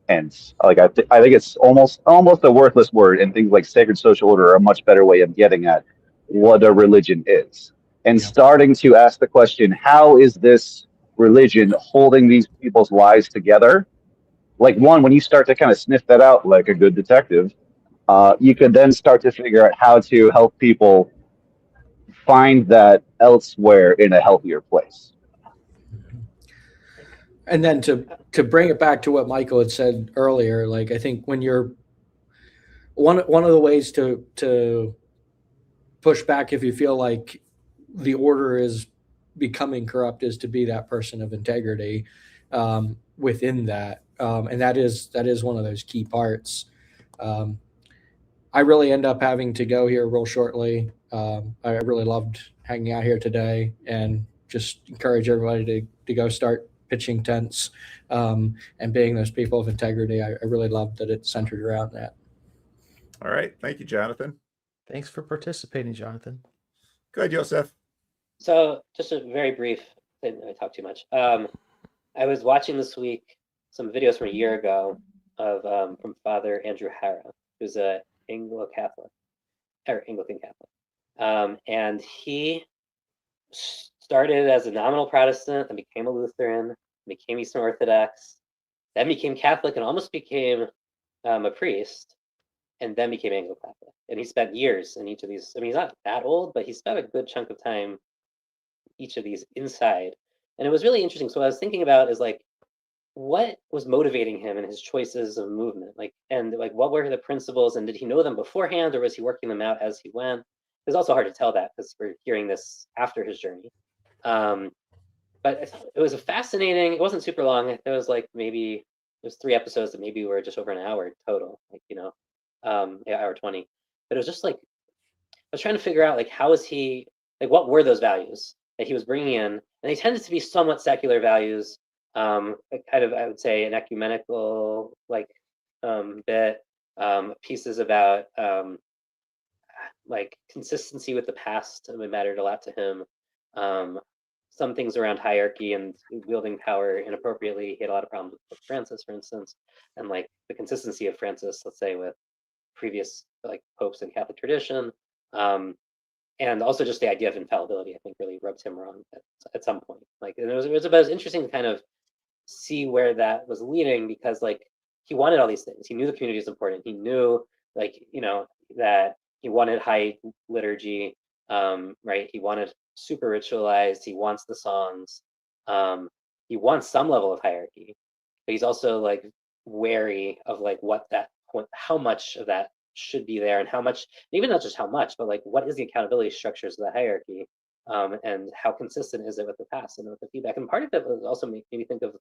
S15: And like I think it's almost a worthless word, and things like sacred social order are a much better way of getting at what a religion is. And starting to ask the question, how is this religion holding these people's lives together? Like, one, when you start to kind of sniff that out like a good detective, you could then start to figure out how to help people find that elsewhere in a healthier place.
S7: And then to bring it back to what Michael had said earlier, like, I think when you're one of the ways to push back if you feel like the order is becoming corrupt is to be that person of integrity within that. And that is one of those key parts. I really end up having to go here real shortly. I really loved hanging out here today, and just encourage everybody to go start pitching tents, and being those people of integrity. I really love that it's centered around that.
S5: All right. Thank you, Jonathan.
S8: Thanks for participating, Jonathan.
S5: Go ahead, Joseph.
S13: So just a very brief, I didn't talk too much. I was watching this week some videos from a year ago of from Father Andrew Hara, who's a Anglican Catholic, and he started as a nominal Protestant, then became a Lutheran, became Eastern Orthodox, then became Catholic, and almost became a priest, and then became Anglo-Catholic. And he spent years in each of these. I mean, he's not that old, but he spent a good chunk of time each of these inside. And it was really interesting. So what I was thinking about is like, what was motivating him in his choices of movement? And what were the principles, and did he know them beforehand, or was he working them out as he went? It's also hard to tell that because we're hearing this after his journey. But it was a fascinating, it wasn't super long. It was like maybe, there's 3 episodes that maybe were just over an hour total, hour 20. But it was just like, I was trying to figure out how is he, what were those values that he was bringing in? And they tended to be somewhat secular values, kind of, I would say, an ecumenical bit, pieces about consistency with the past mattered a lot to him. Some things around hierarchy and wielding power inappropriately. He had a lot of problems with Francis, for instance, and the consistency of Francis, let's say, with previous popes in Catholic tradition. And also just the idea of infallibility, I think, really rubbed him wrong at some point. And it was interesting to kind of see where that was leading, because he wanted all these things. He knew the community was important. He knew that he wanted high liturgy, right? He wanted super ritualized. He wants the songs. He wants some level of hierarchy, but he's also wary of how much of that should be there, and how much, maybe not just how much, but what is the accountability structures of the hierarchy, and how consistent is it with the past and with the feedback. And part of it was also made me think of,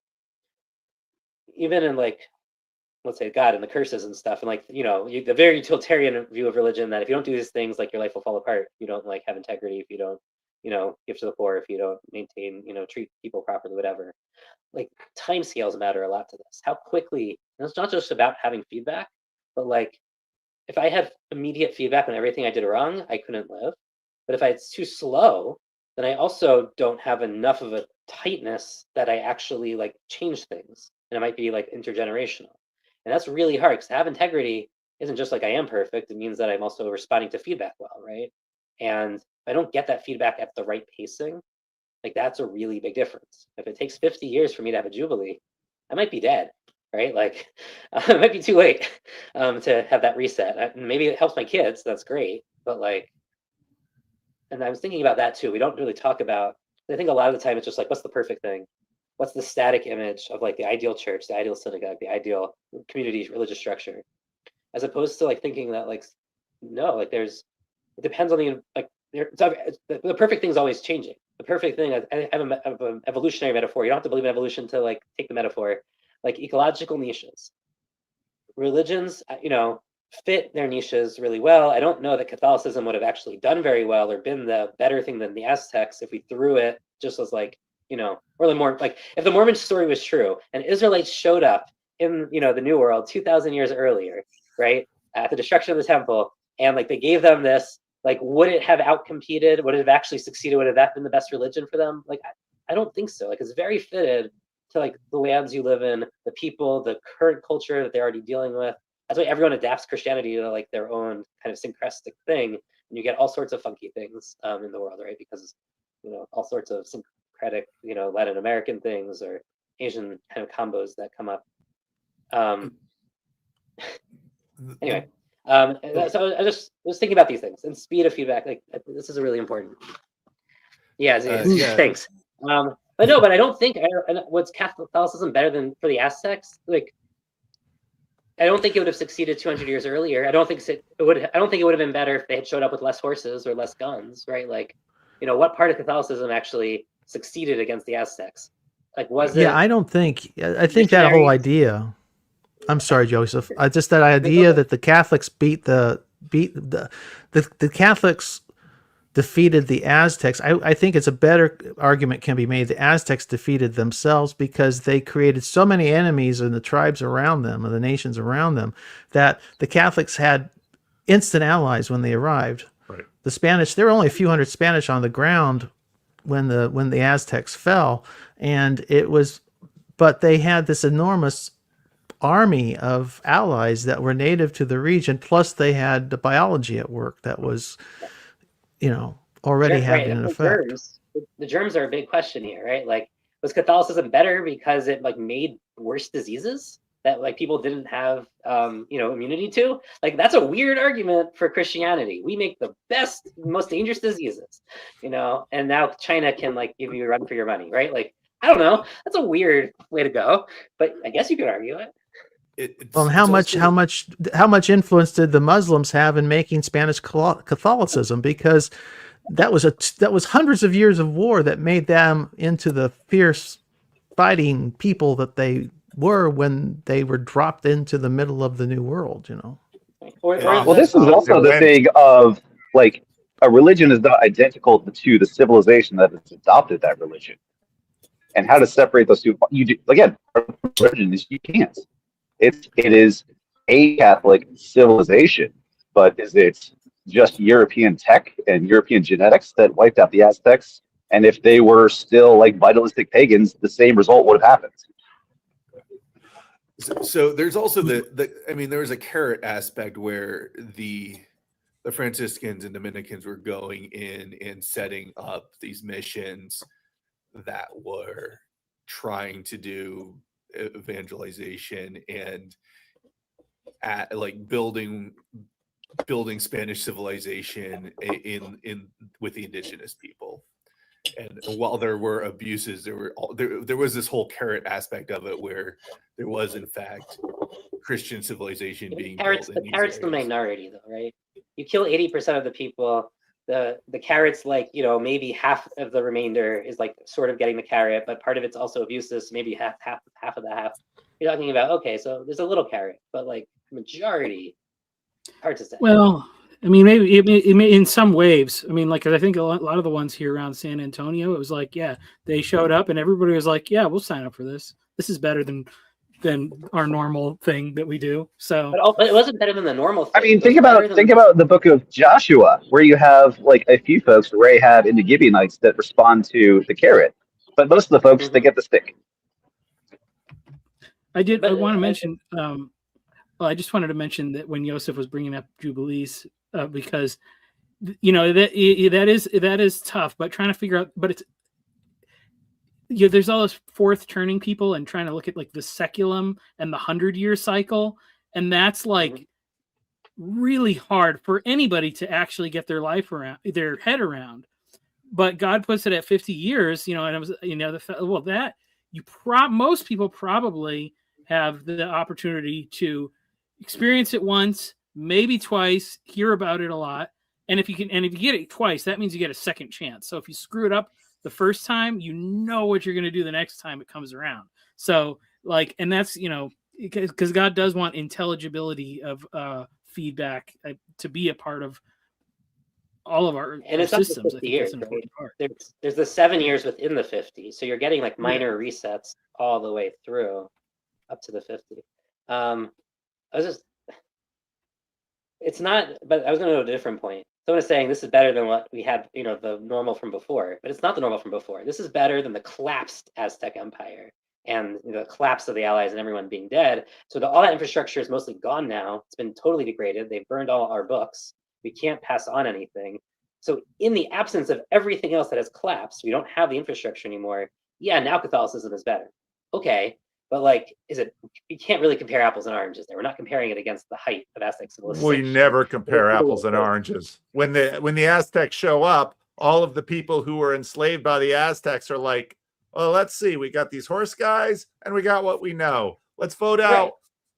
S13: even in let's say God and the curses and stuff, and the very utilitarian view of religion, that if you don't do these things, your life will fall apart. If you don't have integrity, if you don't give to the poor, if you don't maintain, treat people properly, whatever. Time scales matter a lot to this. How quickly, and it's not just about having feedback, but if I have immediate feedback on everything I did wrong, I couldn't live. But if it's too slow, then I also don't have enough of a tightness that I actually change things. And it might be intergenerational. And that's really hard, because to have integrity isn't just I am perfect. It means that I'm also responding to feedback well, right? And if I don't get that feedback at the right pacing, that's a really big difference. If it takes 50 years for me to have a jubilee, I might be dead, right? It might be too late to have that reset. Maybe it helps my kids, that's great, but and I was thinking about that too. We don't really talk about, I think a lot of the time it's just what's the perfect thing? What's the static image of the ideal church, the ideal synagogue, the ideal community religious structure, as opposed to thinking that no, it depends on the perfect thing is always changing. The perfect thing, I have an evolutionary metaphor. You don't have to believe in evolution to take the metaphor. Ecological niches, religions, fit their niches really well. I don't know that Catholicism would have actually done very well or been the better thing than the Aztecs if we threw it just as or the more if the Mormon story was true and Israelites showed up in the New World 2,000 years earlier, right, at the destruction of the temple, and they gave them this, would it have outcompeted? Would it have actually succeeded? Would it have that been the best religion for them? I don't think so. It's very fitted to the lands you live in, the people, the current culture that they're already dealing with. That's why everyone adapts Christianity to their own kind of syncretic thing, and you get all sorts of funky things in the world, right? Because all sorts of syncretic, Latin American things or Asian kind of combos that come up. Anyway, so I was thinking about these things and speed of feedback. This is really important. Yeah. Thanks. But I don't think what's Catholicism better than for the Aztecs? I don't think it would have succeeded 200 years earlier. I don't think it would have been better if they had showed up with less horses or less guns, right? What part of Catholicism actually succeeded against the Aztecs? Was it?
S8: Yeah, I think that whole idea. I'm sorry, Joseph. Just that idea that the Catholics beat the Catholics defeated the Aztecs. I think it's a better argument can be made. The Aztecs defeated themselves because they created so many enemies in the tribes around them and the nations around them that the Catholics had instant allies when they arrived.
S5: Right.
S8: The Spanish, there were only a few hundred Spanish on the ground when the Aztecs fell, and but they had this enormous army of allies that were native to the region, plus they had the biology at work that was, already having an effect.
S13: The germs are a big question here, right? Like, was Catholicism better because it like made worse diseases that like people didn't have immunity to? Like, that's a weird argument for Christianity. We make the best, most dangerous diseases, and now China can like give you a run for your money, right? Like, I don't know. That's a weird way to go, but I guess you could argue it.
S8: Well, how much influence did the Muslims have in making Spanish Catholicism? Because that was hundreds of years of war that made them into the fierce fighting people that they were when they were dropped into the middle of the New World.
S15: Well, this is also the thing of like a religion is not identical to the civilization that has adopted that religion, and how to separate those two. You do again, religion is you can't. It is a Catholic civilization, but is it just European tech and European genetics that wiped out the Aztecs? And if they were still like vitalistic pagans, the same result would have happened.
S16: So there's also there was a carrot aspect where the Franciscans and Dominicans were going in and setting up these missions that were trying to do evangelization and like building Spanish civilization in with the indigenous people. And while there were abuses, there was this whole carrot aspect of it where there was in fact Christian civilization being built.
S13: The carrot's the minority though, right? You kill 80% of the people. The carrot's like, maybe half of the remainder is like sort of getting the carrot, but part of it's also abuses, maybe half of the half. You're talking about, okay, so there's a little carrot, but like majority, hard to say.
S12: Well, I mean, maybe in some waves. I mean, like, 'cause I think a lot of the ones here around San Antonio, it was like, yeah, they showed up and everybody was like, yeah, we'll sign up for this. This is better than our normal thing that we do. So,
S13: but it wasn't better than the normal thing.
S15: I mean, think about the book of Joshua, where you have like a few folks, Rahab and the Gibeonites, that respond to the carrot, but most of the folks they get the stick.
S12: I want to mention. I just wanted to mention that when Yosef was bringing up Jubilees, because that is tough, but trying to figure out, but it's. There's all those fourth turning people and trying to look at like the seculum and the 100-year cycle. And that's like really hard for anybody to actually get their head around. But God puts it at 50 years, and it was, most people probably have the opportunity to experience it once, maybe twice, hear about it a lot. And if you get it twice, that means you get a second chance. So if you screw it up the first time, what you're going to do the next time it comes around. So and that's, because God does want intelligibility of feedback to be a part of all of our systems. I think that's an important part.
S13: There's the 7 years within the 50. So you're getting like minor resets all the way through up to the 50. It's not, but I was going to go to a different point. Someone is saying this is better than what we had, the normal from before, but it's not the normal from before. This is better than the collapsed Aztec Empire and the collapse of the Allies and everyone being dead. So all that infrastructure is mostly gone now. It's been totally degraded. They've burned all our books. We can't pass on anything. So in the absence of everything else that has collapsed, we don't have the infrastructure anymore. Yeah, now Catholicism is better. Okay. But you can't really compare apples and oranges there. We're not comparing it against the height of Aztec civilization.
S5: We never compare apples and oranges. When the Aztecs show up, all of the people who were enslaved by the Aztecs are like, well, let's see, we got these horse guys and we got what we know. Let's vote out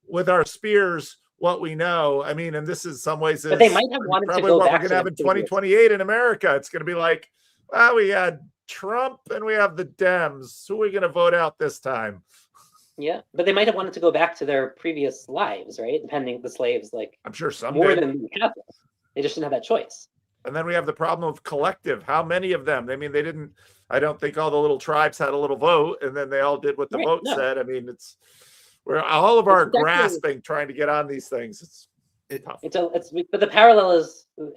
S5: with our spears what we know. I mean, and this is some ways
S13: but they might have wanted
S5: probably
S13: to go
S5: what
S13: back
S5: we're gonna have in 2028 in America. It's gonna be like, well, we had Trump and we have the Dems. Who are we gonna vote out this time?
S13: Yeah, but they might have wanted to go back to their previous lives, right? Depending the slaves, I'm
S5: sure some
S13: more
S5: did.
S13: than the Catholics. They just didn't have that choice.
S5: And then we have the problem of collective. How many of them? I mean, they didn't, I don't think all the little tribes had a little vote, and then they all did what the vote said. I mean, we're all of our grasping, trying to get on these things. Tough.
S13: But the parallel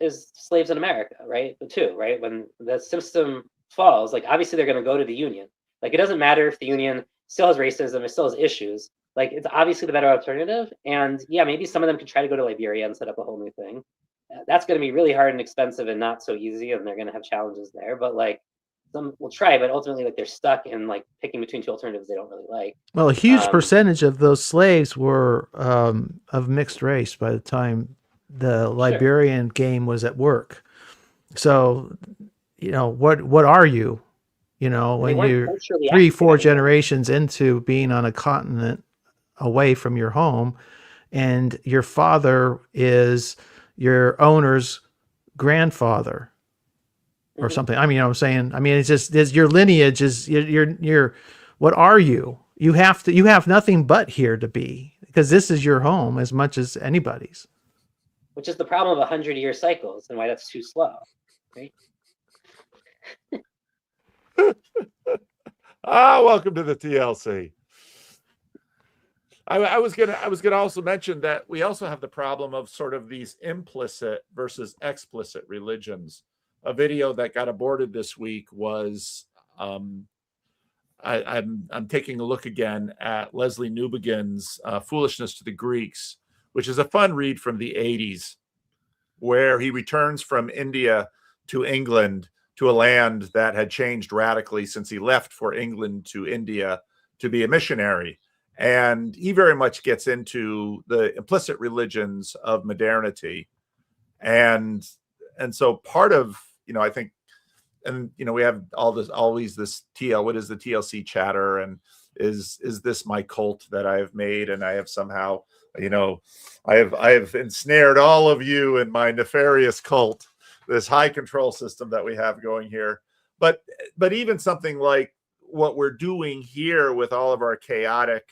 S13: is slaves in America, right? The two, right? When the system falls, like obviously they're going to go to the union. Like it doesn't matter if the union still has racism, it still has issues. Like it's obviously the better alternative. And yeah, maybe some of them could try to go to Liberia and set up a whole new thing. That's going to be really hard and expensive and not so easy, and they're going to have challenges there. But like some will try, but ultimately like they're stuck in like picking between two alternatives they don't really like.
S8: Well, a huge percentage of those slaves were of mixed race by the time the Liberian game was at work. So, you know, what are you? You know, when you're 3-4 generations into being on a continent away from your home, and your father is your owner's grandfather or something. I mean, you know what I'm saying? I mean, it's just, your lineage is you're what are you? You have nothing but here to be, because this is your home as much as anybody's.
S13: Which is the problem of 100-year cycles and why that's too slow, right?
S5: Welcome to the TLC. I was gonna also mention that we also have the problem of sort of these implicit versus explicit religions. A video that got aborted this week was I'm taking a look again at Leslie Newbegin's Foolishness to the Greeks, which is a fun read from the 80s, where he returns from India to England, to a land that had changed radically since he left for England to India to be a missionary. And he very much gets into the implicit religions of modernity. And so part of, you know, I think, and, you know, we have always this what is the TLC chatter? And is this my cult that I have made? And I have somehow, you know, I have ensnared all of you in my nefarious cult, this high control system that we have going here. But even something like what we're doing here with all of our chaotic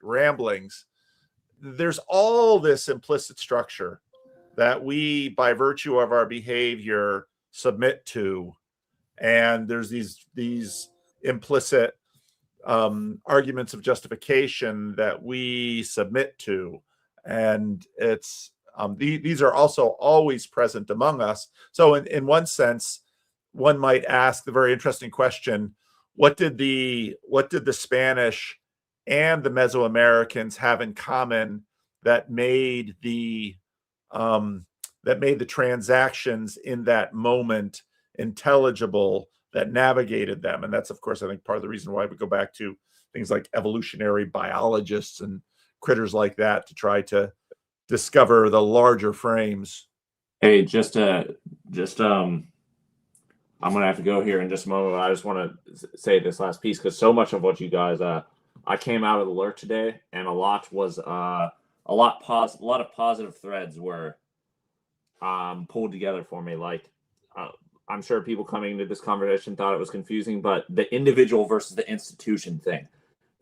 S5: ramblings, there's all this implicit structure that we, by virtue of our behavior, submit to. And there's these implicit arguments of justification that we submit to. And it's these are also always present among us. So in one sense, one might ask the very interesting question: what did the Spanish and the Mesoamericans have in common that made the transactions in that moment intelligible, that navigated them? And that's, of course, I think part of the reason why we go back to things like evolutionary biologists and critters like that to try to discover the larger frames.
S6: Hey, I'm gonna have to go here in just a moment. I just want to say this last piece, because so much of what you guys, I came out of the lurk today, and a lot of positive threads were pulled together for me. Like, I'm sure people coming into this conversation thought it was confusing, but the individual versus the institution thing,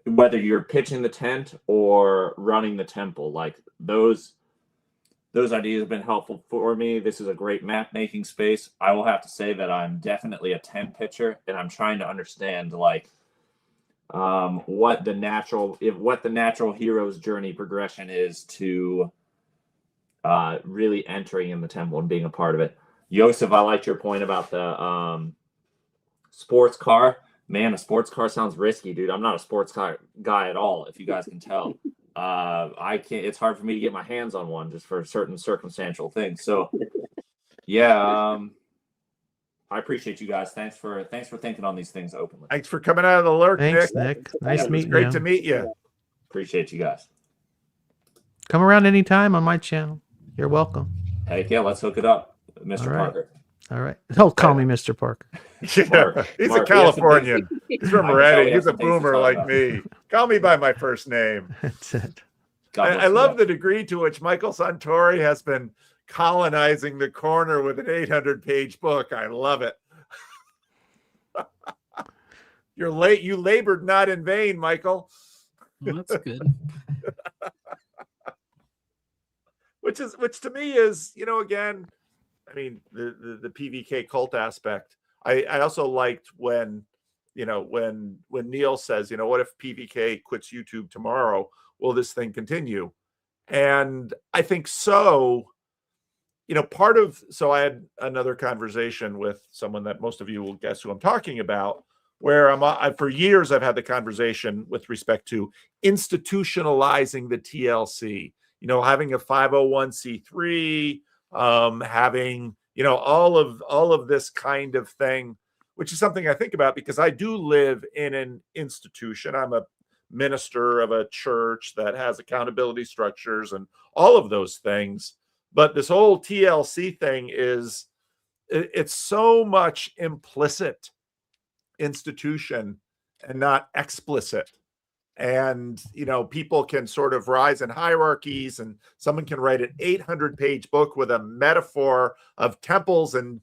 S6: whether you're pitching the tent or running the temple, like those ideas have been helpful for me. This is a great map making space. I will have to say that I'm definitely a tent pitcher, and I'm trying to understand like what the natural hero's journey progression is to really entering in the temple and being a part of it. Yosef, I liked your point about the sports car. Man, a sports car sounds risky, dude. I'm not a sports car guy at all, if you guys can tell. I can't. It's hard for me to get my hands on one just for certain circumstantial things. So, yeah, I appreciate you guys. Thanks for thinking on these things openly.
S5: Thanks for coming out of the lurk,
S8: Thanks, Nick. Nice meeting you.
S5: Great to meet you.
S6: Appreciate you guys.
S8: Come around anytime on my channel. You're welcome.
S6: Heck yeah, let's hook it up, Mr. Parker.
S8: All right. Don't call me Mr. Parker.
S5: Yeah, he's a Californian. He's from Redding. He's a boomer like me. Call me by my first name.
S8: That's it.
S5: I love the degree to which Michael Sartori has been colonizing the corner with an 800-page book. I love it. You're late. You labored not in vain, Michael.
S12: Well, that's good.
S5: which to me is, again, I mean, the PVK cult aspect. I also liked when Neil says, what if PVK quits YouTube tomorrow? Will this thing continue? And I think so. So I had another conversation with someone that most of you will guess who I'm talking about, where for years I've had the conversation with respect to institutionalizing the TLC, having a 501c3, having, all of this kind of thing, which is something I think about because I do live in an institution. I'm a minister of a church that has accountability structures and all of those things. But this whole TLC thing it's so much implicit institution and not explicit. And, people can sort of rise in hierarchies, and someone can write an 800-page book with a metaphor of temples and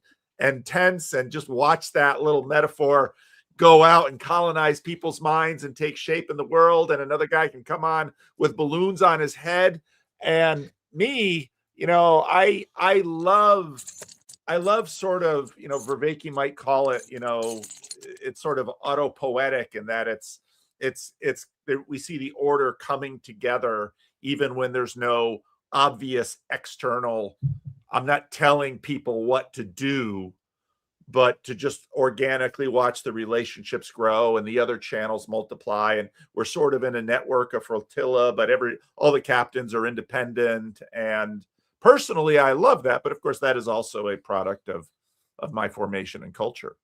S5: tents, and just watch that little metaphor go out and colonize people's minds and take shape in the world. And another guy can come on with balloons on his head. And me, I love sort of, Vervaeke might call it, it's sort of autopoetic in that it's we see the order coming together even when there's no obvious external. I'm not telling people what to do, but to just organically watch the relationships grow and the other channels multiply. And we're sort of in a network, a flotilla, but all the captains are independent. And personally, I love that. But of course, that is also a product of my formation and culture.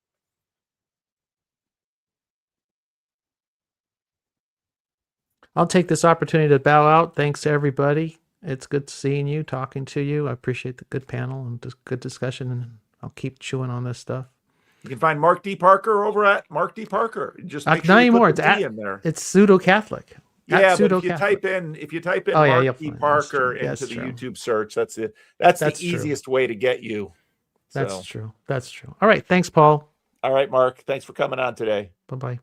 S8: I'll take this opportunity to bow out. Thanks to everybody. It's good seeing you, talking to you. I appreciate the good panel and good discussion, and I'll keep chewing on this stuff.
S5: You can find Mark D. Parker over at Mark D. Parker. Just make
S8: Not
S5: sure you
S8: anymore.
S5: put the D in there.
S8: It's pseudo-Catholic.
S5: Yeah, but if you type in Mark D. Parker into the YouTube search, that's it. That's the easiest way to get you.
S8: That's true. That's true. All right. Thanks, Paul.
S5: All right, Mark. Thanks for coming on today.
S8: Bye-bye.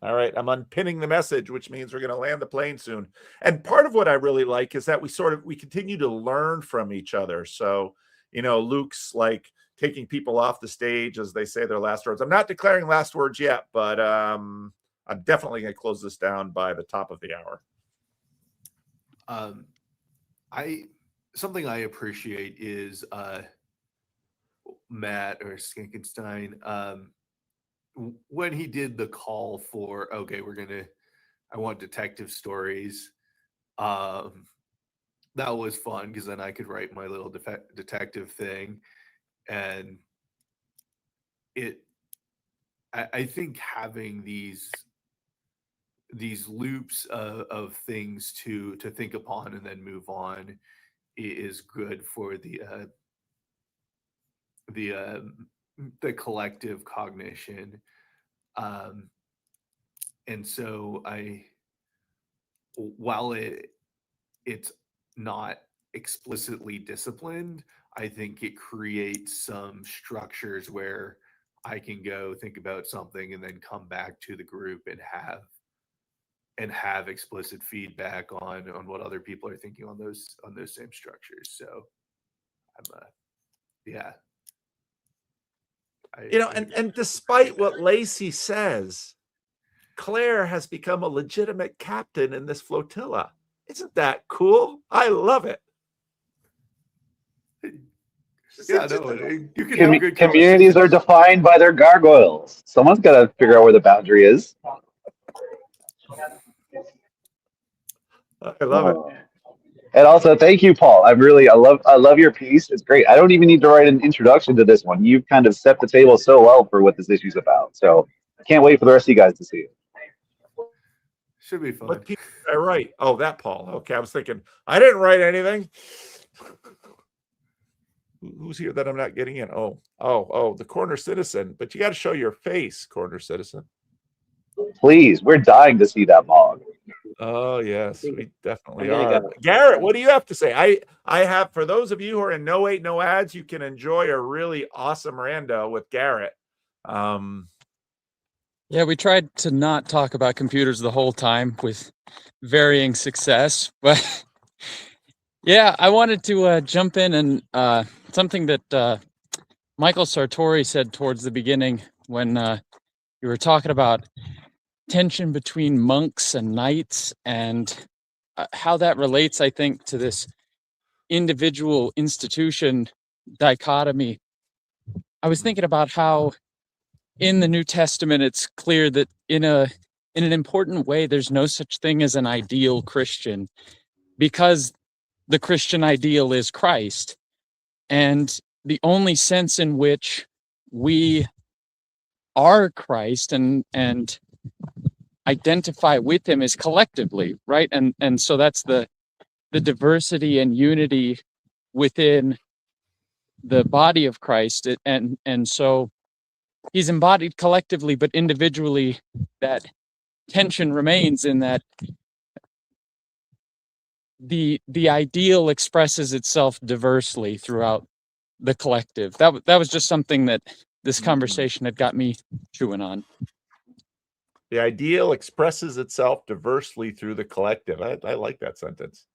S5: All right. I'm unpinning the message, which means we're going to land the plane soon. And part of what I really like is that we continue to learn from each other. So, Luke's like taking people off the stage as they say their last words. I'm not declaring last words yet, but I'm definitely going to close this down by the top of the hour.
S16: Something I appreciate is Matt or Skinkenstein, when he did the call for, okay, I want detective stories. That was fun because then I could write my little detective thing. And I think having these loops of things to think upon and then move on is good for the collective cognition. And so while it's not explicitly disciplined, I think it creates some structures where I can go think about something and then come back to the group and have explicit feedback on what other people are thinking on those same structures. So
S5: And despite what Lacey says, Claire has become a legitimate captain in this flotilla. Isn't that cool? I love it.
S16: Yeah, no, you can have a good
S15: communities are defined by their gargoyles. Someone's got to figure out where the boundary is.
S5: I love it.
S15: And also, thank you, Paul. I love your piece. It's great. I don't even need to write an introduction to this one. You've kind of set the table so well for what this issue's about. So I can't wait for the rest of you guys to see it.
S16: Should be fun.
S5: What piece did I write? Oh, that Paul. Okay, I was thinking I didn't write anything. Who's here that I'm not getting in? Oh, the corner citizen. But you got to show your face, corner citizen.
S15: Please, we're dying to see that mog.
S5: Oh yes, we definitely are. Garrett, what do you have to say? I have, for those of you who are in No 8 No Ads, you can enjoy a really awesome rando with Garrett.
S17: Yeah, we tried to not talk about computers the whole time with varying success, but Yeah, I wanted to jump in and something that Michael Sartori said towards the beginning when you were talking about tension between monks and knights and how that relates, I think, to this individual institution dichotomy. I was thinking about how in the New Testament it's clear that in an important way there's no such thing as an ideal Christian, because the Christian ideal is Christ. And the only sense in which we are Christ and identify with him is collectively, right? And so that's the diversity and unity within the body of Christ. And so he's embodied collectively, but individually that tension remains in that the ideal expresses itself diversely throughout the collective. That was just something that this conversation had got me chewing on.
S5: The ideal expresses itself diversely through the collective. I like that sentence.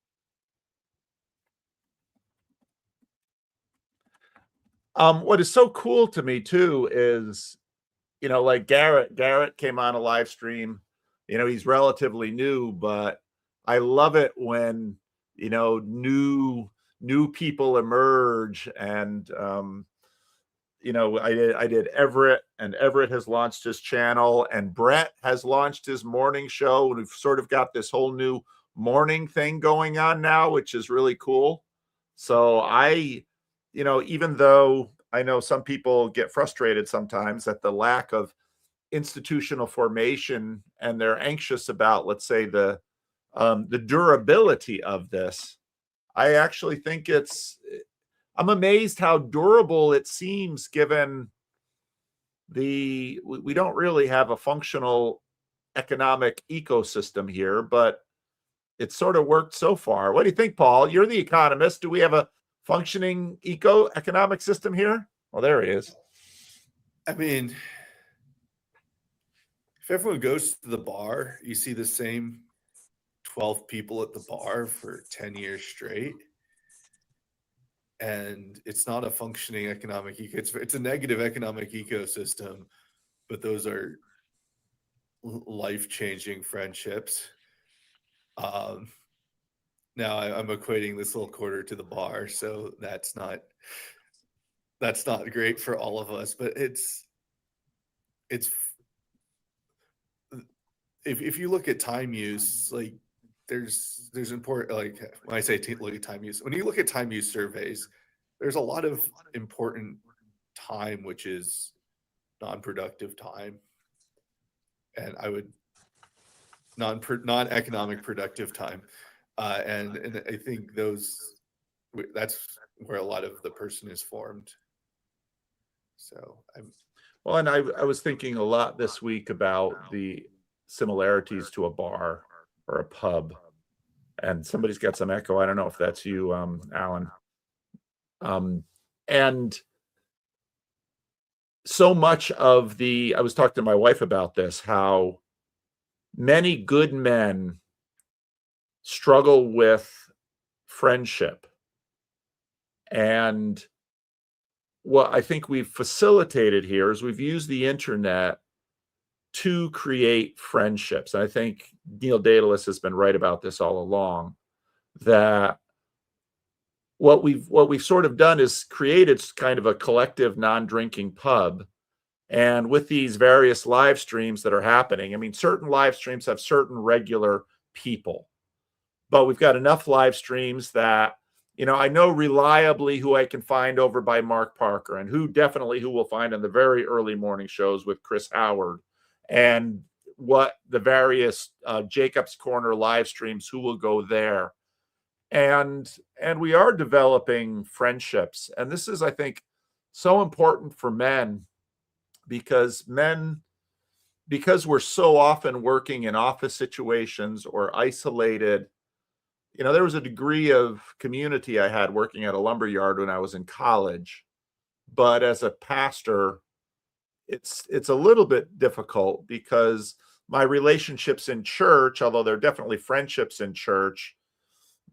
S5: What is so cool to me too is, like Garrett came on a live stream. He's relatively new, but I love it when, new people emerge. And, I did Everett, and Everett has launched his channel, and Brett has launched his morning show. And we've sort of got this whole new morning thing going on now, which is really cool. So even though I know some people get frustrated sometimes at the lack of institutional formation, and they're anxious about, let's say, the durability of this, I actually think I'm amazed how durable it seems, given we don't really have a functional economic ecosystem here, but it's sort of worked so far. What do you think, Paul? You're the economist. Do we have a functioning economic system here? Well, there he is.
S16: I mean, if everyone goes to the bar, you see the same 12 people at the bar for 10 years straight. And it's not a functioning economic it's a negative economic ecosystem, but those are life-changing friendships. Now I'm equating this little quarter to the bar, so that's not great for all of us, but it's if you look at time use, like there's important, like when I say look at time use, when you look at time use surveys, there's a lot of important time which is non-productive time, and I would non-economic productive time, and I think that's where a lot of the person is formed. So
S5: and I was thinking a lot this week about the similarities to a bar or a pub, and somebody's got some echo. I don't know if that's you, Alan. And so much of I was talking to my wife about this, how many good men struggle with friendship. And what I think we've facilitated here is we've used the internet to create friendships. And I think Neil Daedalus has been right about this all along, that what we've sort of done is created kind of a collective non-drinking pub. And with these various live streams that are happening, I mean, certain live streams have certain regular people, but we've got enough live streams that, I know reliably who I can find over by Mark Parker, and who we'll find in the very early morning shows with Chris Howard, and what the various Jacob's Corner live streams, who will go there. And we are developing friendships. And this is, I think, so important for men, because we're so often working in office situations or isolated. There was a degree of community I had working at a lumber yard when I was in college, but as a pastor, it's a little bit difficult, because my relationships in church, although there are definitely friendships in church,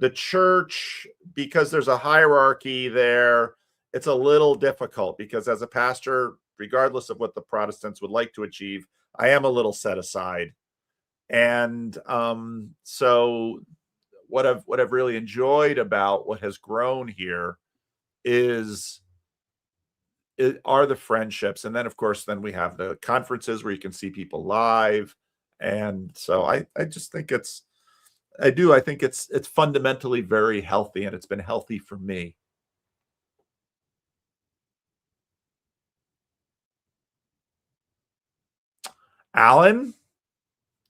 S5: The church, because there's a hierarchy there, it's a little difficult because as a pastor, regardless of what the Protestants would like to achieve, I am a little set aside. And so what I've really enjoyed about what has grown here are the friendships. And then of course, then we have the conferences where you can see people live. And so I just think I think it's fundamentally very healthy, and it's been healthy for me. Alan,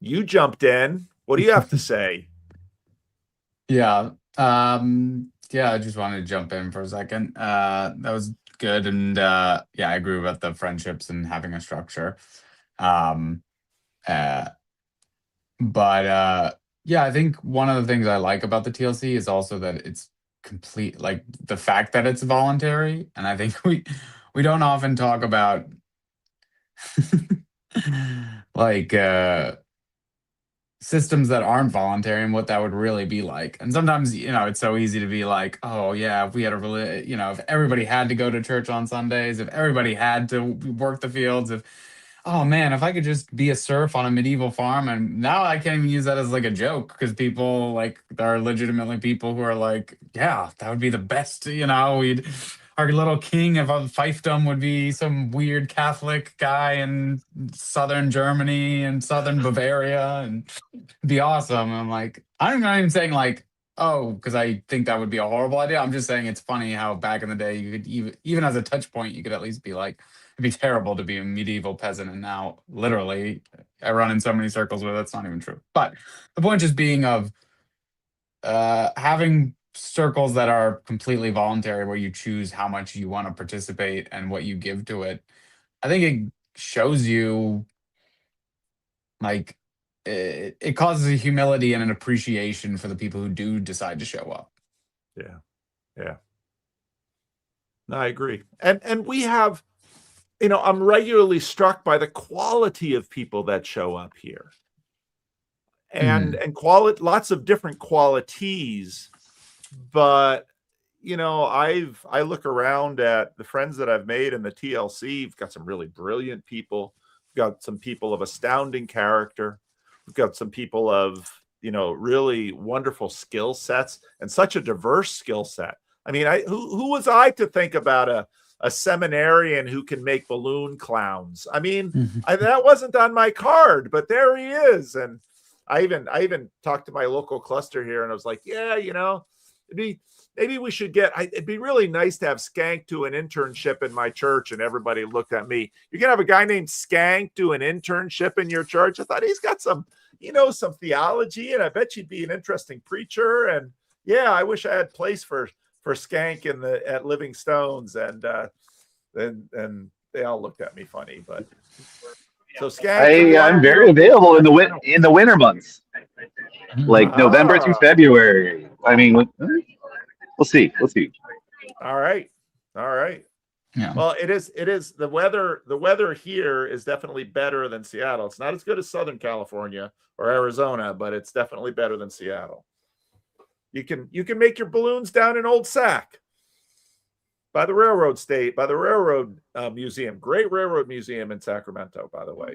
S5: you jumped in. What do you have to say?
S18: Yeah. Yeah, I just wanted to jump in for a second. That was good. And yeah, I agree about the friendships and having a structure. Um, uh, but yeah, I think one of the things I like about the TLC is also that it's complete, like the fact that it's voluntary. And I think we don't often talk about like systems that aren't voluntary and what that would really be like. And sometimes, it's so easy to be like, oh yeah, if we had if everybody had to go to church on Sundays, if everybody had to work the fields, oh man, if I could just be a serf on a medieval farm. And now I can't even use that as like a joke because people there are legitimately people who are like, yeah, that would be the best, our little king of fiefdom would be some weird Catholic guy in southern Germany and southern Bavaria, and it'd be awesome. I'm like, I'm not even saying like, oh, because I think that would be a horrible idea. I'm just saying it's funny how back in the day you could even as a touch point, you could at least be like, it'd be terrible to be a medieval peasant. And now literally I run in so many circles where that's not even true. But the point just being of having circles that are completely voluntary where you choose how much you want to participate and what you give to it. I think it shows you like it causes a humility and an appreciation for the people who do decide to show up.
S5: Yeah. No, I agree. And we have, I'm regularly struck by the quality of people that show up here. And lots of different qualities. But I look around at the friends that I've made in the TLC. We've got some really brilliant people. We've got some people of astounding character. We've got some people of, really wonderful skill sets and such a diverse skill set. I mean, who was I to think about a seminarian who can make balloon clowns? I mean, that wasn't on my card, but there he is. And I even talked to my local cluster here, and I was like, yeah, maybe we should it'd be really nice to have Skank do an internship in my church. And everybody looked at me. You're gonna have a guy named Skank do an internship in your church? I thought he's got some theology, and I bet you'd be an interesting preacher. And yeah, I wish I had place for Skank at Living Stones. And they all looked at me funny, but so Skank,
S15: I'm very available in the winter months, like November through February. I mean, we'll see.
S5: All right.
S18: Yeah.
S5: Well, it is the weather here is definitely better than Seattle. It's not as good as Southern California or Arizona, but it's definitely better than Seattle. You can make your balloons down in Old Sac by the railroad museum. Great railroad museum in Sacramento, by the way.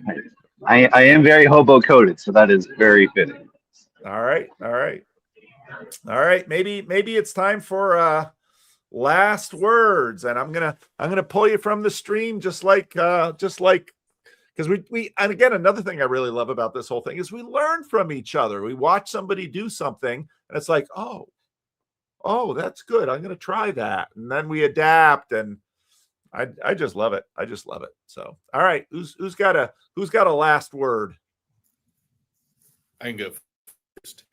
S15: I am very hobo coded, so that is very fitting.
S5: All right. Maybe it's time for last words, and I'm gonna pull you from the stream just like because we and again, another thing I really love about this whole thing is we learn from each other. We watch somebody do something, and it's like, oh, that's good. I'm gonna try that, and then we adapt, and I just love it. So, all right, who's got a last word?
S16: I can go first.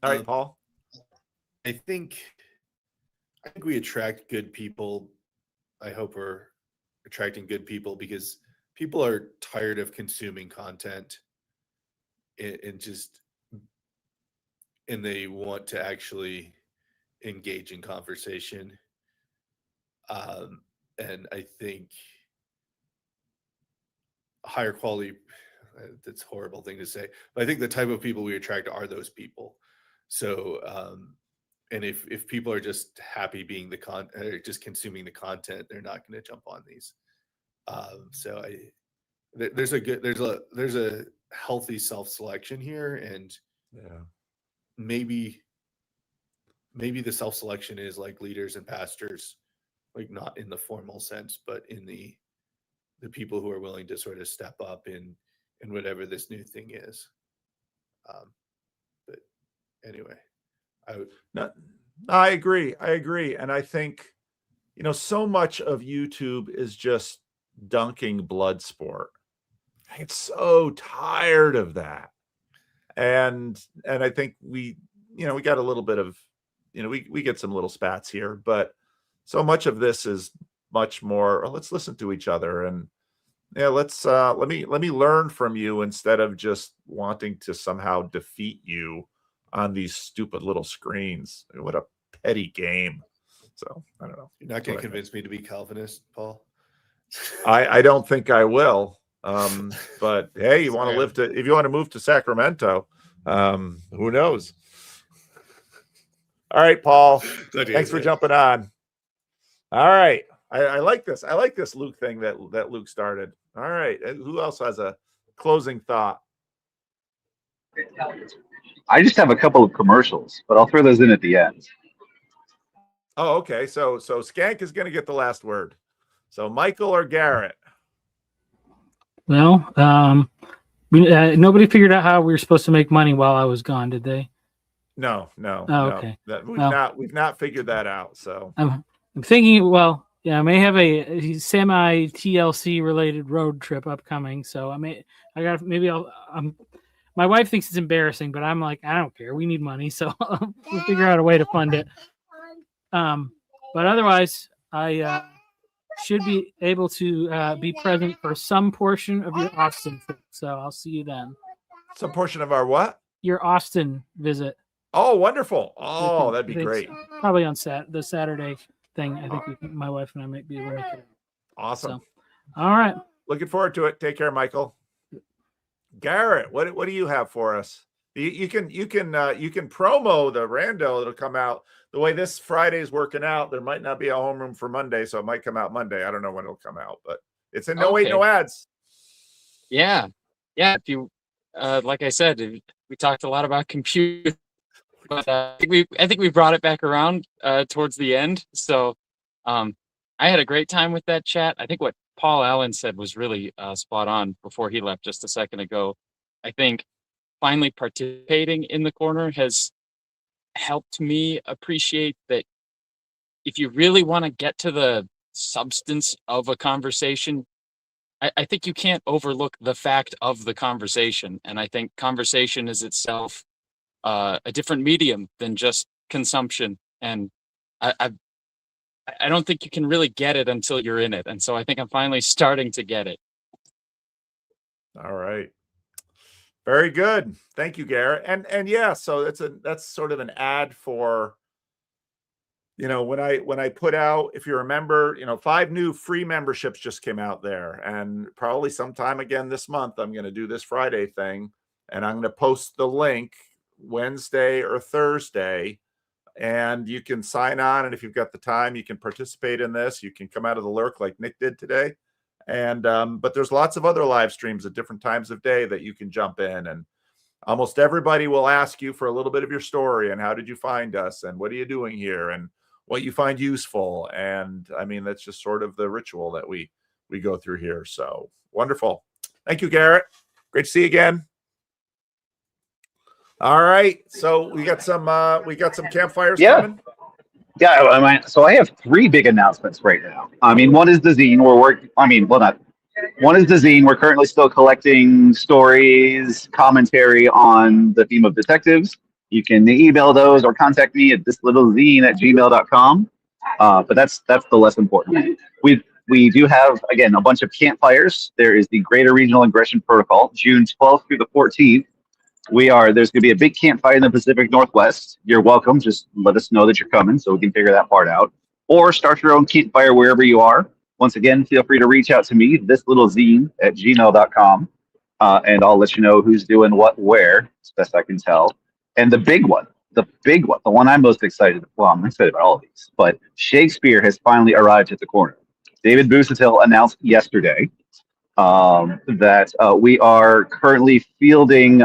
S5: All right, Paul.
S16: I think we attract good people. I hope we're attracting good people because people are tired of consuming content and they want to actually engage in conversation. And I think higher quality, that's a horrible thing to say, but I think the type of people we attract are those people. So And if people are just happy being just consuming the content, they're not going to jump on these. So there's a healthy self-selection here, and maybe the self-selection is like leaders and pastors, like not in the formal sense, but in the people who are willing to sort of step up in whatever this new thing is. But anyway,
S5: I agree. And I think, so much of YouTube is just dunking blood sport. I get so tired of that. And I think we got a little bit of, we get some little spats here, but so much of this is much more, let's listen to each other, and let's let me learn from you instead of just wanting to somehow defeat you on these stupid little screens. What a petty game. So I don't know.
S16: You're not going to convince me to be Calvinist, Paul?
S5: I don't think I will. But hey, if you want to move to Sacramento, who knows? All right, Paul. Thanks for jumping on. All right. I like this. I like this Luke thing that Luke started. All right. Who else has a closing thought?
S15: I just have a couple of commercials, but I'll throw those in at the end.
S5: Oh, okay. So Skank is going to get the last word. So Michael or Garrett?
S12: Well, nobody figured out how we were supposed to make money while I was gone, did they?
S5: No.
S12: Oh, okay.
S5: We've not figured that out. So
S12: I'm thinking. Well, yeah, I may have a semi TLC related road trip upcoming. So my wife thinks it's embarrassing, but I'm like, I don't care. We need money, so we'll figure out a way to fund it. But otherwise, I should be able to be present for some portion of your Austin trip. So I'll see you then.
S5: Some portion of our what?
S12: Your Austin visit.
S5: Oh, wonderful. Oh, that'd be great.
S12: Probably on the Saturday thing. I think my wife and I might be able to make it.
S5: Awesome.
S12: So, all right.
S5: Looking forward to it. Take care, Michael. Garrett, what do you have for us? You can promo the rando that'll come out. The way this Friday is working out, there might not be a homeroom for Monday, so it might come out Monday. I don't know when it'll come out, but it's in no ads.
S17: Yeah. If you like I said, we talked a lot about compute, but I think we brought it back around towards the end. So I had a great time with that chat. I think what Paul Allen said was really spot on before he left just a second ago. I think finally participating in the corner has helped me appreciate that if you really want to get to the substance of a conversation, I think you can't overlook the fact of the conversation. And I think conversation is itself a different medium than just consumption. And I don't think you can really get it until you're in it. And so I think I'm finally starting to get it.
S5: All right. Very good. Thank you, Garrett. And yeah, so that's sort of an ad for, when I put out, if you remember, 5 new free memberships just came out there, and probably sometime again this month, I'm going to do this Friday thing, and I'm going to post the link Wednesday or Thursday, and you can sign on. And if you've got the time, you can participate in this. You can come out of the lurk like Nick did today. And but there's lots of other live streams at different times of day that you can jump in, and almost everybody will ask you for a little bit of your story and how did you find us and what are you doing here and what you find useful. And I mean, that's just sort of the ritual that we go through here. So wonderful. Thank you, Garrett. Great to see you again. All right. So we got some campfires coming.
S15: Yeah, so I have 3 big announcements right now. I mean, one is the zine. One is the zine. We're currently still collecting stories, commentary on the theme of detectives. You can email those or contact me at thislittlezine@gmail.com. But that's the less important. We do have, again, a bunch of campfires. There is the Greater Regional Aggression Protocol, June 12th through the 14th. There's going to be a big campfire in the Pacific Northwest. You're welcome. Just let us know that you're coming so we can figure that part out. Or start your own campfire wherever you are. Once again, feel free to reach out to me, thislittlezine@gmail.com. And I'll let you know who's doing what where, as best I can tell. And the big one, the big one, the one I'm most excited. Well, I'm excited about all of these, but Shakespeare has finally arrived at the corner. David Busuttil announced yesterday that we are currently fielding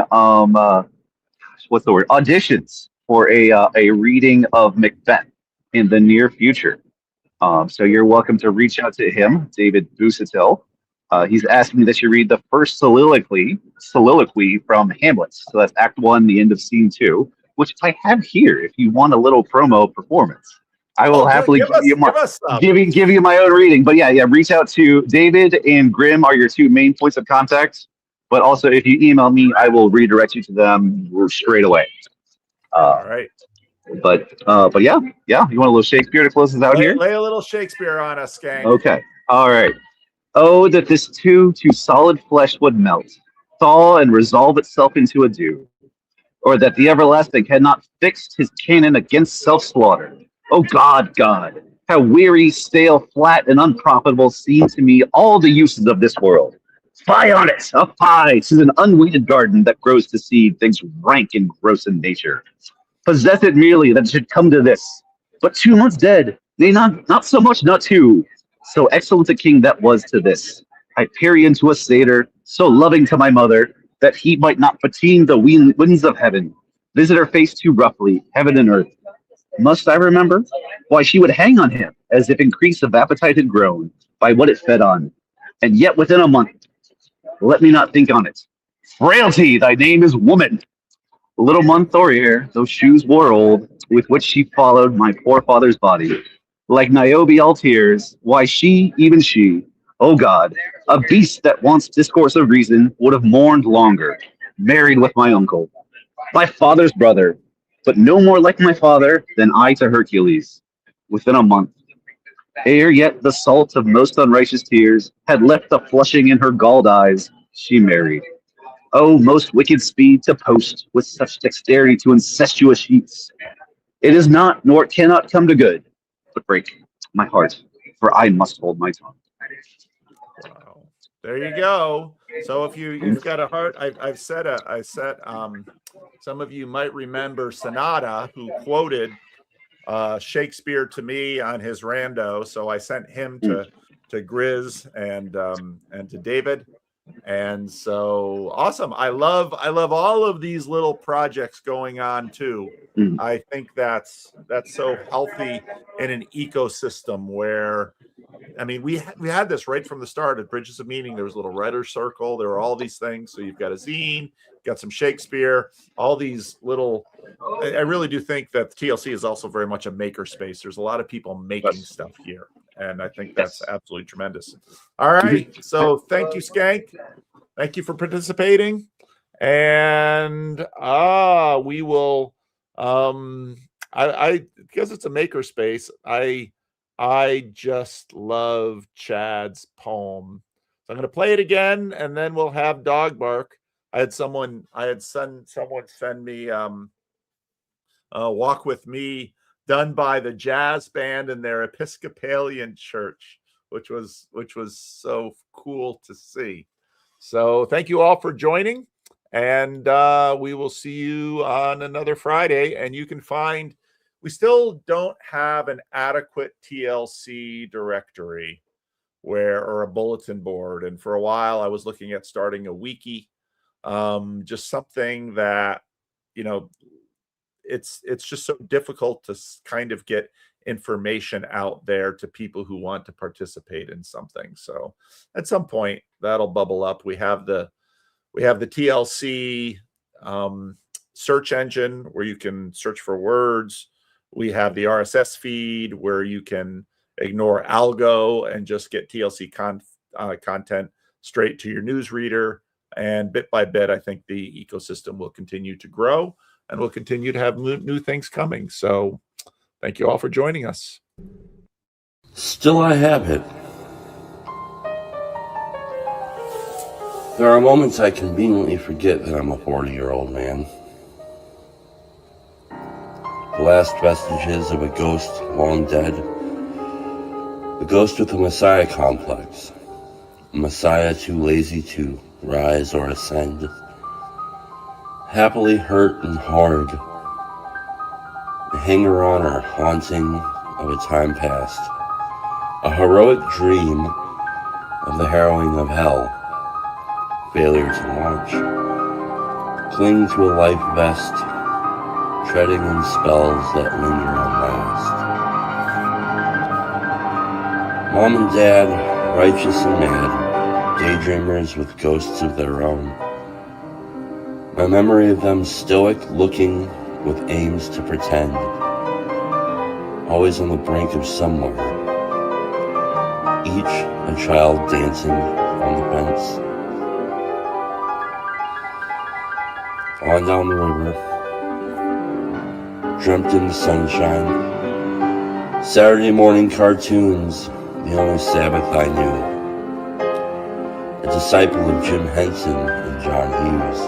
S15: what's the word, auditions for a reading of Macbeth in the near future. So you're welcome to reach out to him, David Busuttil. He's asking that you read the first soliloquy from Hamlet. So that's Act 1, the end of Scene 2, which I have here. If you want a little promo performance, I will happily give you my own reading. But yeah, reach out to David and Grimm are your two main points of contact. But also, if you email me, I will redirect you to them straight away.
S5: All right.
S15: But yeah. You want a little Shakespeare to close us out here?
S5: Lay a little Shakespeare on us, Skank.
S15: Okay. All right. Oh, that this too solid flesh would melt, thaw, and resolve itself into a dew, or that the everlasting had not fixed his cannon against self-slaughter. Oh God, how weary, stale, flat, and unprofitable seem to me all the uses of this world. Fie on it, a fie! 'Tis an unweeded garden that grows to seed things rank and gross in nature. Possess it merely that it should come to this. But 2 months dead, nay, not so much, not 2. So excellent a king that was to this. I parry into a satyr, so loving to my mother, that he might not fatigue the winds of heaven. Visit her face too roughly, heaven and earth. Must I remember? Why, she would hang on him, as if increase of appetite had grown, by what it fed on. And yet within a month, let me not think on it. Frailty, thy name is woman. Little month or year, those shoes wore old, with which she followed my poor father's body. Like Niobe all tears, why she, even she, oh God, a beast that wants discourse of reason, would have mourned longer, married with my uncle, my father's brother, but no more like my father than I to Hercules. Within a month, ere yet the salt of most unrighteous tears had left a flushing in her galled eyes, she married. Oh, most wicked speed to post with such dexterity to incestuous sheets. It is not, nor cannot come to good, but break my heart, for I must hold my tongue.
S5: Wow. There you go. So if you've got a heart, I've set some of you might remember Sonata, who quoted Shakespeare to me on his rando. So I sent him to Grizz and to David. And so awesome. I love all of these little projects going on too. I think that's so healthy in an ecosystem where, I mean, we had this right from the start at Bridges of Meaning. There was a little writer's circle. There were all these things. So you've got a zine, got some Shakespeare, all these little, I really do think that TLC is also very much a maker space. There's a lot of people making stuff here. And I think that's absolutely tremendous. All right. So thank you, Skank. Thank you for participating. And we will, I because it's a maker space, I just love Chad's poem. So I'm going to play it again, and then we'll have dog bark. I had someone send me Walk With Me, done by the jazz band in their Episcopalian church, which was so cool to see. So thank you all for joining, and we will see you on another Friday. And you can find, we still don't have an adequate TLC directory or a bulletin board. And for a while I was looking at starting a wiki, just something that, it's just so difficult to kind of get information out there to people who want to participate in something. So at some point that'll bubble up. We have the TLC search engine where you can search for words. We have the RSS feed where you can ignore algo and just get TLC content straight to your newsreader. And bit by bit, I think the ecosystem will continue to grow, and we'll continue to have new things coming. So thank you all for joining us.
S1: Still I have it. There are moments I conveniently forget that I'm a 40-year-old man. The last vestiges of a ghost long dead. The ghost with a Messiah complex. A Messiah too lazy to rise or ascend. Happily hurt and hard. The hanger-on or haunting of a time past. A heroic dream of the harrowing of hell. Failure to launch. Cling to a life vest, treading in spells that linger and last. Mom and Dad, righteous and mad, daydreamers with ghosts of their own. My memory of them stoic, looking with aims to pretend, always on the brink of somewhere, each a child dancing on the fence. On down the river, dreamt in the sunshine, Saturday morning cartoons, the only Sabbath I knew. A disciple of Jim Henson and John Hughes.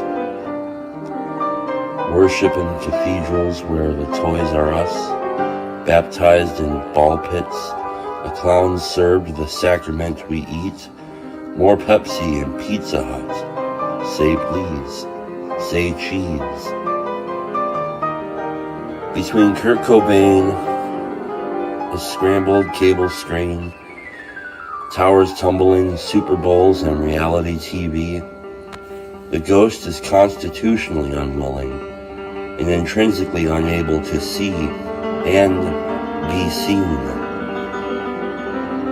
S1: Worship in cathedrals where the toys are us, baptized in ball pits, a clown served the sacrament we eat, more Pepsi and Pizza Hut, say please, say cheese. Between Kurt Cobain, a scrambled cable screen, towers tumbling, Super Bowls and reality TV, the ghost is constitutionally unwilling and intrinsically unable to see and be seen,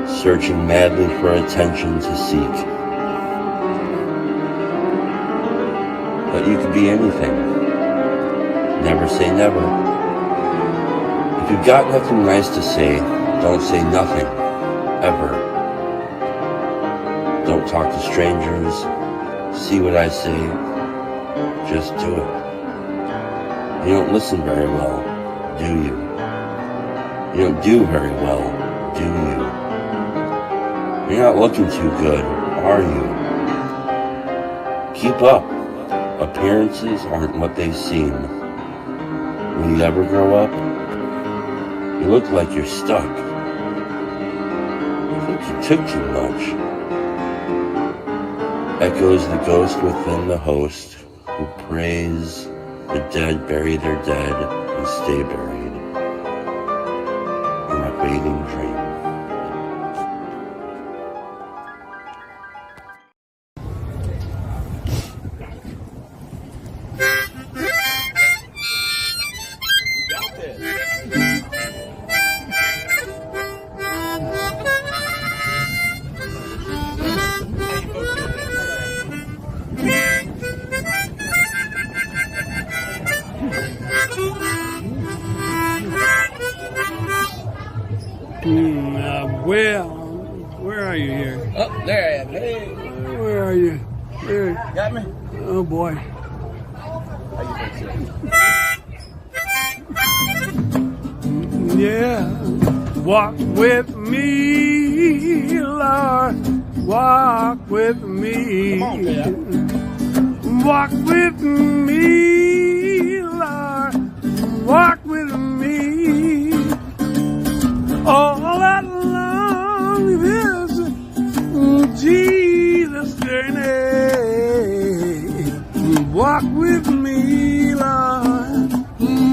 S1: searching madly for attention to seek. But you could be anything. Never say never. If you've got nothing nice to say, don't say nothing, ever. Don't talk to strangers. See what I say. Just do it. You don't listen very well, do you? You don't do very well, do you? You're not looking too good, are you? Keep up. Appearances aren't what they seem. Will you ever grow up? You look like you're stuck. I think you took too much. Echoes the ghost within the host, who prays the dead bury their dead and stay buried in a fading dream.
S19: Where are you here?
S20: Oh, there I am. Hey.
S19: Where are you? There.
S20: Got me?
S19: Oh boy. Yeah. Walk with me, Lord. Walk with me.
S20: Come on, man.
S19: Walk with me, Lord. Walk with me. All along this Jesus journey. Walk with me, Lord.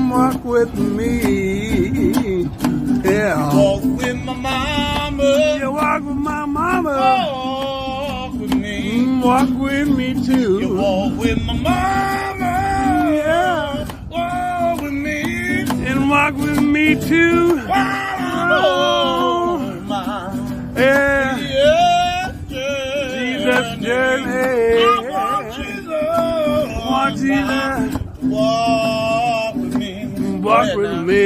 S19: Walk with me. Yeah.
S20: Walk with my mama.
S19: You walk with my mama.
S20: Walk with me.
S19: Walk with me too.
S20: You walk with my mama.
S19: Yeah.
S20: Walk with me.
S19: And walk with me too.
S20: Oh,
S19: yeah.
S20: Jesus
S19: journey.
S20: I want Jesus.
S19: Want Jesus.
S20: Walk with me.
S19: Walk with me.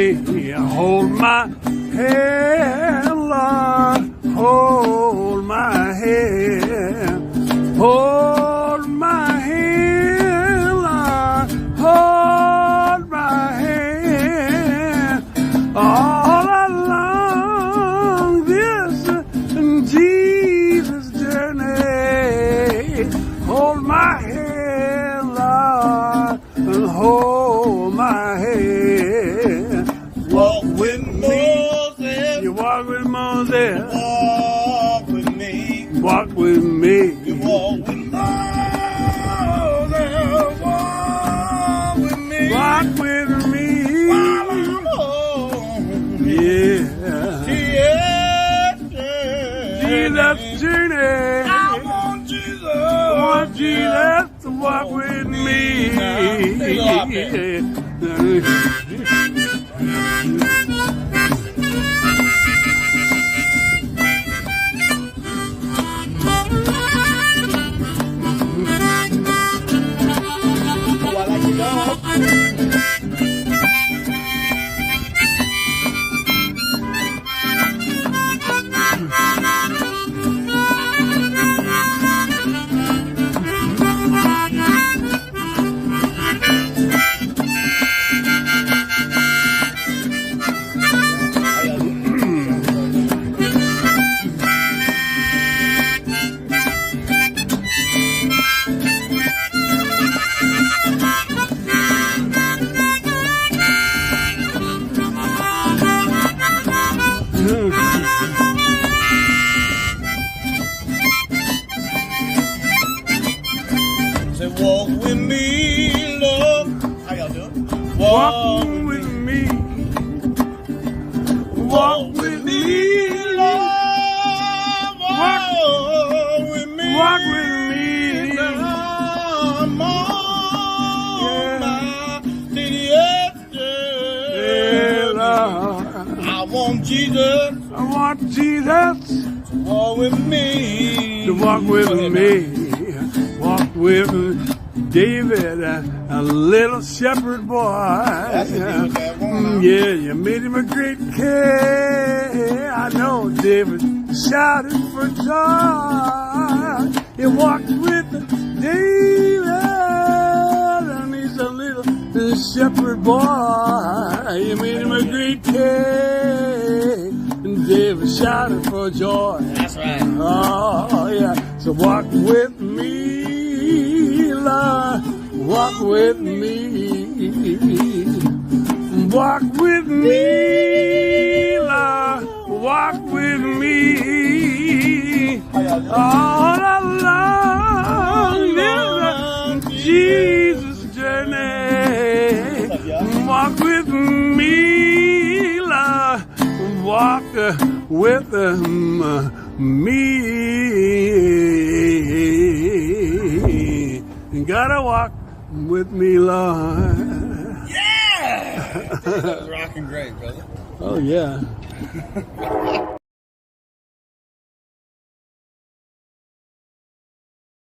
S19: Hold my hand, Lord. Hold my hand. Hold my hand, Lord. Hold my hand. All along this Jesus journey. Hold my hand, Lord, and hold my hand.
S20: Walk with Moses.
S19: You walk with Moses.
S20: Walk with me.
S19: Walk with me.
S20: You walk with want Jesus to walk with me.
S19: Say, walk with me, Lord. How y'all doing? Walk with me. Walk with me, Lord. Walk with me. Walk with me. Come on, yeah, Lord. I want Jesus. I want Jesus to walk with me. To walk with me. Walk with David, a little shepherd boy. Yeah, you made him a great king. I know David shouted for joy. He walked with David, and he's a little shepherd boy. You made him a great king, and David shouted for joy. That's right. Oh, yeah. So walk with me, Lord. Walk with me. Walk with me, Lord. Walk with me. All along this Jesus journey. Walk with me, Lord. Walk with me. You gotta walk with me, Lord.
S21: Yeah! That was rocking great, brother.
S19: Oh, yeah.